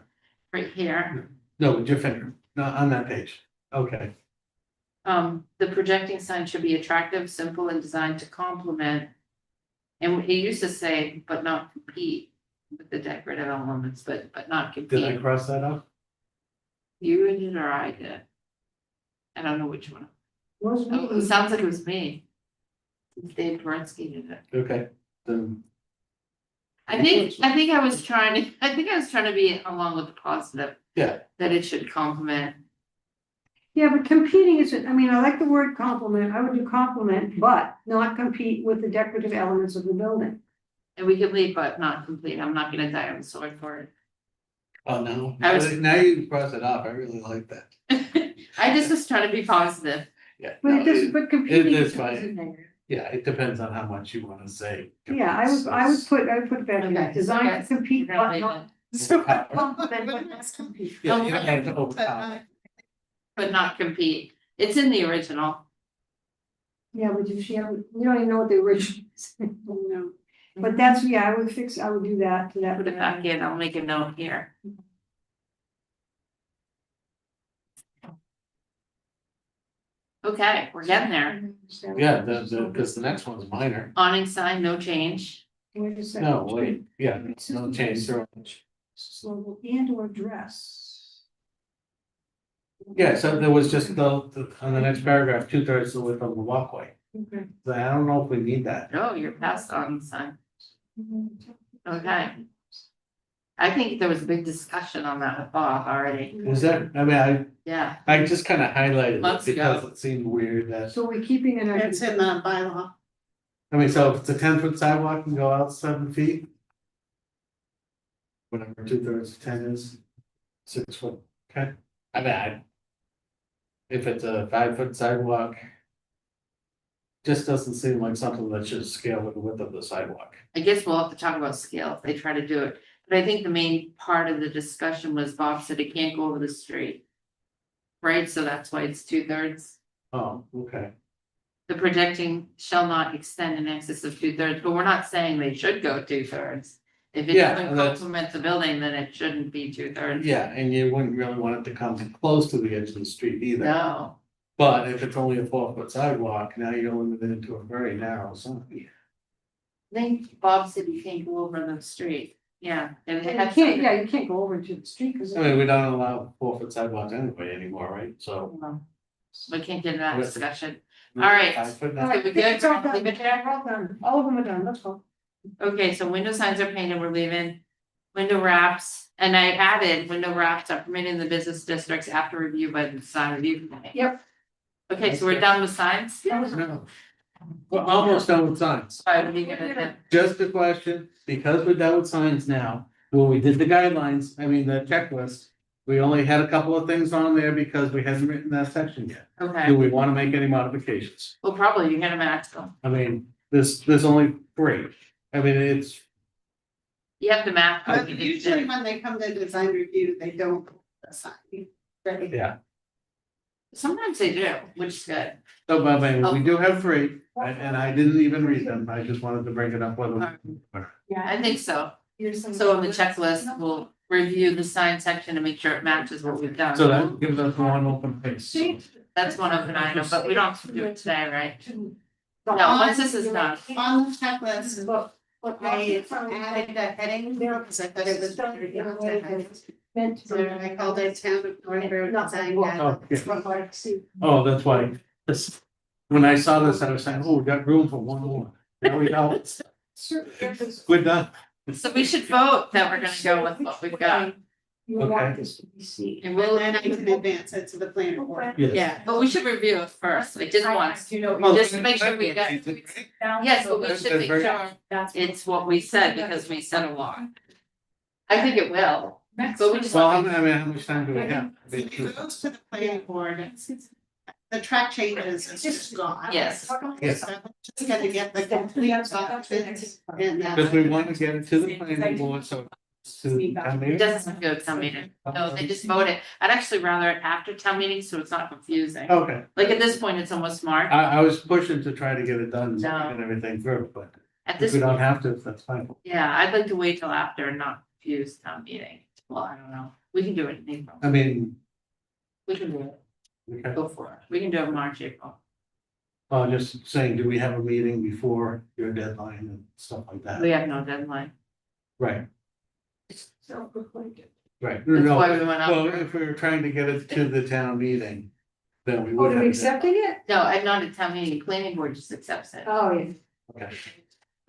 right here. No, with your finger, not on that page. Okay, The projecting sign should be attractive, simple, and designed to complement. And it used to say, but not compete with the decorative elements, but not did I compete. cross that off? You did or I did? I don't know which one. Was Oh, it sounds like it was me. Dave Berensky did it. Okay, then, I think I was trying to be along with the positive, yeah, that it should complement. Yeah, but competing isn't, I mean, I like the word complement, I would do complement, but not compete with the decorative elements of the building. And we could leave, but not complete. I'm not gonna die on the sword for it. Oh, no, I was- now you cross it off, I really like that. I just was trying to be positive. Yeah. But no, it doesn't, but competing. is is fine. negative. Yeah, it depends on how much you wanna say. Yeah, I would put better, Okay, designed to so compete, we're gonna but leave not. it. complement, but not compete. Yeah, you don't have to overpower. But not compete. It's in the original. Yeah, but if she haven't, we don't even know what the original is. No. But that's, yeah, I would do that to that. Put it back in. I'll make a note here. Okay, we're getting there. Yeah, because the next one's minor. Awning sign, no change. Wait a second. No, wait, yeah, no change. Slogan and or dress. Yeah, so there was just on the next paragraph, 2/3 the width of the walkway. Okay. So I don't know if we need that. Oh, you're past awning sign. Okay. I think there was a big discussion on that with Bob already. Was that, I mean, Yeah, I just kind of highlighted it Months because ago. it seemed weird that, So we're keeping it. It's in the bylaw. I mean, so if it's a 10-foot sidewalk and go out 7 feet. Whatever 2/3 of 10 is, 6 foot, okay, I mean, if it's a 5-foot sidewalk. Just doesn't seem like something that should scale with the width of the sidewalk. I guess we'll have to talk about scale if they try to do it. But I think the main part of the discussion was Bob said it can't go over the street. Right, so that's why it's 2/3. Oh, okay, The projecting shall not extend in excess of 2/3, but we're not saying they should go 2/3. If it Yeah, doesn't that's- complement the building, then it shouldn't be 2/3. yeah, and you wouldn't really want it to come close to the edge of the street either. No, But if it's only a 4-foot sidewalk, now you're limited into a very narrow zone. I think Bob said you can't go over the street. Yeah. And You it had can't, yeah, you can't go over to the street because. I mean, we don't allow 4-foot sidewalks anyway anymore, right? So. something- We can't get into that With- discussion. All right. 5-foot now? All right, we good? it's all done. Leave it there? All done. All of them are done, let's go. Okay, so window signs are painted, we're leaving. Window wraps, and I added window wraps are permitted in the business districts after review by the design review committee. Yep. Okay, so we're done with signs? No. We're almost done with signs. All right, what are you gonna Just a question, because we're done with signs now, when we did the guidelines, I mean, the checklist. We only had a couple of things on there because we hadn't written that section yet. do? Okay, Do we want to make any modifications? well, probably you're gonna match them. I mean, there's only 3. I mean, it's, You have to match. what But we did usually today. when they come to design review, they don't assign. Right? yeah. Sometimes they do, which is good. So, but I mean, we do have 3, and I didn't even read them. I just wanted to bring it up whether. I think so. So on the checklist, we'll review the sign section to make sure it matches what we've done. So that gives us one open space. That's one open item, but we don't have to do it today, right? No, On- once this is done. On the checklist, Look. I added a heading there because I thought it was better to get the heading. Meant to. So I called it Town of Northborough Design Oh, Guidelines. yeah. Oh, that's why, this, when I saw this, I was saying, oh, we got room for one more. There we go. We're done. So we should vote that we're gonna go with what we've got. You want this to be seen. And And we'll, then I can advance it to the planning board. Yes. yeah, but we should review it first, like just once. Oh, Just to make sure we got. Yes, but we That's should make very- sure That's. it's what we said, because we said a lot. I think it will, but we just. Well, I mean, how much time do we have? If it goes to the planning board, the track changes is just gone. Yes. Yes. So just gotta get the complete documents and Because we want to get it to the planning board, so. To town It meeting? doesn't go to town meeting, no, they just vote it, I'd actually rather it after town meeting, so it's not confusing. Okay, Like at this point, it's almost smart, I was pushing to try to get it done No. and everything through, but at if this, we don't have to, that's fine. yeah, I'd like to wait till after and not confuse town meeting. Well, I don't know, we can do it in April, I mean, we can do it, okay, go for it, we can do it March, April. just saying, do we have a meeting before your deadline and stuff like that? We have no deadline, Right, Self-proclaimed. right. that's No, why we went well, up. if we were trying to get it to the town meeting, then we Oh, would to have. be a accepting it? No, I'm not at town meeting, planning board just accepts it. Oh, yeah. deadline. Okay.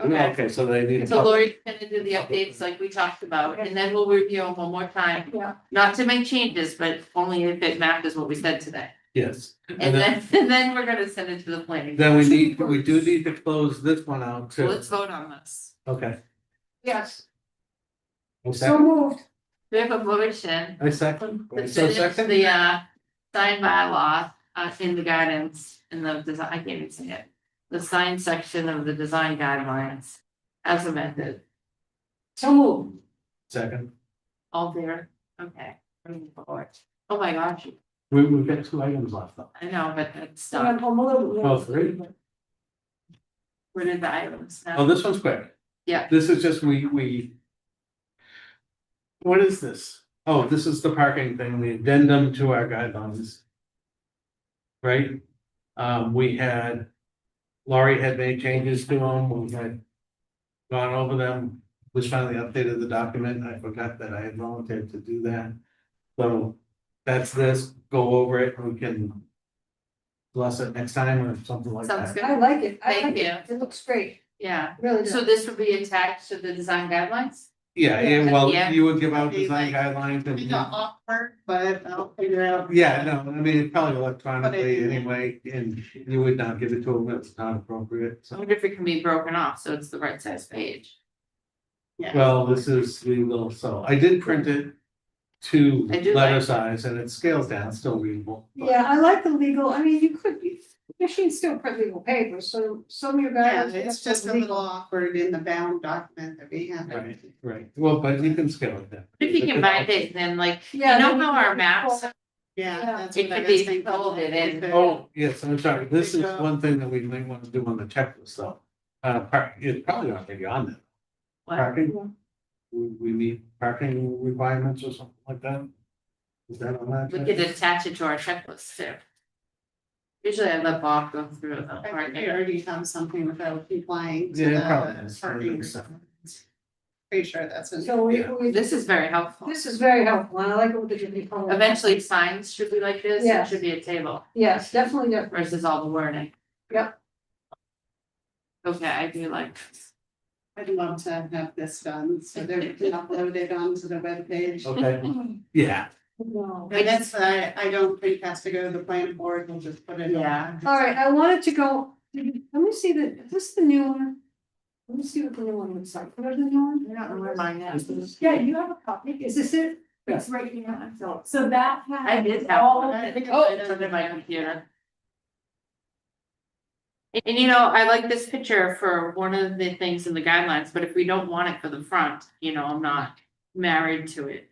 Okay. Okay, so they need. a So Lori's gonna do the updates like we talked about, and then we'll review them one more time, Yeah. not to make changes, but only if it matches what we said today. Yes, And then we're gonna send it to the planning. then we do need to close this one out So too. let's vote on this. Okay, Yes, A so second? moved. We have a motion. I second. to So finish second? the sign bylaw in the guidance in the design, I can't even say it. The sign section of the design guidelines as amended. So moved. Second. All there, okay. Moving forward. Oh my gosh, We've got 2 items left though. I know, but that's So done. I'm a little bit. Oh, three? Where did the items Oh, now? this one's quick. Yeah. This is just we. What is this? Oh, this is the parking thing, the addendum to our guidelines. Right? We had, Laurie had made changes to them, we had gone over them, was finally updated the document, I forgot that I had volunteered to do that. So that's this, go over it, we can bless it next time or something like Sounds that. good. I like it. I Thank like it. you. It looks great, Yeah, really does. so this would be attached to the design guidelines? Yeah, yeah, well, Yeah. you would give out Be design like- guidelines Kind of and. awkward, but I'll figure out. Yeah, no, I mean, it's probably electronically Put it in. anyway, and you would not give it to them, if it's not appropriate, I so. wonder if it can be broken off, so it's the right size page. Yeah. Well, this is the little, so I did print it to I do letter like- size and it scales down, it's still readable. but- Yeah, I like the legal, I mean, you could, machines still print legal papers, so some of your Yeah, guys. it's just a little awkward in the bound document that we have. Right, right, well, but you can scale it down. If you can bind it, then like, you Yeah, know then how you our can- maps, Yeah, that's It what I could was be thinking. folded in. Oh, yes, I'm sorry, this is one thing that we might want to do on the checklist though. It's probably not really on there. what? Parking? We need parking requirements or something like that? Is that on that? We could attach it to our checklist too. Usually I let Bob go through the I think parking. we already have something without complying to Yeah, probably the is. parking. Pretty sure that's in. So Yeah. This is very helpful. This is very helpful, and I like it with the different colors. Eventually signs should be like this, it Yes. should be a table Yes, definitely, definitely. versus all the wording. Yep. Okay, I do like this. I'd love to have this done, so they're uploaded onto the webpage. Okay, yeah, No. And that's, I don't think has to go to the planning board, we'll just put it. on. Yeah. All right, I wanted to go, let me see is this the new one? Let me see what the new one looks like. What is the new one? I don't know where mine is. Yeah, you have a copy. Is this it? It's right here. So that has. I did have all one. of the- Oh, it's under my computer. And you know, I like this picture for one of the things in the guidelines, but if we don't want it for the front, you know, I'm not married to it.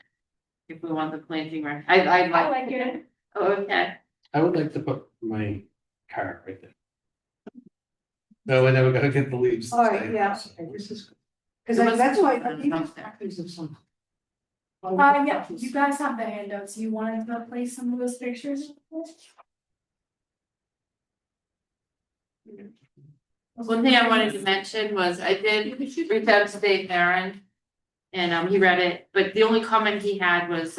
If we want the planting, right, I I like. like it. Oh, okay. I would like to put my car right there. No, we're never gonna get the leaves. to All right, stay. yeah, this is, because It was that's why, cool, I think but there's it's not copies of some. Yeah, you guys have the handouts. You wanted to place some of those pictures? One thing I wanted to mention was I did reach out to Dave Barron. And he read it, but the only comment he had was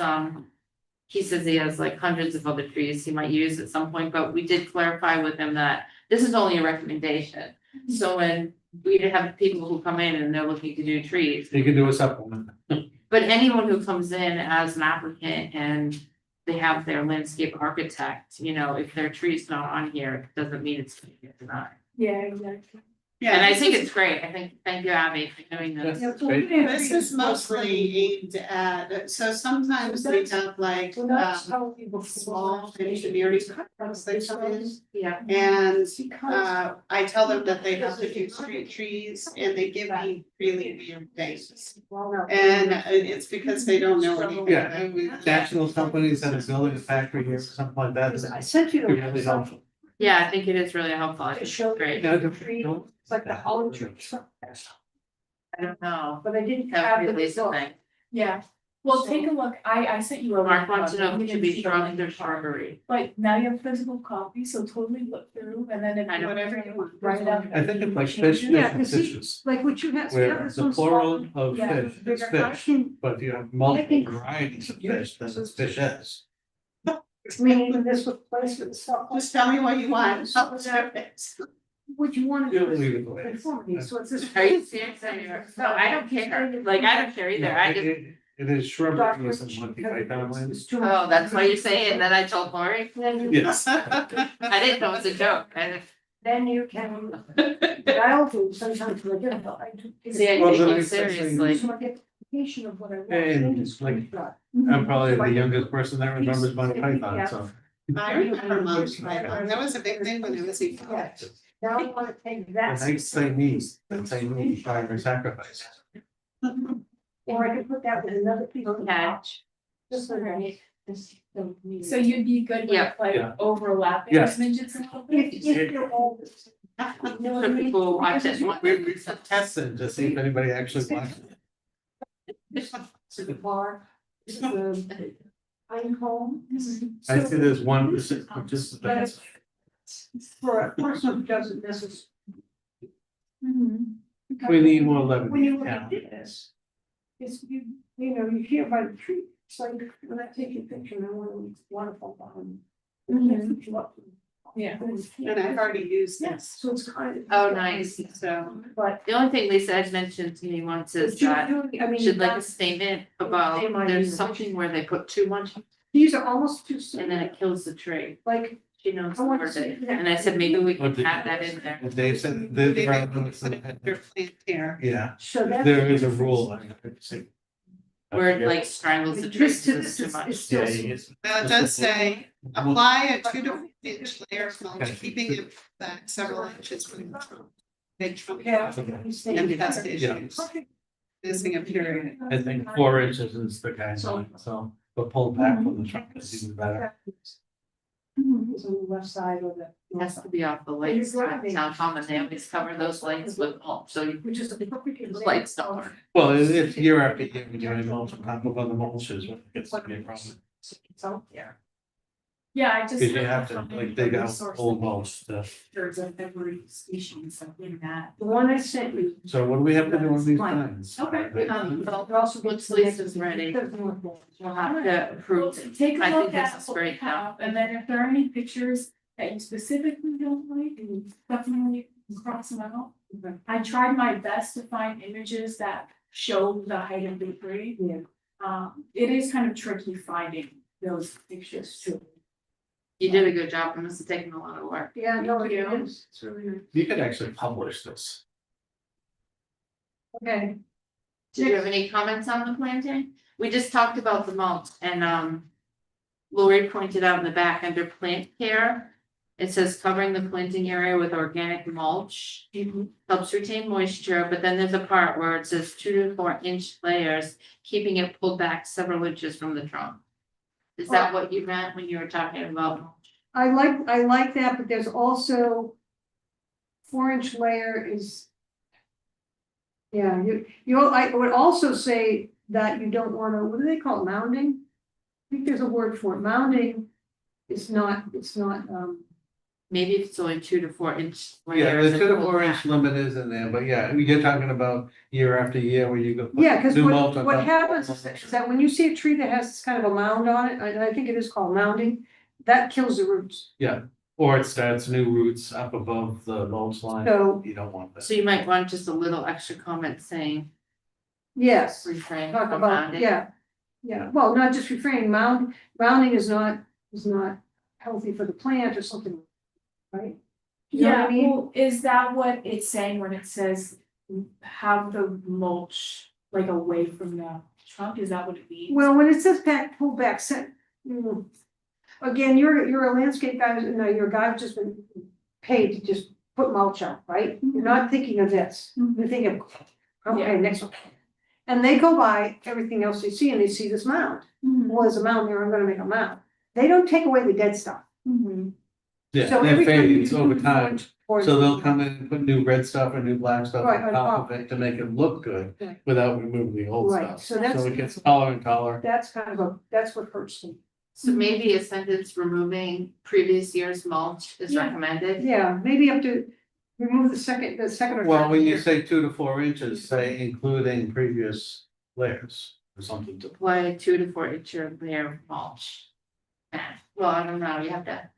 he says he has like hundreds of other trees he might use at some point, but we did clarify with him that this is only a recommendation. So when we have people who come in and they're looking to do trees, You can do a supplement. but anyone who comes in as an applicant and they have their landscape architect, you know, if their tree's not on here, it doesn't mean it's gonna get denied. Yeah, exactly. And I Yeah, think it's great. I think, thank you, Abby, for doing this. Yeah, so Great. we didn't this figure is mostly aimed at, so sometimes they have like, Well, that's how people. small engineering projects that come in. Yeah. And Because. I tell them that they have to do street trees and they give me really weird things. Well, no. And it's because they don't know anything. Yeah, and we- national companies that are building a factory here, or something like that. Because I sent you It really the. helpful. Yeah, I think it is really helpful. I To think show it's great. you the tree, it's like the hollow tree. I don't know. But I didn't Have have to the release the result. thing. Yeah, well, take a look. I sent you a. Mark wants to know if it You should didn't be see the shrubs link. or shrubbery. But now you have physical copy, so totally look through and then if. I know. Whatever you want. Write it up. I think it's like fish, Yeah, fish and you see- fishes, Like what you have. so you have where this the one small plural one. of Yeah, fish is Bigger. I fish, can- but if you have multiple think- varieties of fish, then it's fishes. Meaning this was placed with the stuff. Just tell me what you want. I'll strip it. Would you want to You'll do leave this it the way it is. conformity, so it's this. Are you serious? No, I don't care. Like, I don't care either. I Yeah, just, it is shrubbery, is in Monty Python land. oh, that's why you're saying, and then I told Lori. Yes. I didn't know it was a joke. I then you can dial to sometimes for a difficult. See, I Well, take then it it's like seriously. So I get the application of what I want. And then it's like- screenshot. I'm probably the youngest person that remembers Monty Python, so. I remember Monty Python, that was a big thing when I was a kid. Now I want to take The that. next thing needs, that's I need primary sacrifice. Or I could put that with another piece of Okay. watch. Just so that. So you'd be good Yeah. with like Yeah. overlapping Yes. images a little bit? If you're all. You know what I So mean? people watch Because it. it's We tested to see if anybody actually watched it. the bar, the Pinecone. I see there's 1%, which is the But best. for a person who doesn't necessarily. We need more levity. When you look Yeah. at this, it's you know, you hear by the tree, it's like when I take a picture and I want a waterfall behind. Yeah. And I've already used this, So it's kind of. Oh, nice. so. But. The only thing Lisa had mentioned to me once is but you're that doing- I mean, should like a that's- statement about They might there's use it. something where they put too much These are almost too soon. and then it kills the tree. Like, She knows I the want to word see it. that. And I said, maybe we What can did- add that in there. And Dave said, Maybe the- put it under plant here. yeah, so that. there is a rule. I could see. I Where it forget. like strangles the tree This to because this it's too is much. still. Yeah, he is. Well, it does say, apply a 2 to 4 inch layer of mulch, keeping it back several inches from the trunk. Big trunk. Yeah. And pest issues, missing a period. I think 4 inches is the guideline, so, but pull back from the trunk is even better. It's on the left side of the. It has to be off the lights. Town common, they always cover those lights with mulch, so you Which is a perfect. the lights don't work. Well, it's year after year, when you're in mulch on top of other mulches, when it gets to be a problem. It's out there. Yeah, I just. Because you have to like dig out old mulch stuff. There's a every species of in that. The one I sent you. So what do we have to do on these times? Okay. Well, It also once gets the next- Lisa's ready, Well, we'll have to approve it. Take a I look think this at is what great we though. have, and then if there are any pictures that you specifically don't like, definitely cross them out. I tried my best to find images that show the height of the tree. Yeah. It is kind of tricky finding those pictures too. You did a good job. It must have taken a lot of work. Yeah, no, it Thank you. is. It's really nice. You could actually publish this. Okay. Did you have any comments on the planting? We just talked about the mulch and Lori pointed out in the back under plant care. It says covering the planting area with organic mulch helps retain moisture, but then there's a part where it says 2 to 4 inch layers, keeping it pulled back several inches from the trunk. Is that what you meant when you were talking about mulch? I like that, but there's also. 4-inch layer is. Yeah, I would also say that you don't wanna, what do they call it, mounding? I think there's a word for it, mounding is not, it's not, Maybe if it's only 2 to 4 inch. Yeah, layers the and 2 to pulled 4 inch back. limit is in there, but yeah, you're talking about year after year where you go. put yeah, cause new mulch what on what top. happens is that when you see a tree that has this kind of a mound on it, I think it is called mounding. That kills the roots, Or it starts new roots up above the mulch line. so, You don't want that. So you might want just a little extra comment saying yes. refrain Talk from about, mounding. yeah, well, not just refrain, mounding is not healthy for the plant or something, right? You know what I Yeah, mean? well, is that what it's saying when it says have the mulch like away from the trunk? Is that what it means? Well, when it says pull back, again, you're a landscape guy, no, you're a guy who's just been paid to just put mulch up, right? You're not thinking of this, you're thinking, okay, Yeah. next one. And they go by everything else they see and they see this mound, Mhm. well, there's a mound there, I'm gonna make a mound. They don't take away the dead stuff. Mhm. Yeah, So and it every time you fades do over the time. orange or- So they'll come in and put new red stuff or new black stuff Right, on top of it to make it look good Right. without removing the old Right, stuff. so So that's, it gets taller and taller. that's kind of that's what hurts them. So maybe a sentence removing previous year's mulch is Yeah. recommended. Yeah, maybe up to remove the second or. Well, third when you year. say 2 to 4 inches, say including previous layers or something to. Apply a 2 to 4 inch layer of mulch. Well, I don't know, you have to.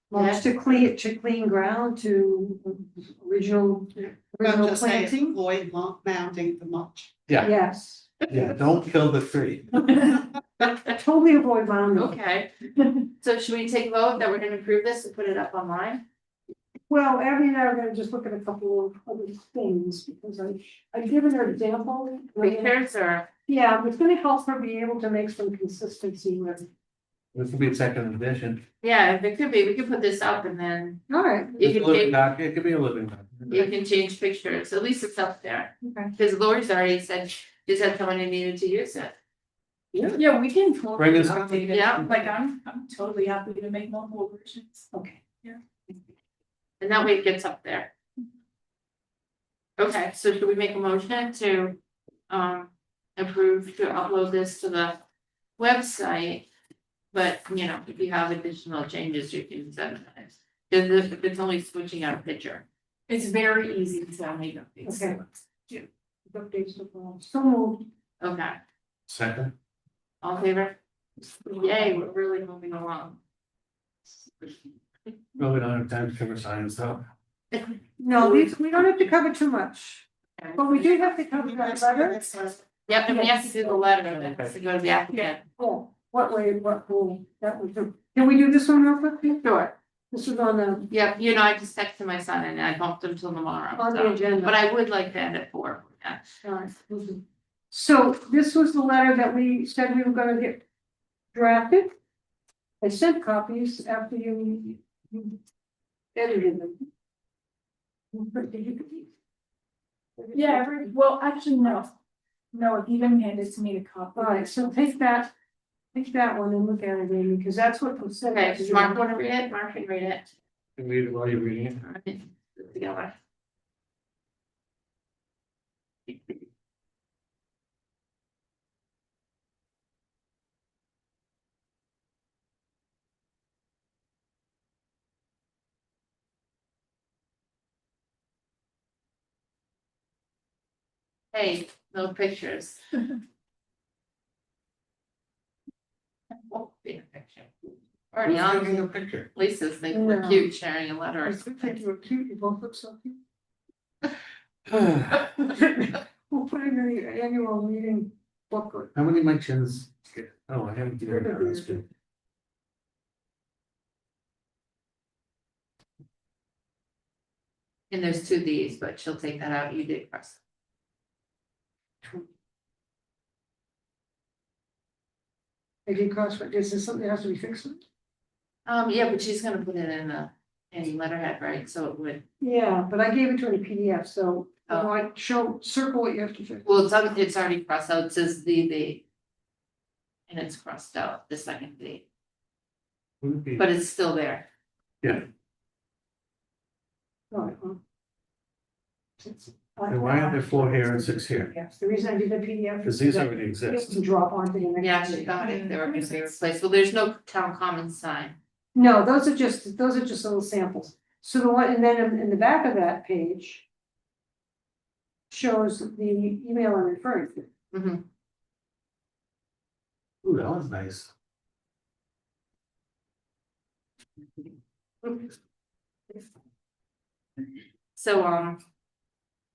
Mulch to clean ground to original Well, just say planting, avoid mounding the mulch. Yeah, yes, yeah, don't kill the tree. totally avoid mounding. Okay, so should we take a vote that we're gonna approve this and put it up online? Well, Abby and I are gonna just look at a couple of other things, because I've given her example. Pictures or, Yeah, but it's gonna help her be able to make some consistency with. This could be a second edition. yeah, if it could be, we could put this up and then All right. you It's a can living change, doc, it could be a living you document. can change pictures, at least it's up there. Okay. Because Lori's already said, she said someone who needed to use it. Yeah, we can totally Bring us- update it. Yeah. Like, I'm totally happy to make multiple versions. Okay. And that way it gets up there. Okay, so should we make a motion to approve to upload this to the website? But, you know, if you have additional changes, you can send it. Because if it's only switching out a picture. It's very easy to make updates. Okay. Updates to file. So moved. Okay, Second, all in favor? Yay, we're really moving along. no, we don't have time to cover science though. No, we don't have to cover too much, but we do have to cover that letter. Yep, and we have to do the letter, that has to go to the applicant. Oh, what way, what rule, that was, can we do this one real quick? Sure. This is on the, Yep, you know, I just texted my son and I bumped him till tomorrow, on the so, agenda. but I would like to end at 4. Yeah. Alright, mhm. So this was the letter that we said we were gonna get drafted. I sent copies after you edited them. Did you? Yeah, well, actually, no. No, even handed to me to copy. Alright, so take that one and look at it, Amy, because that's what was said. Okay, does Mark wanna read it? Mark can read it. Can we read it while you're reading it? All right, together. Hey, no pictures. Won't be a picture. Already Who's taking a on, picture? Lisa's thinking we're No. cute sharing a letter. I think you were cute, you both look so cute. How We'll put it in the annual meeting booklet. many mentions? Oh, I haven't given her this bit. And there's 2 Ds, but she'll take that out, you did press. I did cross, but is this something that has to be fixed? Yeah, but she's gonna put it in letterhead, right, so it would, Yeah, but I gave it to her in a PDF, so Oh. I circle what you have to fix. well, it's already crossed out, it says the. And it's crossed out, the second D, Wouldn't be- but it's still there. Yeah, All right, well. then why aren't there 4 here and 6 here? Yes, the reason I did the PDF. Because is these that already it exist. can drop onto the next. Yeah, page. she thought they were gonna be replaced, well, there's no town common sign. No, those are just little samples. So the one, and then in the back of that page shows the email I'm referring to. Mhm. Ooh, that one's nice. So,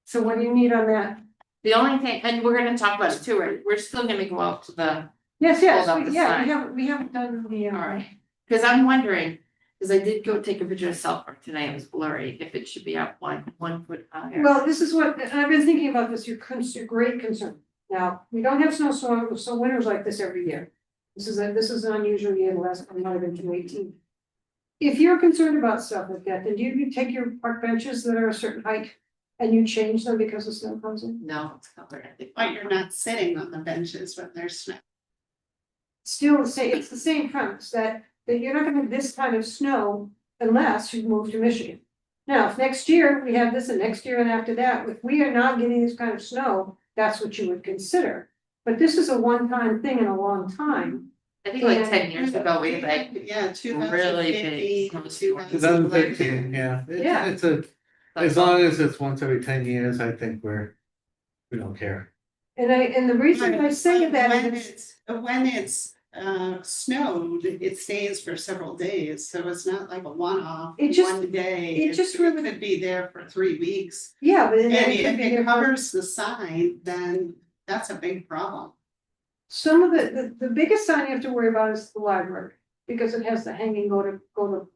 So what do you need on that? the only thing, and we're gonna talk about it too, right, we're still gonna go out to the, Yes, Hold up the yeah, sign. we haven't done the. alright. Cause I'm wondering, cause I did go take a picture of Southpark today, it was blurry, if it should be up 1 foot higher. Well, this is what, and I've been thinking about this, your great concern. Now, we don't have so winters like this every year. This is an unusual year, the last one might have been 2018. If you're concerned about stuff like that, then do you take your park benches that are a certain height and you change them because the snow comes in? No, it's covered, I think. But you're not sitting on the benches when there's snow. Still, it's the same premise that you're not gonna have this kind of snow unless you move to Michigan. Now, if next year we have this and next year and after that, if we are not getting this kind of snow, that's what you would consider. But this is a one-time thing in a long time. I think like 10 years ago, we had like, Yeah, really big 2015, 2015, yeah. Yeah. It's as long as it's once every 10 years, I think we don't care. And the reason I say that is. When it's snowed, it stays for several days, so it's not like a one-off, It just- one day. it just really- Could be there for 3 weeks. Yeah, but And then it if could be it there for covers the sign, then that's a big problem. some of the biggest sign you have to worry about is the library, because it has the hanging go to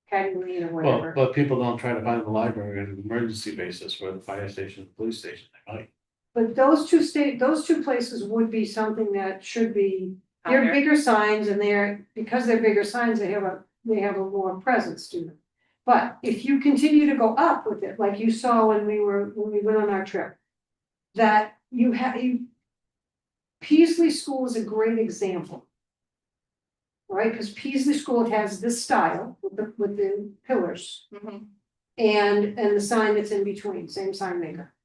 Caddy Lane or Well, whatever. but people don't try to find the library on an emergency basis or the fire station, police station, they might. But those two places would be something that should be, they're Under. bigger signs and because they're bigger signs, they have a more presence to them. But if you continue to go up with it, like you saw when we went on our trip, that Peasley School is a great example. Right, because Peasley School has this style with the pillars Mhm. and the sign that's in between, same sign maker.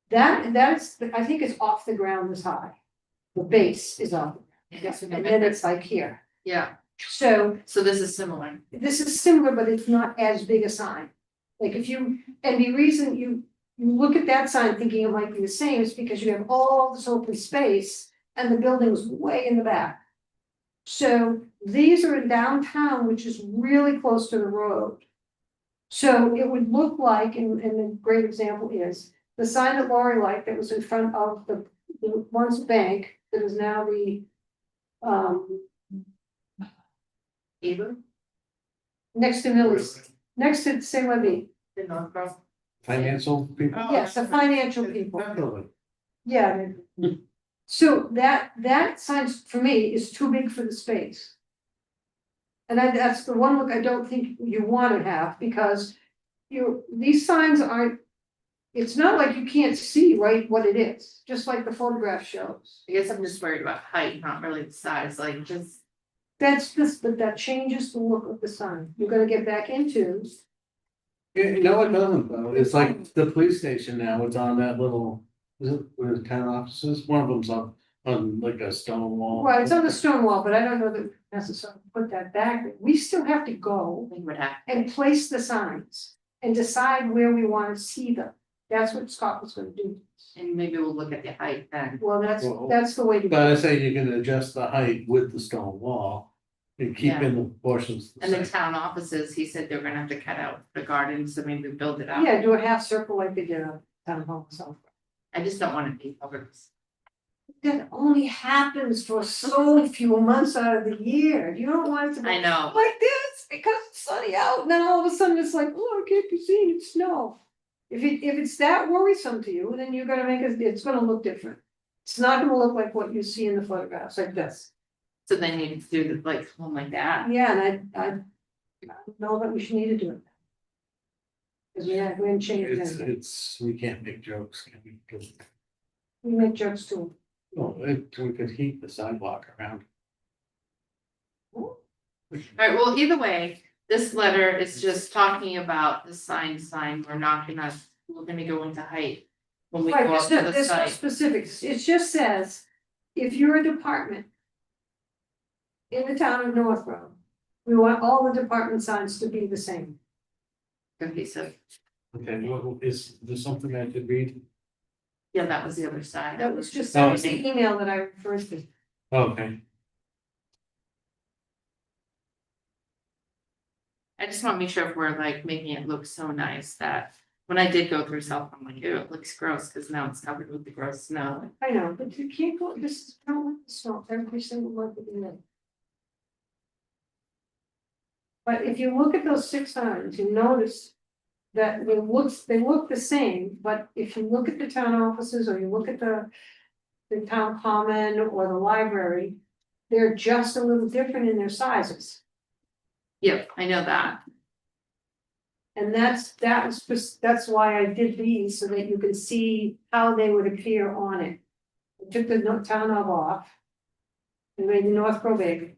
That's, I think it's off the ground this high. The base is off, Yes, and then it's like here. Yeah, So so this is similar. this is similar, but it's not as big a sign. Like and the reason you look at that sign thinking it might be the same is because you have all this open space and the building's way in the back. So these are in downtown, which is really close to the road. So it would look like, and a great example is the sign that Lori liked that was in front of the once bank that is now the Either next to Millie's, next to St. Levy. the Northborough. Financial people. Oh, Yes, the financial people. Yeah. So that sign for me is too big for the space. And that's the one look I don't think you want to have because these signs aren't, it's not like you can't see right what it is, just like the photograph shows. I guess I'm just worried about height, not really the size, like just. But that changes the look of the sign. You're gonna get back into, No, it doesn't though. It's like the police station now, it's on that little, is it where the town offices? One of them's on like a stone wall. well, it's on the stone wall, but I don't know that we necessarily put that back. We still have to go We would have, and place the signs and decide where we want to see them. That's what Scott was gonna do. and maybe we'll look at the height then. Well, Well, that's the way to But I go. say you can adjust the height with the stone wall and keep in the portions. And the same. town offices, he said they're gonna have to cut out the garden, so maybe build it out. Yeah, do a half circle like they did on town hall, so. I just don't want it to be covered. That only happens for so few months out of the year. You don't want it to be I know, like this because it's sunny out, and then all of a sudden it's like, oh, I can't be seen, it's snow. If it's that worrisome to you, then you're gonna it's gonna look different. It's not gonna look like what you see in the photographs, like this. so then you need to do the like one like that. Yeah, and I don't know that we should need to do it. Cause we haven't changed anything. We can't make jokes, can we? 'Cause, We make jokes too. well, we could heat the sidewalk around. Alright, well, either way, this letter is just talking about the sign, we're not gonna, we're gonna go into height. When we Right, go up to the there's no site, specifics, it just says, if you're a department. In the town of Northborough, we want all the department signs to be the same. cohesive, Okay, is there something I could read? yeah, that was the other side. That was the email that I referred to. Okay, I just wanna make sure if we're like making it look so nice that when I did go through South, I'm like, ew, it looks gross, cause now it's covered with the gross snow. I know, but you can't go, this is kind of like the snow, every single month of the year. But if you look at those 6 signs, you notice that they look the same, but if you look at the town offices or you look at the town common or the library, they're just a little different in their sizes. Yep, I know that, And that's why I did these, so that you can see how they would appear on it. I took the town of off. And made the Northborough big.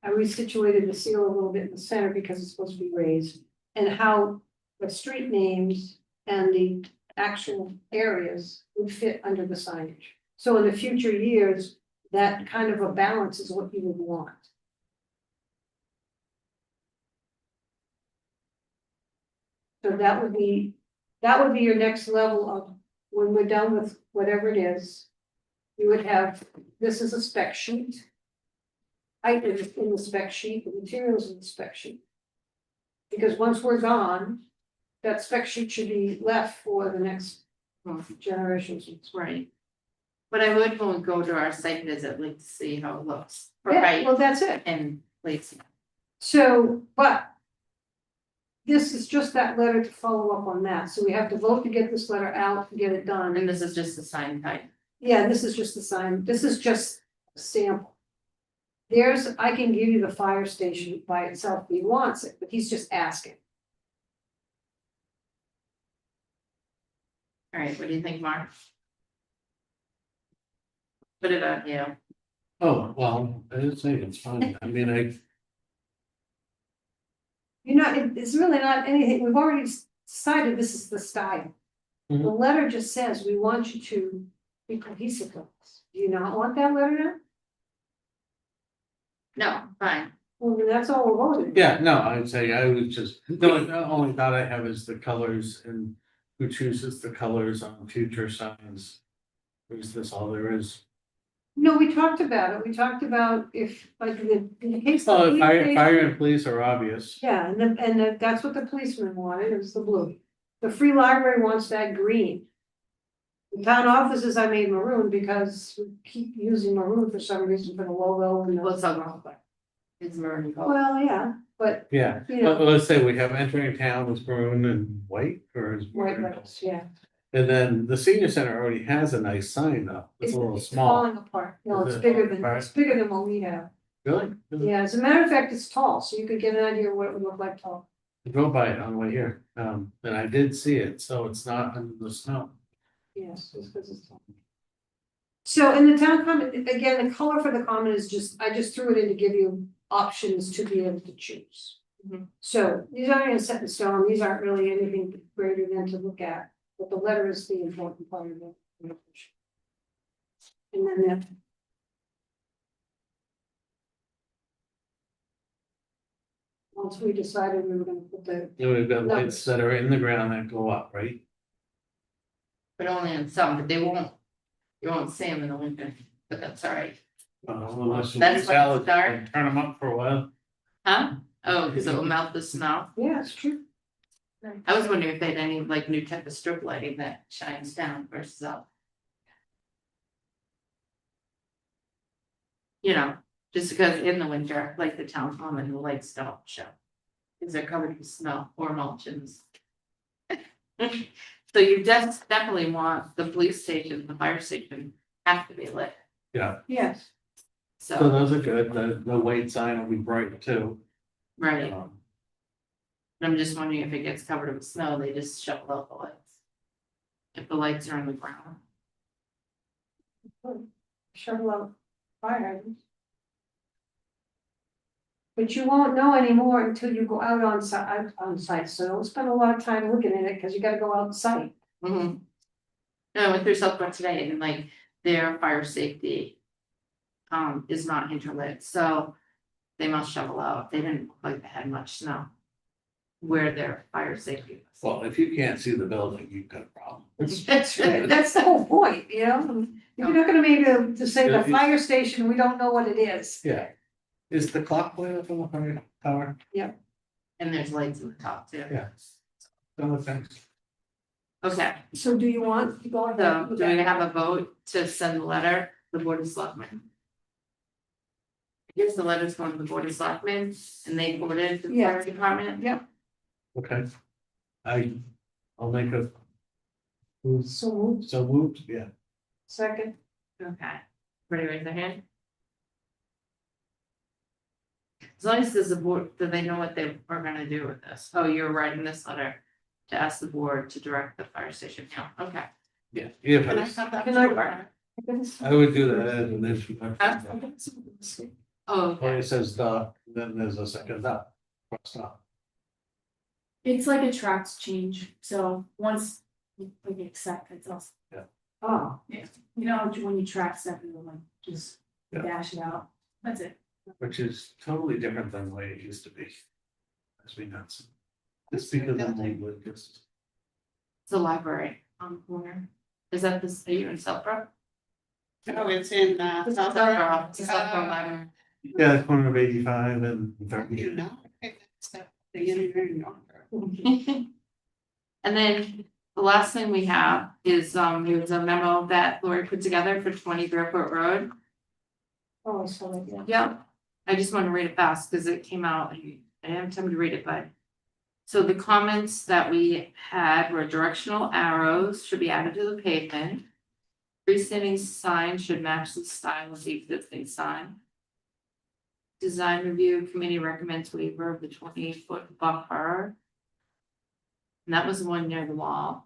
I resituated the seal a little bit in the center because it's supposed to be raised. And how the street names and the actual areas would fit under the signage. So in the future years, that kind of a balance is what you would want. So that would be your next level of, when we're done with whatever it is. You would have, this is a spec sheet. Items in the spec sheet, the materials in the spec sheet. Because once we're gone, that spec sheet should be left for the next generations. right. But I would when we go to our site visit, like to see how it looks, for Yeah, height well, that's it. and placement. So, but this is just that letter to follow up on that, so we have to vote to get this letter out, to get it done. And this is just the sign type. Yeah, this is just the sign, this is just a sample. There's, I can give you the fire station by itself if he wants it, but he's just asking. All right, what do you think, Mark? Put it on you. Oh, well, I didn't say it's fine. I mean, You know, it's really not anything, we've already decided this is the style. The Mhm. letter just says, we want you to be cohesive with us. Do you not want that letter now? No, fine. Well, then that's all we're voting. yeah, no, I'd say I was just, the only thought I have is the colors and who chooses the colors on future signs. Is this all there is? No, we talked about it, we talked about if, like, in the case. of the Well, police fire, station- fire and police are obvious. Yeah, that's what the policeman wanted, it was the blue. The free library wants that green. The town offices I made maroon because we keep using maroon for some reason for the logo and What's the. up wrong with it? It's maroon color. Well, yeah, but Yeah, You know. but let's say we have entering town is maroon and white, or is white maroon? letters, yeah. And then the senior center already has a nice sign though, it's a little It's small. falling apart, no, Is it's it? bigger than, Right. it's bigger than what we have. Really? Yeah, as a matter of fact, it's tall, so you could get an idea of what it would look like tall. I drove by it on the way here, and I did see it, so it's not under the snow. Yes, just because it's tall. So in the town common, again, the color for the common is just, I just threw it in to give you options to be able to choose. Mhm. So these aren't even set in stone, these aren't really anything greater than to look at, but the letter is the important part of it. And then that. Once we decided we were gonna put the, And we've got No. lights that are in the ground that go up, right? But only on some, but you won't see them in the winter, but that's all right. Unless we That's sell what's it dark. and turn them up for a while. Huh? Oh, because it will melt the snow. yeah, it's true. I was wondering if they had any like new type of strip lighting that shines down versus up. You know, just because in the winter, like the town common, the lights don't show. Because they're covered with snow or mulchins. So you definitely want the police station, the fire station have to be lit, Yeah, Yes, so so, those are good, the white sign will be bright too. right. Um, I'm just wondering if it gets covered with snow, they just shovel out the lights. If the lights are on the ground. shovel out fire hydrants. But you won't know anymore until you go out on site, so don't spend a lot of time looking at it, because you gotta go out site. Mhm. No, I went through Southport today and like their fire safety. Is not interlit, so they must shovel out, they didn't look like they had much snow. Where their fire safety was. Well, if you can't see the building, you've got a problem. That's right. That's the whole point, you know, you're not gonna be able to say Yeah, the fire station, we don't know what it is. Yeah. Is the clock lit up on the fire tower? And there's lights in the top too. Yeah. No, thanks. Okay, So do you want to go ahead? so with do we that? have a vote to send the letter to the Board of Selectmen? Here's the letters going to the Board of Selectmen and they forwarded it to the fire department. Yep, Okay. I'll make a. so moved. So moved, yeah. Second, Okay, ready, raise their hand? As long as there's a board, do they know what they are gonna do with this? Oh, you're writing this letter to ask the board to direct the fire station, yeah, okay. Yeah. If Can I it's- have that? Can for- I would do that as an issue. Oh, When okay, it says the, then there's a second dot. Crossed off. It's like a tracks change, so once you click accept, it's also, oh, you know, when you track stuff, you like just Yeah. dash it out, that's it. Which is totally different than the way it used to be. As we know. It's because of language, just. it's the library on the corner. Is that this, are you in Southborough? Oh, it's in, Southborough, it's the Southborough Library. Yeah, the corner of 85 and You 30. know, it's the engineering doctor. And then the last thing we have is, there was a memo that Lori put together for 20 Fairport Road. oh, so like, yeah. Yeah, I just want to read it fast because it came out, I didn't have time to read it, but So the comments that we had were directional arrows should be added to the pavement. Freestanding sign should match the style of the existing sign. Design review committee recommends waiver of the 28-foot buffer. And that was the one near the wall.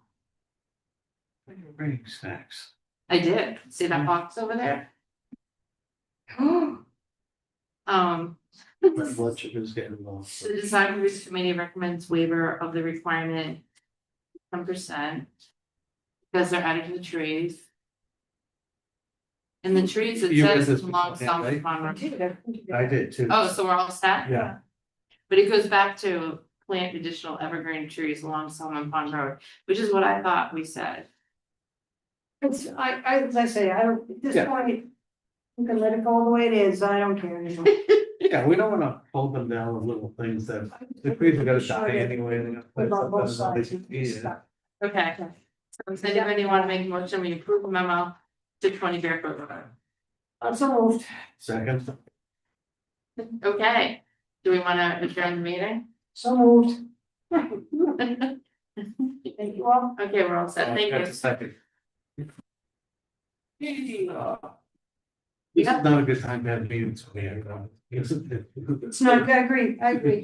Bring snacks. I did. See that box over there? My blood sugar's getting low. The design review committee recommends waiver of the requirement 10%. Because they're added to the trees. And the trees, it You read says this along before, South right? Pond Road. I did too. Oh, so we're all set? Yeah, But it goes back to plant additional evergreen trees along Salmon Pond Road, which is what I thought we said. It's, as I say, I don't, at this Yeah. point, you can let it go the way it is, I don't care anymore. yeah, we don't wanna hold them down with little things that, the trees are gonna die anyway. They're gonna plant About both something and sides. all they can eat it. Okay. So does anybody want to make a motion, we approve a memo to 20 Barefoot Road? I'm so moved. Second, Okay, do we want to adjourn the meeting? So moved. Okay, Thank you all. we're all set, thank that's you. a second. This is not a good time to have meetings. It's not, I agree, I agree.